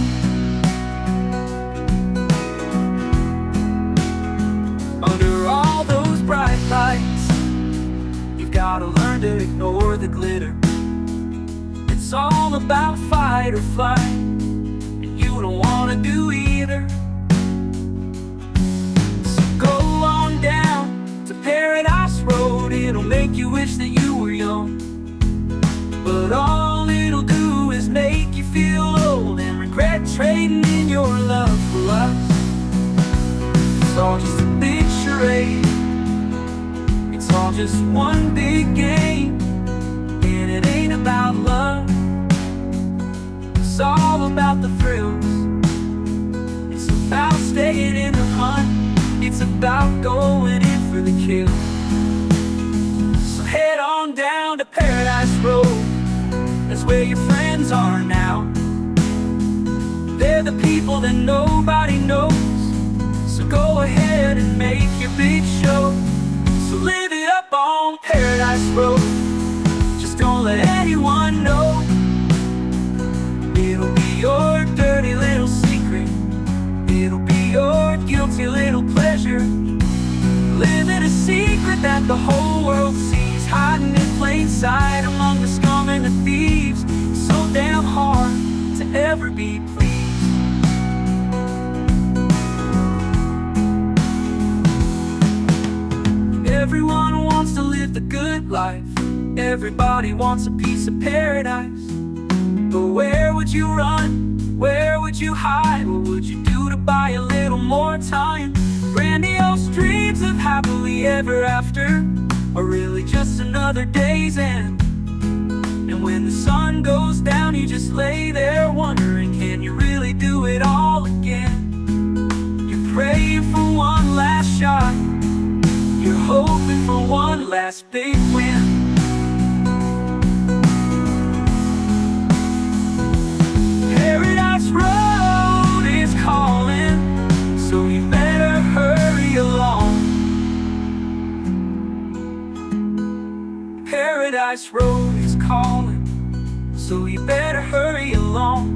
Under all those bright lights, you've gotta learn to ignore the glitter. It's all about fight or flight, and you don't wanna do either. So go on down to Paradise Road, it'll make you wish that you were young. But all it'll do is make you feel old and regret trading in your love for lust. It's all just a big charade, it's all just one big game, and it ain't about love. It's all about the thrills, it's about staying in the hunt, it's about going in for the kill. So head on down to Paradise Road, that's where your friends are now. They're the people that nobody knows. So go ahead and make your big show. So live it up on Paradise Road, just don't let anyone know. It'll be your dirty little secret, it'll be your guilty little pleasure. Living a secret that the whole world sees, hiding in plain sight among the scum and the thieves. So damn hard to ever be pleased. Everyone wants to live the good life, everybody wants a piece of paradise. But where would you run? Where would you hide? What would you do to buy a little more time? Grandiose dreams of happily ever after are really just another day's end. And when the sun goes down, you just lay there wondering, can you really do it all again? You're praying for one last shot, you're hoping for one last big win. Paradise Road is calling, so you better hurry along. Paradise Road is calling, so you better hurry along.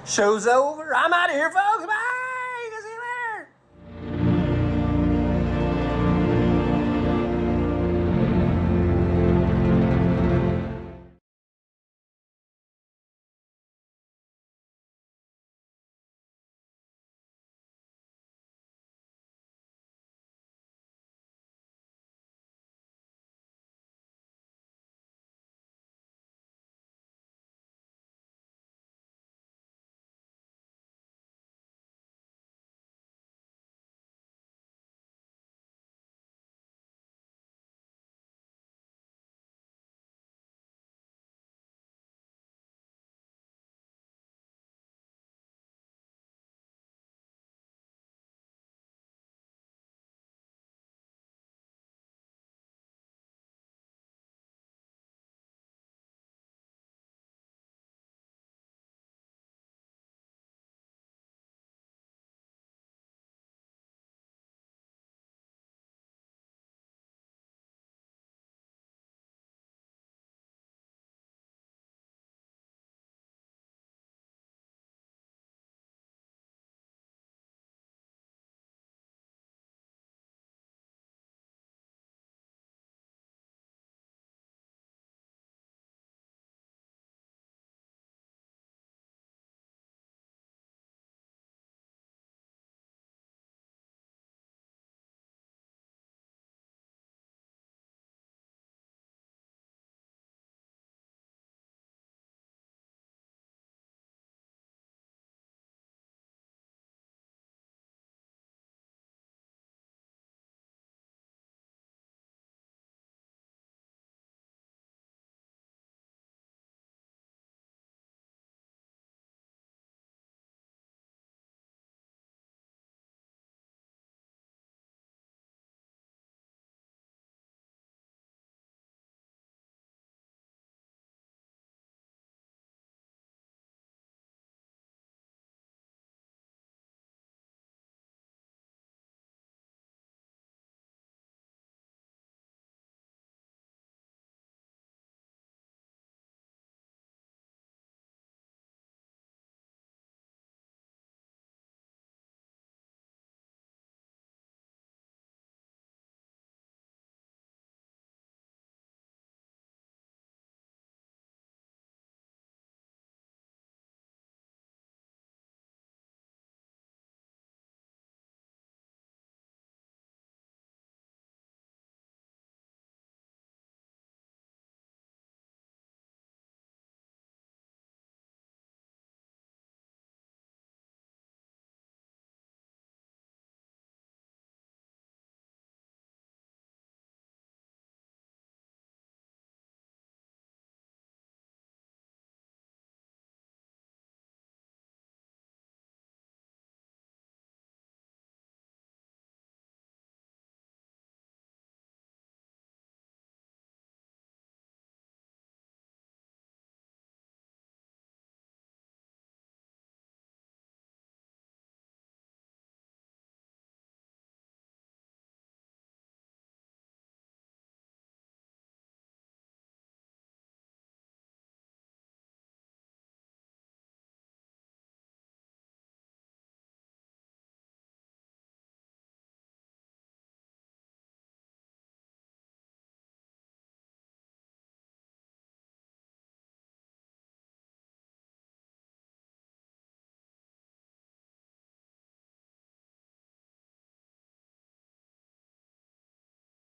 Show's over. I'm out of here, folks. Bye.